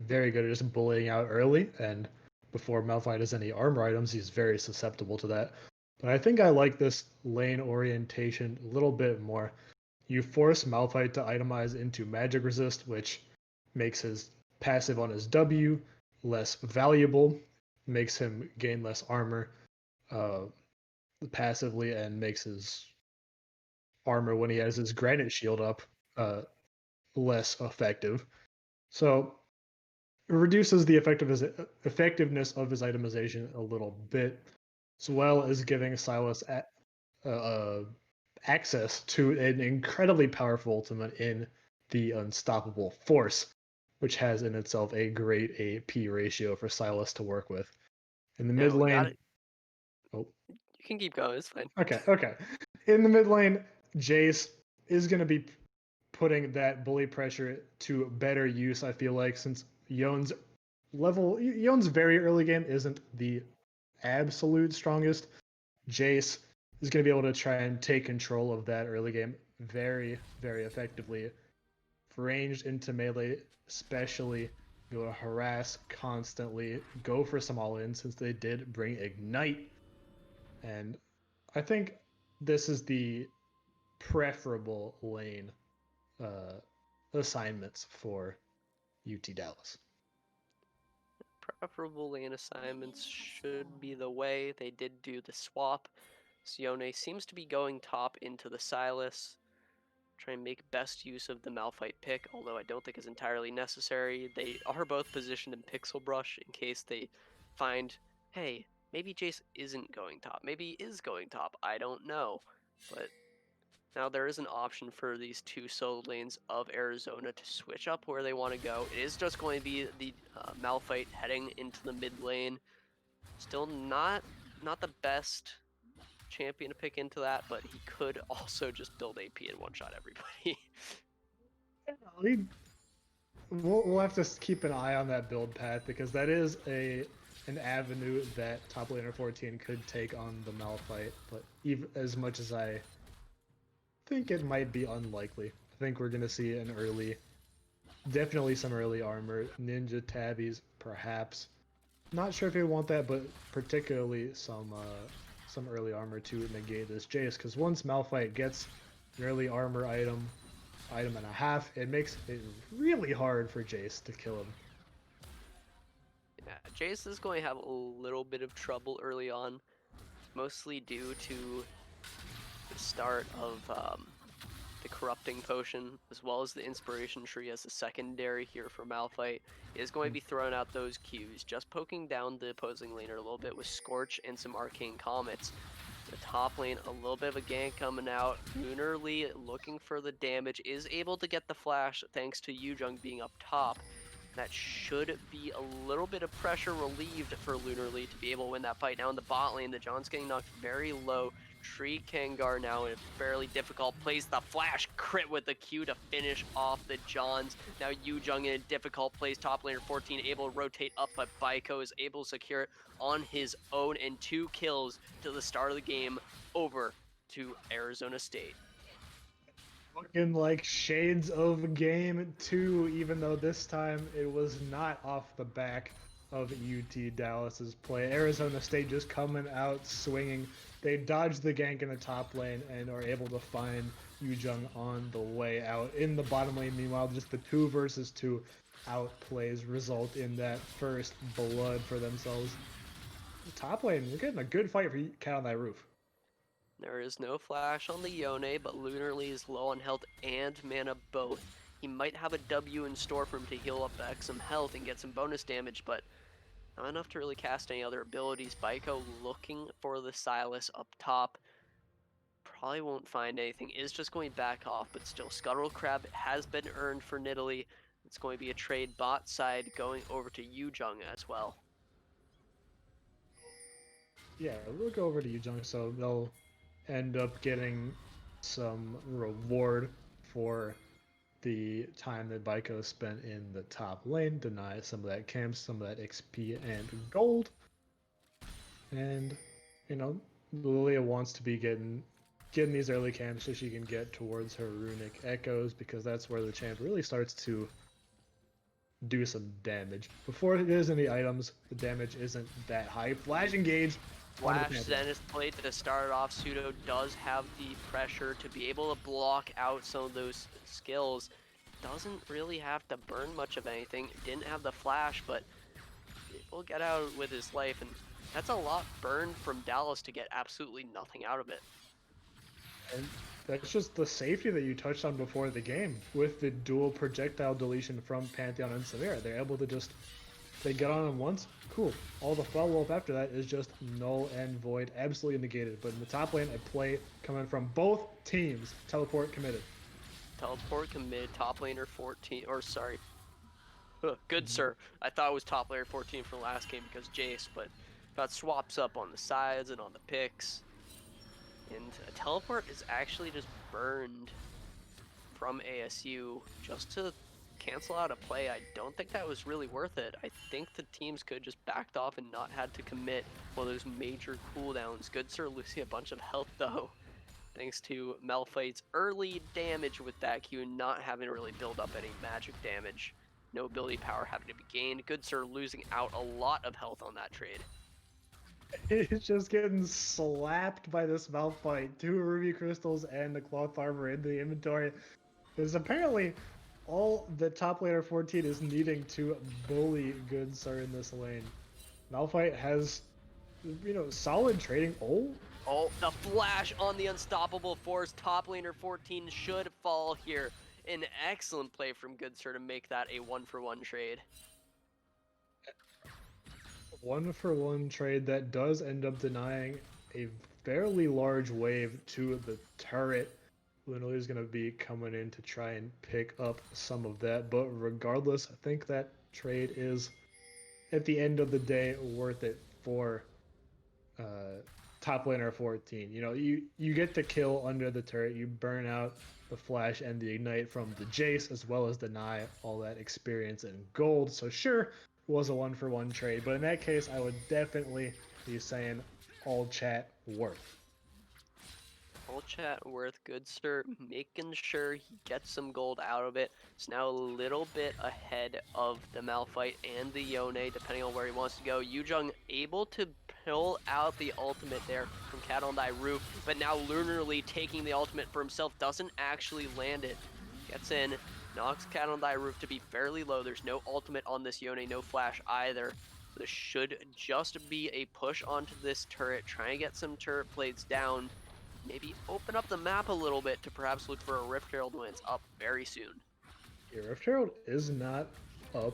very good at just bullying out early, and before Malphite has any armor items, he's very susceptible to that. But I think I like this lane orientation a little bit more. you force Malphite to itemize into magic resist, which makes his passive on his W less valuable, makes him gain less armor passively, and makes his armor when he has his granite shield up less effective. So it reduces the effectiveness of his itemization a little bit, as well as giving Silas access to an incredibly powerful ultimate in the Unstoppable Force, which has in itself a great AP ratio for Silas to work with. In the mid Now we got lane, it. oh, You can keep going. It's fine. okay. In the mid lane, Jace is going to be putting that bully pressure to better use, I feel like, since Yon's very early game isn't the absolute strongest. Jace is going to be able to try and take control of that early game very, very effectively. Ranged into melee, especially, be able to harass constantly, go for some all-in since they did bring Ignite. And I think this is the preferable lane assignments for UT Dallas. Preferable lane assignments should be the way. They did do the swap. Sione seems to be going top into the Silas. Try and make best use of the Malphite pick, although I don't think is entirely necessary. They are both positioned in Pixel Brush in case they find, hey, maybe Jace isn't going top. Maybe he is going top. I don't know. But now there is an option for these two solo lanes of Arizona to switch up where they want to go. It is just going to be the Malphite heading into the mid lane. Still not the best champion to pick into that, but he could also just build AP and one-shot everybody. We'll have to keep an eye on that build path because that is an avenue that top laner 14 could take on the Malphite, but even as much as I think it might be unlikely. I think we're going to see definitely some early armor, ninja tabbies, perhaps. Not sure if you want that, but particularly some early armor to negate this Jace, because once Malphite gets an early armor item and a half, it makes it really hard for Jace to kill him. Yeah, Jace is going to have a little bit of trouble early on, mostly due to the start of the Corrupting Potion, as well as the Inspiration Tree as a secondary here for Malphite. He is going to be throwing out those Qs, just poking down the opposing laner a little bit with Scorch and some Arcane Comets. The top lane, a little bit of a gank coming out. Lunarly looking for the damage, is able to get the flash thanks to Yujung being up top. That should be a little bit of pressure relieved for Lunarly to be able to win that fight. Now in the bot lane, the John's getting knocked very low. Tree Kangar now in a fairly difficult place. The flash crit with the Q to finish off the Johns. Now Yujung in a difficult place. Top laner 14 able to rotate up, but Baiko is able to secure it on his own, and 2 kills to the start of the game over to Arizona State. Looking like shades of game 2, even though this time it was not off the back of UT Dallas's play. Arizona State just coming out swinging. They dodge the gank in the top lane and are able to find Yujung on the way out. In the bottom lane, meanwhile, just the 2 versus 2 outplays result in that first blood for themselves. The top lane, we're getting a good fight for Cat on that roof. There is no flash on the Yone, but Lunarly is low on health and mana both. He might have a W in store for him to heal up back some health and get some bonus damage, but not enough to really cast any other abilities. Baiko looking for the Silas up top. Probably won't find anything. Is just going back off, but still, Scuttle Crab has been earned for Nidalee. It's going to be a trade bot side going over to Yujung as well. Yeah, we'll go over to Yujung, so they'll end up getting some reward for the time that Baiko spent in the top lane, deny some of that camp, some of that XP and gold. And, you know, Lilia wants to be getting these early camps so she can get towards her runic echoes, because that's where the champ really starts to do some damage. Before there's any items, the damage isn't that high. Flash engage Flash Zenith plate to start it off. Pseudo does have the pressure to be able to block out some of those skills. Doesn't really have to burn much of anything. Didn't have the flash, but will get out with his life, and that's a lot burned from Dallas to get absolutely nothing out of it. And that's just the safety that you touched on before the game. With the dual projectile deletion from Pantheon and Samira, they're able to just, they get on him once, cool. All the follow-up after that is just null and void, absolutely negated. But in the top lane, a play coming from both teams. Teleport committed. Teleport committed, top laner 14, or sorry. Good sir. I thought it was top laner 14 from the last game because Jace, but got swaps up on the sides and on the picks. And a teleport is actually just burned from ASU just to cancel out a play. I don't think that was really worth it. I think the teams could just backed off and not had to commit one of those major cooldowns. Good sir losing a bunch of health though, thanks to Malphite's early damage with that Q and not having to really build up any magic damage. No ability power having to be gained. Good sir losing out a lot of health on that trade. It's just getting slapped by this Malphite. 2 ruby crystals and the cloth armor in the inventory. Because apparently all the top laner 14 is needing to bully Good Sir in this lane. Malphite has, you know, solid trading. Oh, the flash on the unstoppable force. Top laner 14 should fall here. An excellent play from Good Sir to make that a 1-for-1 trade. 1-for-1 trade that does end up denying a fairly large wave to the turret. Lunali is going to be coming in to try and pick up some of that, but regardless, I think that trade is, at the end of the day, worth it for top laner 14. You know, you get the kill under the turret, you burn out the flash and the ignite from the Jace, as well as deny all that experience and gold. So sure, it was a 1-for-1 trade, but in that case, I would definitely be saying all chat worth. All chat worth. Good sir making sure he gets some gold out of it. It's now a little bit ahead of the Malphite and the Yone, depending on where he wants to go. Yujung able to pull out the ultimate there from Cat on Thy Roof, but now Lunarly taking the ultimate for himself, doesn't actually land it. Gets in, knocks Cat on Thy Roof to be fairly low. There's no ultimate on this Yone, no flash either. This should just be a push onto this turret, try and get some turret plates down. Maybe open up the map a little bit to perhaps look for a Rift Herald when it's up very soon. Yeah, Rift Herald is not up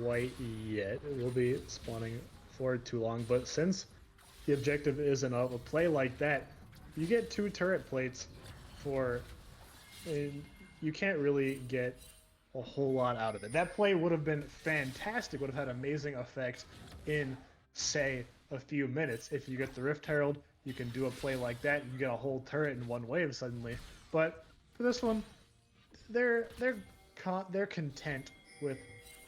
quite yet. It will be spawning for too long, but since the objective isn't up, a play like that, you get 2 turret plates for, and you can't really get a whole lot out of it. That play would have been fantastic, would have had amazing effect in, say, a few minutes. If you get the Rift Herald, you can do a play like that, you get a whole turret in one wave suddenly. But for this one, they're content with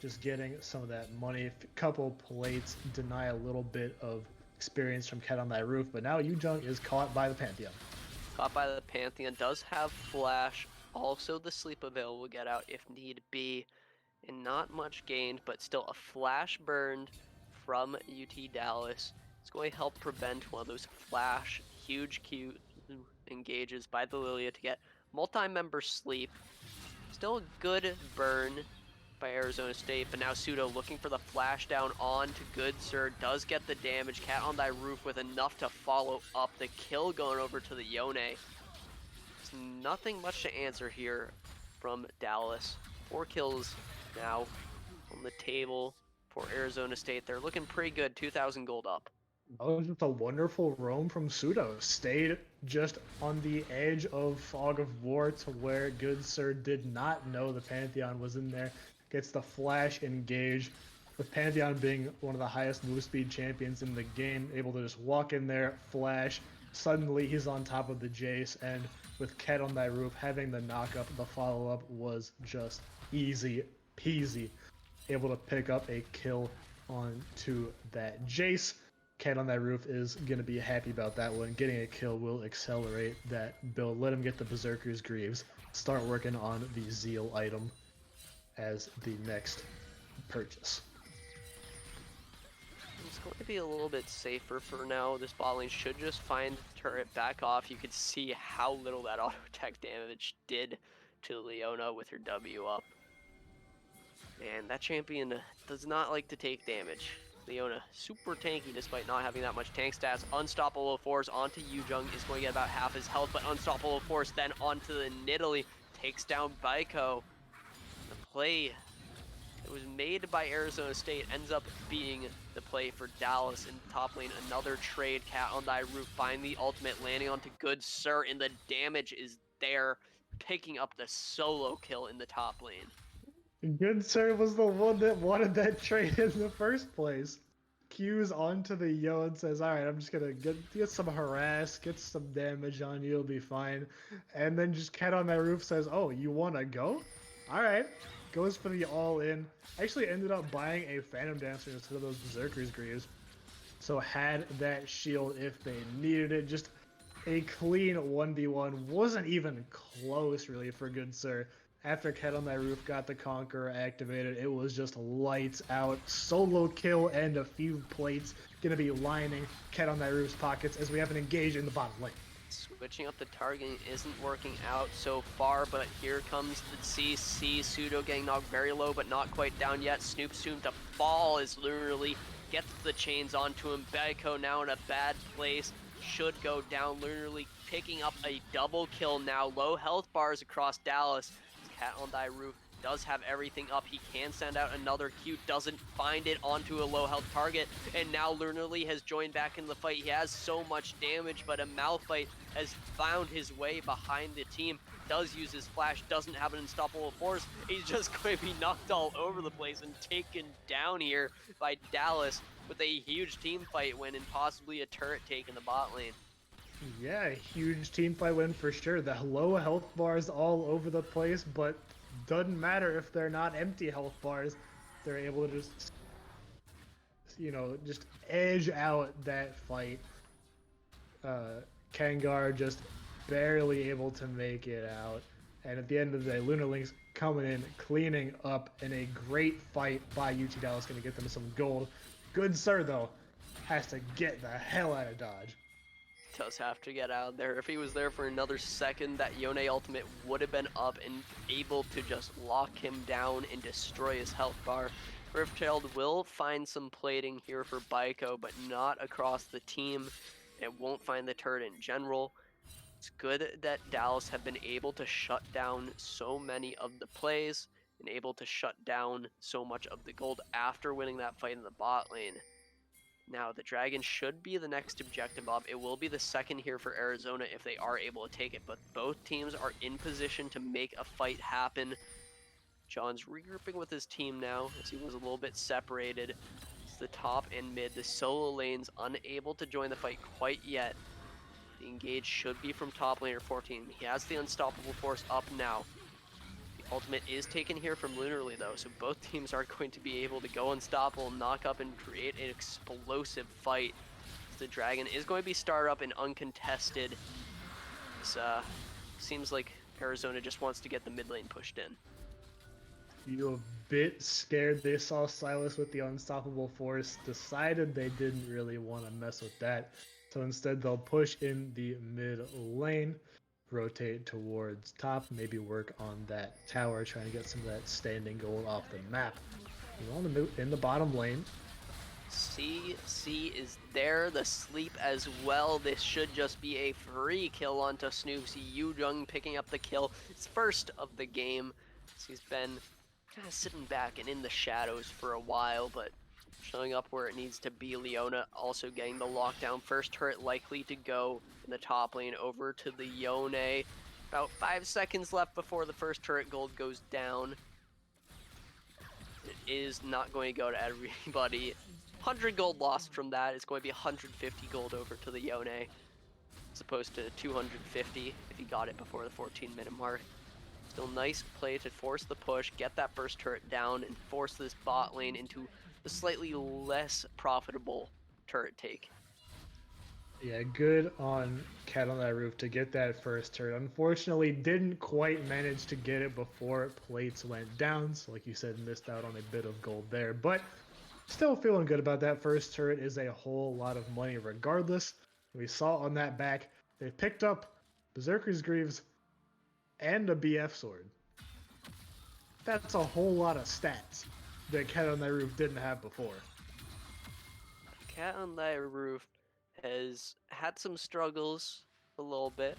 just getting some of that money. A couple plates, deny a little bit of experience from Cat on Thy Roof, but now Yujung is caught by the Pantheon. Caught by the Pantheon, does have flash, also the sleep available get out if need be, and not much gained, but still a flash burned from UT Dallas. It's going to help prevent one of those flash huge Q engages by the Lilia to get multi-member sleep. Still a good burn by Arizona State, but now Pseudo looking for the flash down on to Good Sir, does get the damage. Cat on Thy Roof with enough to follow up the kill going over to the Yone. There's nothing much to answer here from Dallas. 4 kills now on the table for Arizona State. They're looking pretty good, 2,000 gold up. That was just a wonderful roam from Pseudo. Stayed just on the edge of Fog of War to where Good Sir did not know the Pantheon was in there. Gets the flash engage. With Pantheon being one of the highest move speed champions in the game, able to just walk in there, flash. Suddenly he's on top of the Jace, and with Cat on Thy Roof having the knock-up, the follow-up was just easy peasy. Able to pick up a kill onto that Jace. Cat on Thy Roof is going to be happy about that one. Getting a kill will accelerate that build. Let him get the Berserker's Greaves. Start working on the Zeal item as the next purchase. It's going to be a little bit safer for now. This bot lane should just find the turret back off. You could see how little that auto attack damage did to Leona with her W up. And that champion does not like to take damage. Leona, super tanky despite not having that much tank stats. Unstoppable Force onto Yujung is going to get about half his health, but Unstoppable Force then onto the Nidalee. Takes down Baiko. The play that was made by Arizona State ends up being the play for Dallas in top lane. Another trade, Cat on thy roof, find the ultimate, landing onto Good Sir, and the damage is there, picking up the solo kill in the top lane. Good Sir was the one that wanted that trade in the first place. Q's onto the Yo and says, alright, I'm just gonna get some harass, get some damage on you, you'll be fine. And then just Cat on that roof says, oh, you wanna go? Alright. Goes for the all-in. Actually ended up buying a Phantom Dancer instead of those Berserker's Greaves. So had that shield if they needed it. Just a clean 1v1. Wasn't even close really for Good Sir. After Cat on that roof got the Conqueror activated, it was just lights out. Solo kill and a few plates gonna be lining Cat on that roof's pockets as we have an engage in the bottom lane. Switching up the targeting isn't working out so far, but here comes the CC. Pseudo getting knocked very low, but not quite down yet. Snoop soon to fall as literally gets the chains onto him. Baiko now in a bad place. Should go down, literally picking up a double kill now. Low health bars across Dallas. Cat on thy roof does have everything up. He can send out another Q, doesn't find it onto a low health target, and now Lurnerly has joined back in the fight. He has so much damage, but a Malphite has found his way behind the team. Does use his flash, doesn't have an unstoppable force. He's just going to be knocked all over the place and taken down here by Dallas with a huge team fight win and possibly a turret take in the bot lane. Yeah, huge team fight win for sure. The low health bars all over the place, but doesn't matter if they're not empty health bars. They're able to just, just edge out that fight. Kangar just barely able to make it out. And at the end of the day, Lunar Link's coming in, cleaning up, and a great fight by UT Dallas going to get them some gold. Good Sir, though, has to get the hell out of Dodge. Does have to get out of there. If he was there for another second, that Yone ultimate would have been up and able to just lock him down and destroy his health bar. Riftchild will find some plating here for Baiko, but not across the team. It won't find the turret in general. It's good that Dallas have been able to shut down so many of the plays and able to shut down so much of the gold after winning that fight in the bot lane. Now, the Dragon should be the next objective up. It will be the second here for Arizona if they are able to take it, but both teams are in position to make a fight happen. John's regrouping with his team now as he was a little bit separated. It's the top and mid. The solo lane's unable to join the fight quite yet. The engage should be from top laner 14. He has the unstoppable force up now. The ultimate is taken here from Lunarly though, so both teams are going to be able to go unstoppable, knock up, and create an explosive fight. The Dragon is going to be started up and uncontested. This seems like Arizona just wants to get the mid lane pushed in. You a bit scared they saw Silas with the unstoppable force, decided they didn't really want to mess with that. So instead they'll push in the mid lane, rotate towards top, maybe work on that tower, trying to get some of that standing gold off the map. You want to move in the bottom lane. CC is there, the sleep as well. This should just be a free kill onto Snoopsy. Yujung picking up the kill. It's first of the game. So he's been kind of sitting back and in the shadows for a while, but showing up where it needs to be. Leona also getting the lockdown. First turret likely to go in the top lane over to the Yone. About 5 seconds left before the first turret gold goes down. It is not going to go to everybody. 100 gold lost from that. It's going to be 150 gold over to the Yone, as opposed to 250 if he got it before the 14-minute mark. Still nice play to force the push, get that first turret down, and force this bot lane into a slightly less profitable turret take. Yeah, good on Cat on that roof to get that first turret. Unfortunately, didn't quite manage to get it before plates went down. So like you said, missed out on a bit of gold there. But Still feeling good about that. First turret is a whole lot of money regardless. We saw on that back, they picked up Berserker's Greaves and a BF sword. That's a whole lot of stats that Cat on That Roof didn't have before. Cat on Thy Roof has had some struggles a little bit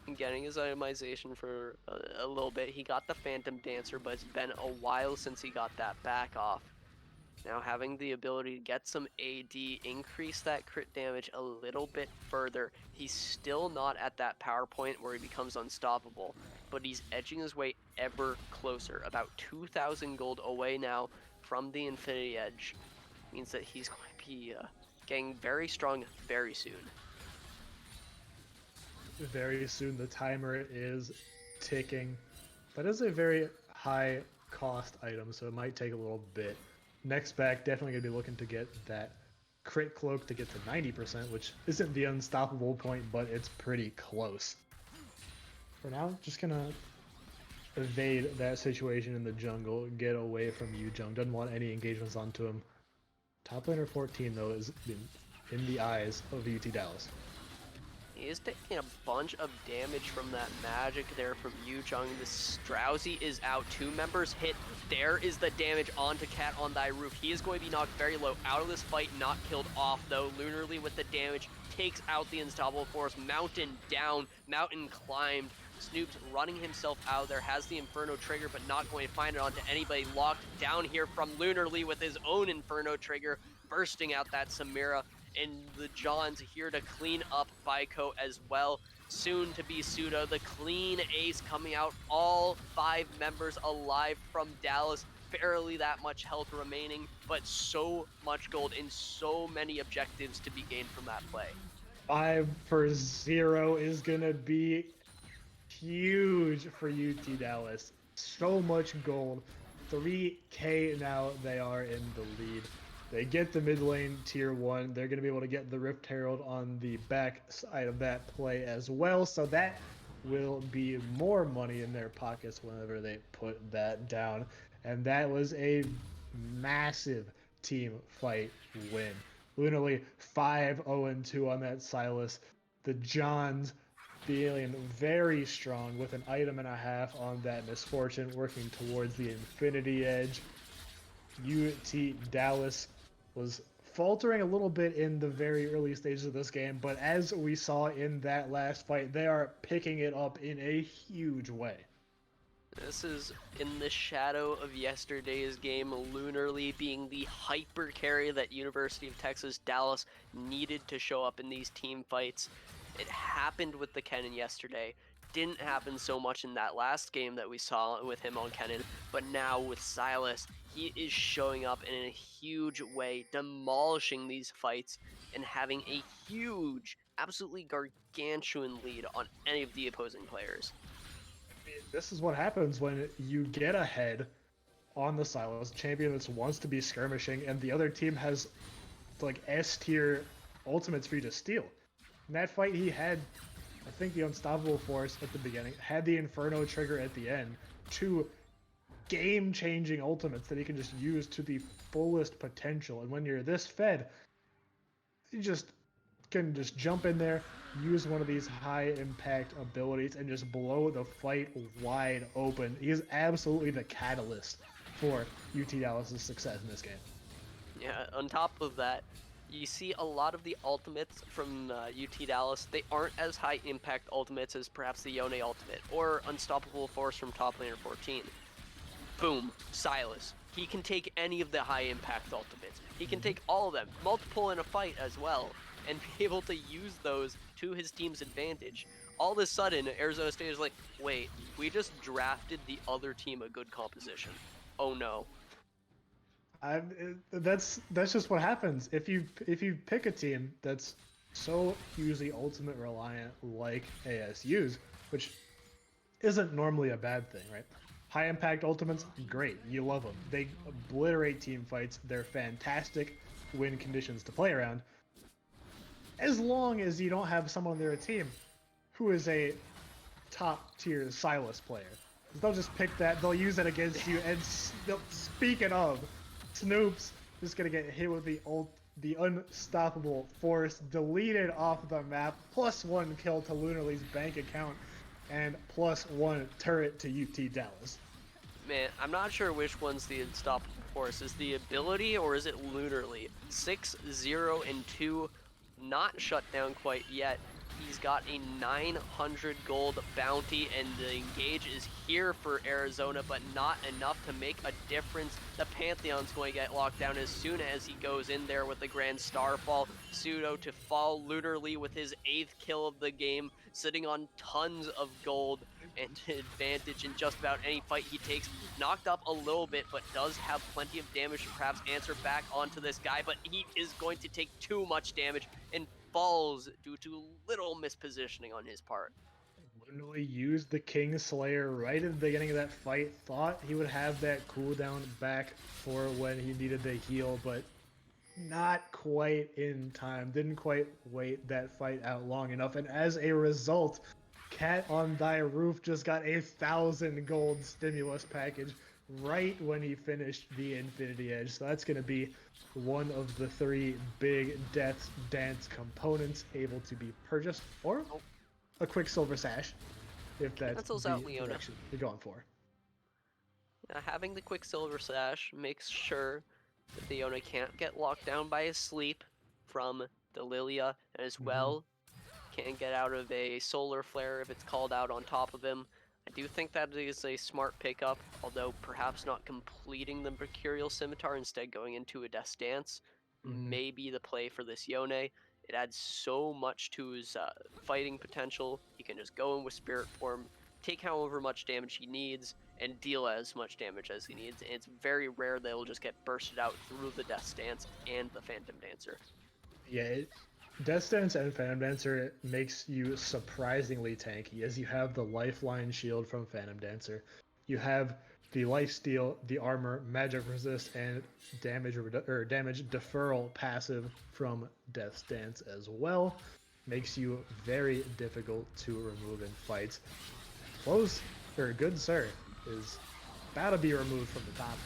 in getting his itemization for a little bit. He got the Phantom Dancer, but it's been a while since he got that back off. Now having the ability to get some AD, increase that crit damage a little bit further. He's still not at that power point where he becomes unstoppable, but he's edging his way ever closer. About 2,000 gold away now from the Infinity Edge. Means that he's going to be getting very strong very soon. Very soon, the timer is ticking. That is a very high cost item, so it might take a little bit. Next back, definitely going to be looking to get that crit cloak to get to 90%, which isn't the unstoppable point, but it's pretty close. For now, just going to evade that situation in the jungle, get away from Yu-Jung. Doesn't want any engagements onto him. Top laner 14, though, is in the eyes of UT Dallas. He is taking a bunch of damage from that magic there from Yu-Jung. The Strowsy is out. 2 members hit. There is the damage onto Cat on Thy Roof. He is going to be knocked very low out of this fight, not killed off though. Lunarly with the damage takes out the Unstoppable Force. Mountain down, Mountain climbed. Snoop's running himself out there, has the Inferno trigger, but not going to find it onto anybody. Locked down here from Lunarly with his own Inferno trigger, bursting out that Samira. And the Johns here to clean up Baiko as well. Soon to be Suda, the clean ace coming out. All 5 members alive from Dallas. Barely that much health remaining, but so much gold and so many objectives to be gained from that play. 5 for 0 is going to be huge for UT Dallas. So much gold. 3K now they are in the lead. They get the mid lane tier 1. They're going to be able to get the Rift Herald on the back side of that play as well. So that will be more money in their pockets whenever they put that down. And that was a massive team fight win. Literally 5-0-2 on that Silas. The Johns feeling very strong with an item and a half on that Misfortune, working towards the Infinity Edge. UT Dallas was faltering a little bit in the very early stages of this game, but as we saw in that last fight, they are picking it up in a huge way. This is in the shadow of yesterday's game, Lunarly being the hyper carry that University of Texas Dallas needed to show up in these team fights. It happened with the Kennen yesterday. Didn't happen so much in that last game that we saw with him on Kennen, but now with Silas, he is showing up in a huge way, demolishing these fights and having a huge, absolutely gargantuan lead on any of the opposing players. This is what happens when you get ahead on the Silas champion that wants to be skirmishing, and the other team has like S tier ultimates for you to steal. In that fight, he had, I think, the Unstoppable Force at the beginning, had the Inferno trigger at the end, 2 game-changing ultimates that he can just use to the fullest potential. And when you're this fed, you can just jump in there, use one of these high-impact abilities, and just blow the fight wide open. He is absolutely the catalyst for UT Dallas' success in this game. Yeah, on top of that, you see a lot of the ultimates from UT Dallas. They aren't as high impact ultimates as perhaps the Yone ultimate or Unstoppable Force from top laner 14. Boom, Silas. He can take any of the high impact ultimates. He can take all of them, multiple in a fight as well, and be able to use those to his team's advantage. All of a sudden, Arizona State is like, wait, we just drafted the other team a good composition. Oh no. That's just what happens if you pick a team that's so hugely ultimate reliant like ASU's, which isn't normally a bad thing, right? High impact ultimates, great, you love them. They obliterate team fights. They're fantastic win conditions to play around, as long as you don't have someone on their team who is a top tier Silas player. They'll just pick that, they'll use it against you, and speaking of, Snoops just gonna get hit with the unstoppable force, deleted off the map, +1 kill to Lunarly's bank account, and +1 turret to UT Dallas. Man, I'm not sure which one's the unstoppable force. Is the ability or is it Lunarly? 6-0-2, not shut down quite yet. He's got a 900 gold bounty, and the engage is here for Arizona, but not enough to make a difference. The Pantheon's going to get locked down as soon as he goes in there with the Grand Starfall. Pseudo to fall Lunarly with his 8th kill of the game, sitting on tons of gold and advantage in just about any fight he takes. Knocked up a little bit, but does have plenty of damage to perhaps answer back onto this guy, but he is going to take too much damage and falls due to little mispositioning on his part. Literally used the Kingslayer right at the beginning of that fight. Thought he would have that cooldown back for when he needed the heal, but not quite in time. Didn't quite wait that fight out long enough. And as a result, Cat on Thy Roof just got 1,000 gold stimulus package right when he finished the Infinity Edge. So that's going to be one of the 3 big Death Dance components able to be purchased, or a Quicksilver Sash, if that's Cancels the out Leona. direction you're going for. Now, having the Quicksilver Sash makes sure that Leona can't get locked down by his sleep from the Lilia, and as well can't get out of a Solar Flare if it's called out on top of him. I do think that is a smart pickup, although perhaps not completing the Mercurial Scimitar, instead going into a Death Dance may be the play for this Yone. It adds so much to his fighting potential. He can just go in with Spirit Form, take however much damage he needs, and deal as much damage as he needs. And it's very rare that he'll just get bursted out through the Death Dance and the Phantom Dancer. Yeah, Death Dance and Phantom Dancer makes you surprisingly tanky, as you have the Lifeline Shield from Phantom Dancer. You have the Lifesteal, the Armor, Magic Resist, and damage deferral passive from Death Dance as well. Makes you very difficult to remove in fights. Good Sir is about to be removed from the top.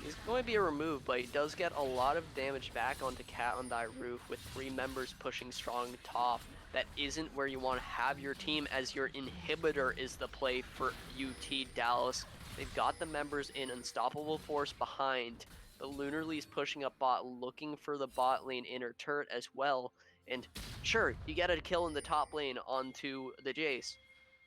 He's going to be removed, but he does get a lot of damage back onto Cat on Thy Roof with 3 members pushing strong top. That isn't where you want to have your team, as your inhibitor is the play for UT Dallas. They've got the members in Unstoppable Force behind, but Lunarly's pushing up bot, looking for the bot lane inner turret as well. And sure, you get a kill in the top lane onto the Jace.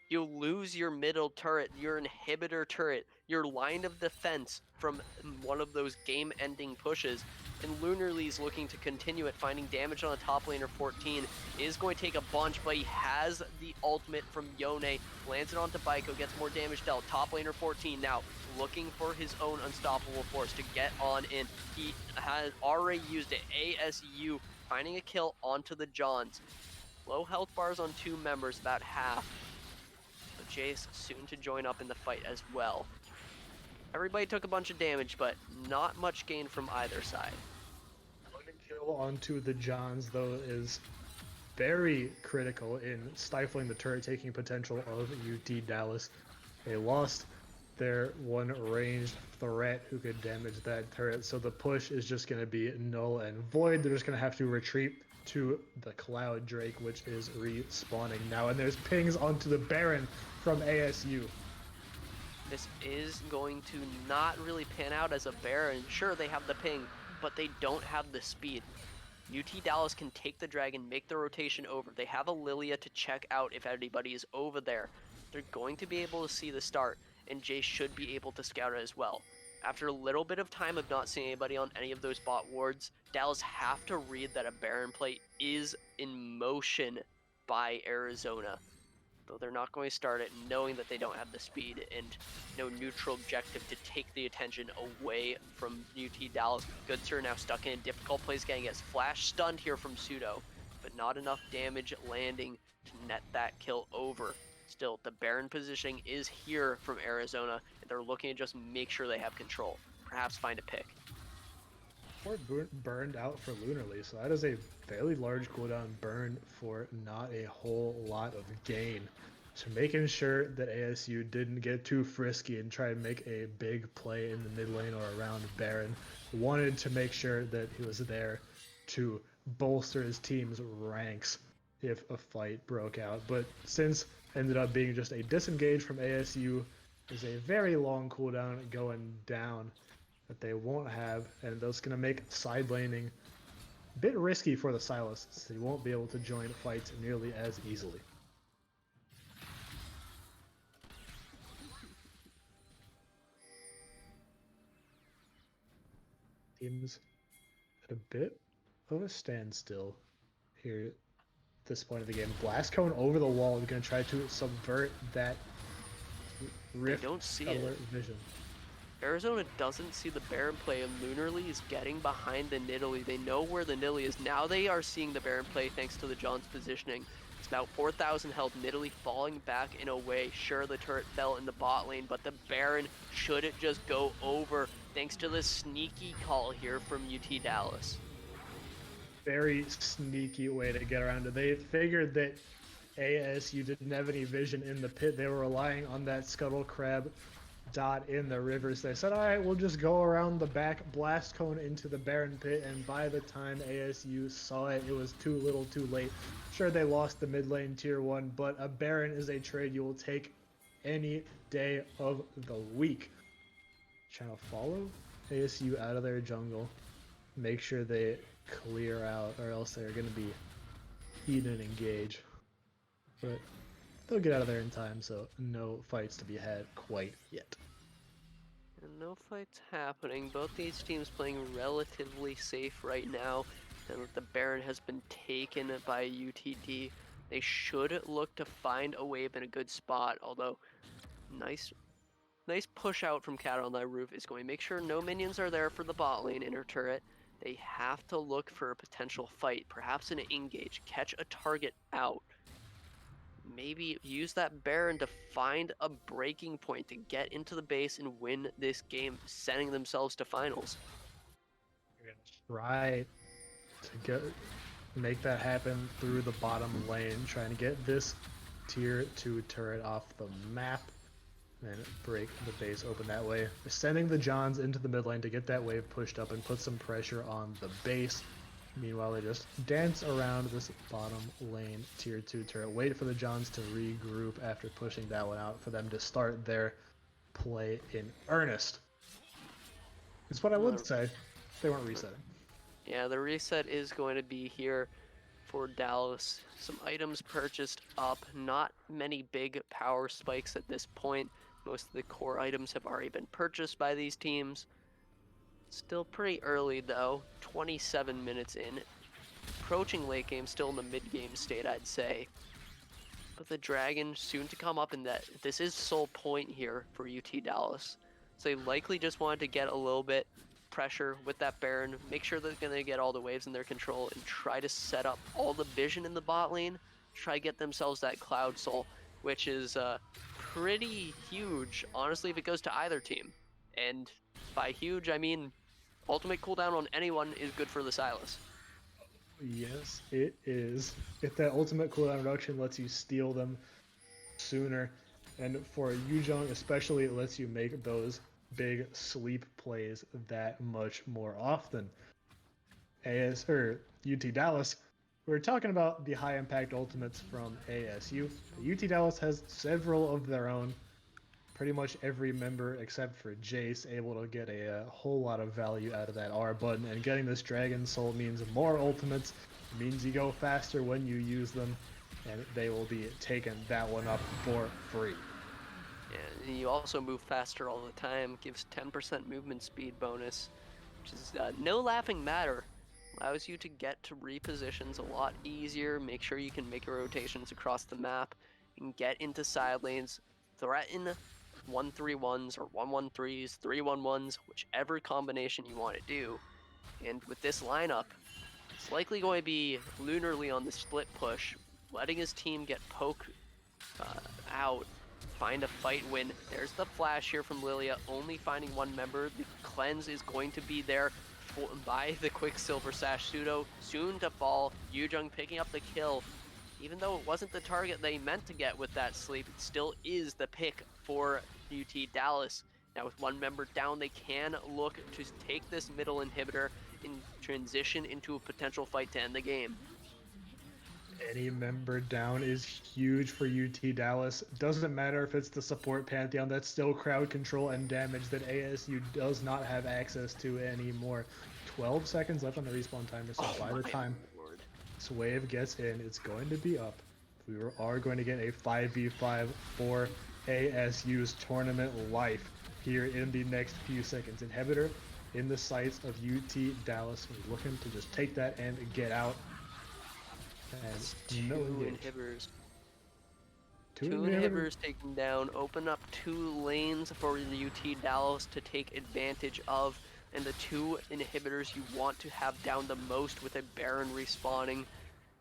You lose your middle turret, your inhibitor turret, your line of defense from one of those game-ending pushes, and Lunarly's looking to continue it, finding damage on the top laner 14, is going to take a bunch, but he has the ultimate from Yone, lands it onto Baiko, gets more damage dealt. Top laner 14 now looking for his own Unstoppable Force to get on in. He has already used it. ASU finding a kill onto the Johns. Low health bars on 2 members, about half. Jace soon to join up in the fight as well. Everybody took a bunch of damage, but not much gain from either side. One kill onto the Johns, though, is very critical in stifling the turret taking potential of UT Dallas. They lost their one ranged threat who could damage that turret, so the push is just going to be null and void. They're just going to have to retreat to the Cloud Drake, which is respawning now, and there's pings onto the Baron from ASU. This is going to not really pan out as a Baron. Sure, they have the ping, but they don't have the speed. UT Dallas can take the dragon, make the rotation over. They have a Lilia to check out if anybody is over there. They're going to be able to see the start, and Jay should be able to scout it as well. After a little bit of time of not seeing anybody on any of those bot wards, Dallas have to read that a Baron play is in motion by Arizona. Though they're not going to start it knowing that they don't have the speed and no neutral objective to take the attention away from UT Dallas. Good Sir now stuck in a difficult place, getting his flash stunned here from Pseudo, but not enough damage landing to net that kill over. Still, the Baron positioning is here from Arizona, and they're looking to just make sure they have control. Perhaps find a pick. Or burned out for Lunarly, so that is a fairly large cooldown burn for not a whole lot of gain. So making sure that ASU didn't get too frisky and try and make a big play in the mid lane or around Baron. wanted to make sure that he was there to bolster his team's ranks if a fight broke out. But since ended up being just a disengage from ASU, is a very long cooldown going down that they won't have, and that's going to make side laning a bit risky for the Silas, so he won't be able to join fights nearly as easily. Teams at a bit of a standstill here at this point of the game. Blast Cone over the wall is going to try to subvert that rift. Don't see alert it. Vision. Arizona doesn't see the Baron play, and Lunarly is getting behind the Nidalee. They know where the Nidalee is. Now they are seeing the Baron play thanks to the John's positioning. It's about 4,000 health. Nidalee falling back in a way. Sure, the turret fell in the bot lane, but the Baron shouldn't just go over thanks to the sneaky call here from UT Dallas. Very sneaky way to get around it. They figured that ASU didn't have any vision in the pit. They were relying on that Scuttle Crab dot in the rivers. They said, all right, we'll just go around the back, blast cone into the Baron pit, and by the time ASU saw it, it was too little too late. Sure, they lost the mid lane tier 1, but a Baron is a trade you will take any day of the week. Trying to follow ASU out of their jungle, make sure they clear out, or else they're going to be eaten and engage. But they'll get out of there in time, so no fights to be had quite yet. And no fights happening. Both these teams playing relatively safe right now. And the Baron has been taken by UTD. They should look to find a wave in a good spot, although nice push out from Cat on that roof is going to make sure no minions are there for the bot lane inner turret. They have to look for a potential fight, perhaps an engage, catch a target out. Maybe use that Baron to find a breaking point to get into the base and win this game, sending themselves to finals. You're gonna try to make that happen through the bottom lane, trying to get this tier 2 turret off the map and break the base open that way. Sending the Johns into the mid lane to get that wave pushed up and put some pressure on the base. Meanwhile, they just dance around this bottom lane tier 2 turret, wait for the Johns to regroup after pushing that one out for them to start their play in earnest. It's what I would say if they weren't resetting. Yeah, the reset is going to be here for Dallas. Some items purchased up, not many big power spikes at this point. Most of the core items have already been purchased by these teams. Still pretty early though, 27 minutes in. Approaching late game, still in the mid game state, I'd say. But the Dragon soon to come up, in that this is sole point here for UT Dallas. So they likely just wanted to get a little bit pressure with that Baron, make sure they're going to get all the waves in their control, and try to set up all the vision in the bot lane, try to get themselves that Cloud Soul, which is pretty huge, honestly, if it goes to either team. And by huge, I mean ultimate cooldown on anyone is good for the Silas. Yes, it is. If that ultimate cooldown reduction lets you steal them sooner, and for Yujong especially, it lets you make those big sleep plays that much more often. UT Dallas, we're talking about the high impact ultimates from ASU. UT Dallas has several of their own. Pretty much every member except for Jace able to get a whole lot of value out of that R button, and getting this Dragon Soul means more ultimates, means you go faster when you use them, and they will be taking that one up for free. And you also move faster all the time, gives 10% movement speed bonus, which is no laughing matter. Allows you to get to repositions a lot easier, make sure you can make your rotations across the map, and get into side lanes, threaten 1-3-1s or 1-1-3s, 3-1-1s, whichever combination you want to do. And with this lineup, it's likely going to be Lunarly on the split push, letting his team get poked out, find a fight win. There's the flash here from Lilia, only finding one member. The cleanse is going to be there by the Quicksilver Sash Pseudo, soon to fall. Yujong picking up the kill. Even though it wasn't the target they meant to get with that sleep, it still is the pick for UT Dallas. Now with one member down, they can look to take this middle inhibitor and transition into a potential fight to end the game. Any member down is huge for UT Dallas. Doesn't matter if it's the support Pantheon, that's still crowd control and damage that ASU does not have access to anymore. 12 seconds left on the respawn timer, so by the time this wave gets in, it's going to be up. We are going to get a 5v5 for ASU's tournament life here in the next few seconds. Inhibitor in the sights of UT Dallas. We're looking to just take that and get out. And two inhibitors. Two inhibitors inhibitors taken down, open up 2 lanes for the UT Dallas to take advantage of, and the 2 inhibitors you want to have down the most with a Baron respawning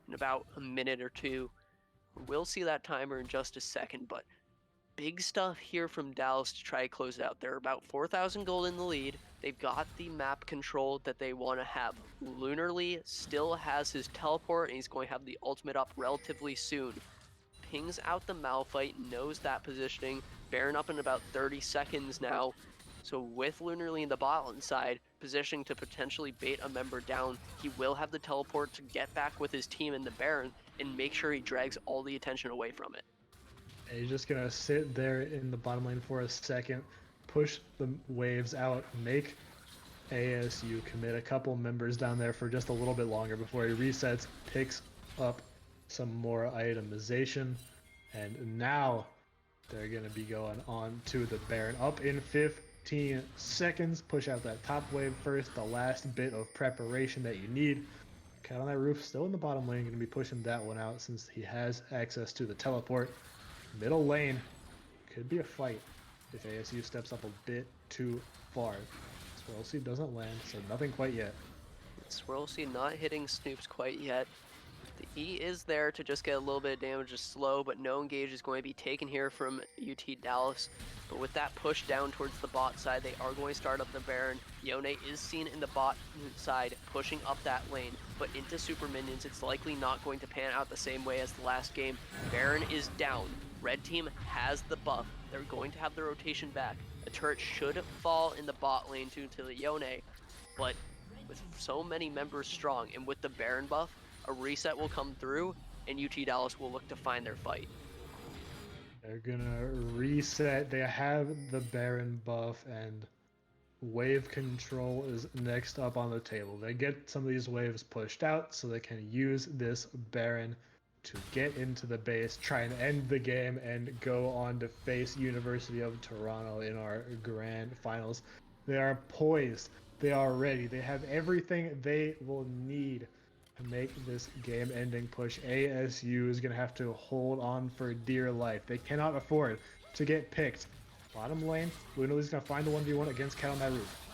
in about a minute or 2. We'll see that timer in just a second, but big stuff here from Dallas to try to close it out. They're about 4,000 gold in the lead. They've got the map control that they want to have. Lunarly still has his teleport, and he's going to have the ultimate up relatively soon. Pings out the Malphite, knows that positioning. Baron up in about 30 seconds now. So with Lunarly in the bottom side, positioning to potentially bait a member down, he will have the teleport to get back with his team in the Baron and make sure he drags all the attention away from it. And he's just going to sit there in the bottom lane for a second, push the waves out, make ASU commit a couple members down there for just a little bit longer before he resets, picks up some more itemization, and now they're going to be going on to the Baron. Up in 15 seconds, push out that top wave first, the last bit of preparation that you need. Cat on that roof, still in the bottom lane, going to be pushing that one out since he has access to the teleport. Middle lane could be a fight if ASU steps up a bit too far. Swirl Seed doesn't land, so nothing quite yet. Swirl Seed not hitting Snoops quite yet. The E is there to just get a little bit of damage, just slow, but no engage is going to be taken here from UT Dallas. But with that push down towards the bot side, they are going to start up the Baron. Yone is seen in the bot side, pushing up that lane, but into super minions, it's likely not going to pan out the same way as the last game. Baron is down. Red team has the buff. They're going to have the rotation back. A turret should fall in the bot lane to the Yone, but with so many members strong and with the Baron buff, a reset will come through and UT Dallas will look to find their fight. They're gonna reset. They have the Baron buff, and wave control is next up on the table. They get some of these waves pushed out so they can use this Baron to get into the base, try and end the game, and go on to face University of Toronto in our grand finals. They are poised. They are ready. They have everything they will need to make this game-ending push. ASU is going to have to hold on for dear life. They cannot afford to get picked. Bottom lane, Lunarly's going to find the 1v1 against Cat on that roof.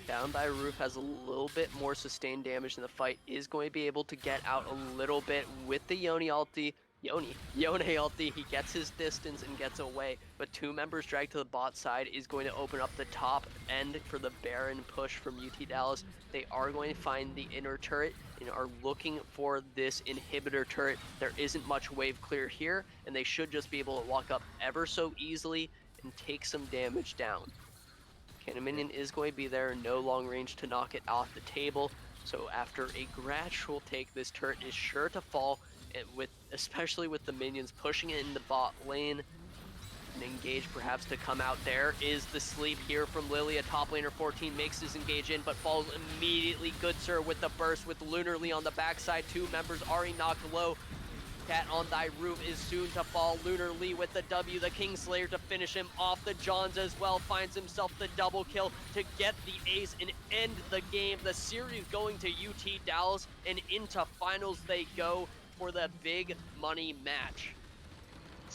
Down by Roof has a little bit more sustained damage in the fight, is going to be able to get out a little bit with the Yone ulti. Yone ulti, he gets his distance and gets away, but 2 members dragged to the bot side is going to open up the top end for the Baron push from UT Dallas. They are going to find the inner turret and are looking for this inhibitor turret. There isn't much wave clear here, and they should just be able to walk up ever so easily and take some damage down. Cannon Minion is going to be there, no long range to knock it off the table. So after a gradual take, this turret is sure to fall, and especially with the minions pushing it in the bot lane. An engage perhaps to come out. There is the sleep here from Lilia. Top laner 14 makes his engage in, but falls immediately. Good sir with the burst with Lunarly on the backside. 2 members already knocked low. Cat on thy roof is soon to fall. Lunarly with the W, the Kingslayer to finish him off. The Johns as well finds himself the double kill to get the ace and end the game. The series going to UT Dallas, and into finals they go for the big money match.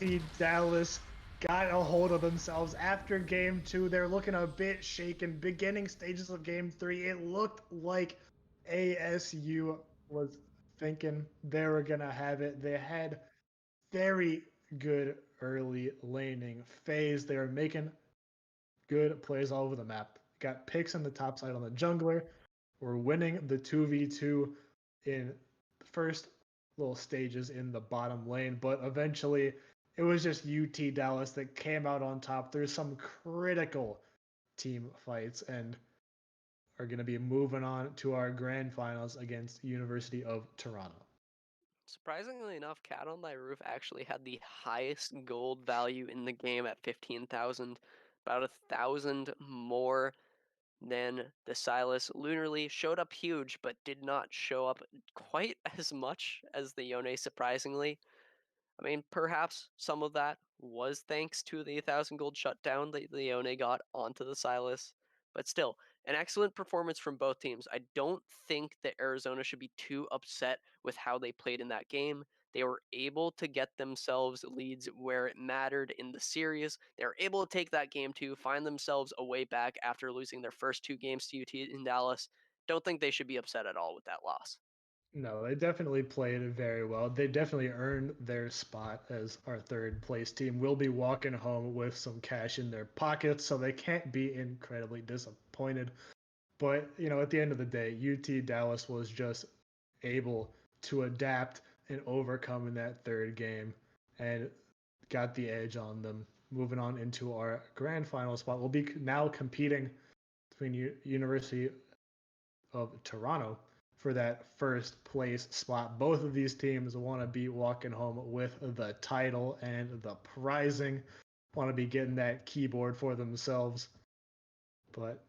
UT Dallas got a hold of themselves after game 2. They're looking a bit shaken. Beginning stages of game 3, it looked like ASU was thinking they were gonna have it. They had very good early laning phase. They were making good plays all over the map. Got picks on the top side on the jungler. We're winning the 2v2 in the first little stages in the bottom lane, but eventually it was just UT Dallas that came out on top. There's some critical team fights and are going to be moving on to our grand finals against University of Toronto. Surprisingly enough, Cat on Thy Roof actually had the highest gold value in the game at 15,000, about 1,000 more than the Silas. Lunarly showed up huge, but did not show up quite as much as the Yone, surprisingly. I mean, perhaps some of that was thanks to the 1,000 gold shutdown that Leone got onto the Silas, but still, an excellent performance from both teams. I don't think that Arizona should be too upset with how they played in that game. They were able to get themselves leads where it mattered in the series. They were able to take that game to find themselves a way back after losing their first 2 games to UT in Dallas. Don't think they should be upset at all with that loss. No, they definitely played very well. They definitely earned their spot as our third place team. Will be walking home with some cash in their pockets, so they can't be incredibly disappointed. But, at the end of the day, UT Dallas was just able to adapt and overcome in that third game and got the edge on them. Moving on into our grand final spot, we'll be now competing between University of Toronto for that first place spot. Both of these teams want to be walking home with the title and the prizing, want to be getting that keyboard for themselves. But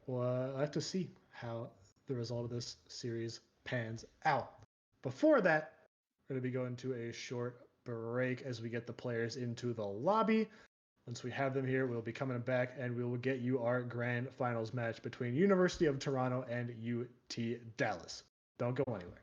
we'll have to see how the result of this series pans out. Before that, we're going to be going to a short break as we get the players into the lobby. Once we have them here, we'll be coming back and we will get you our grand finals match between University of Toronto and UT Dallas. Don't go anywhere.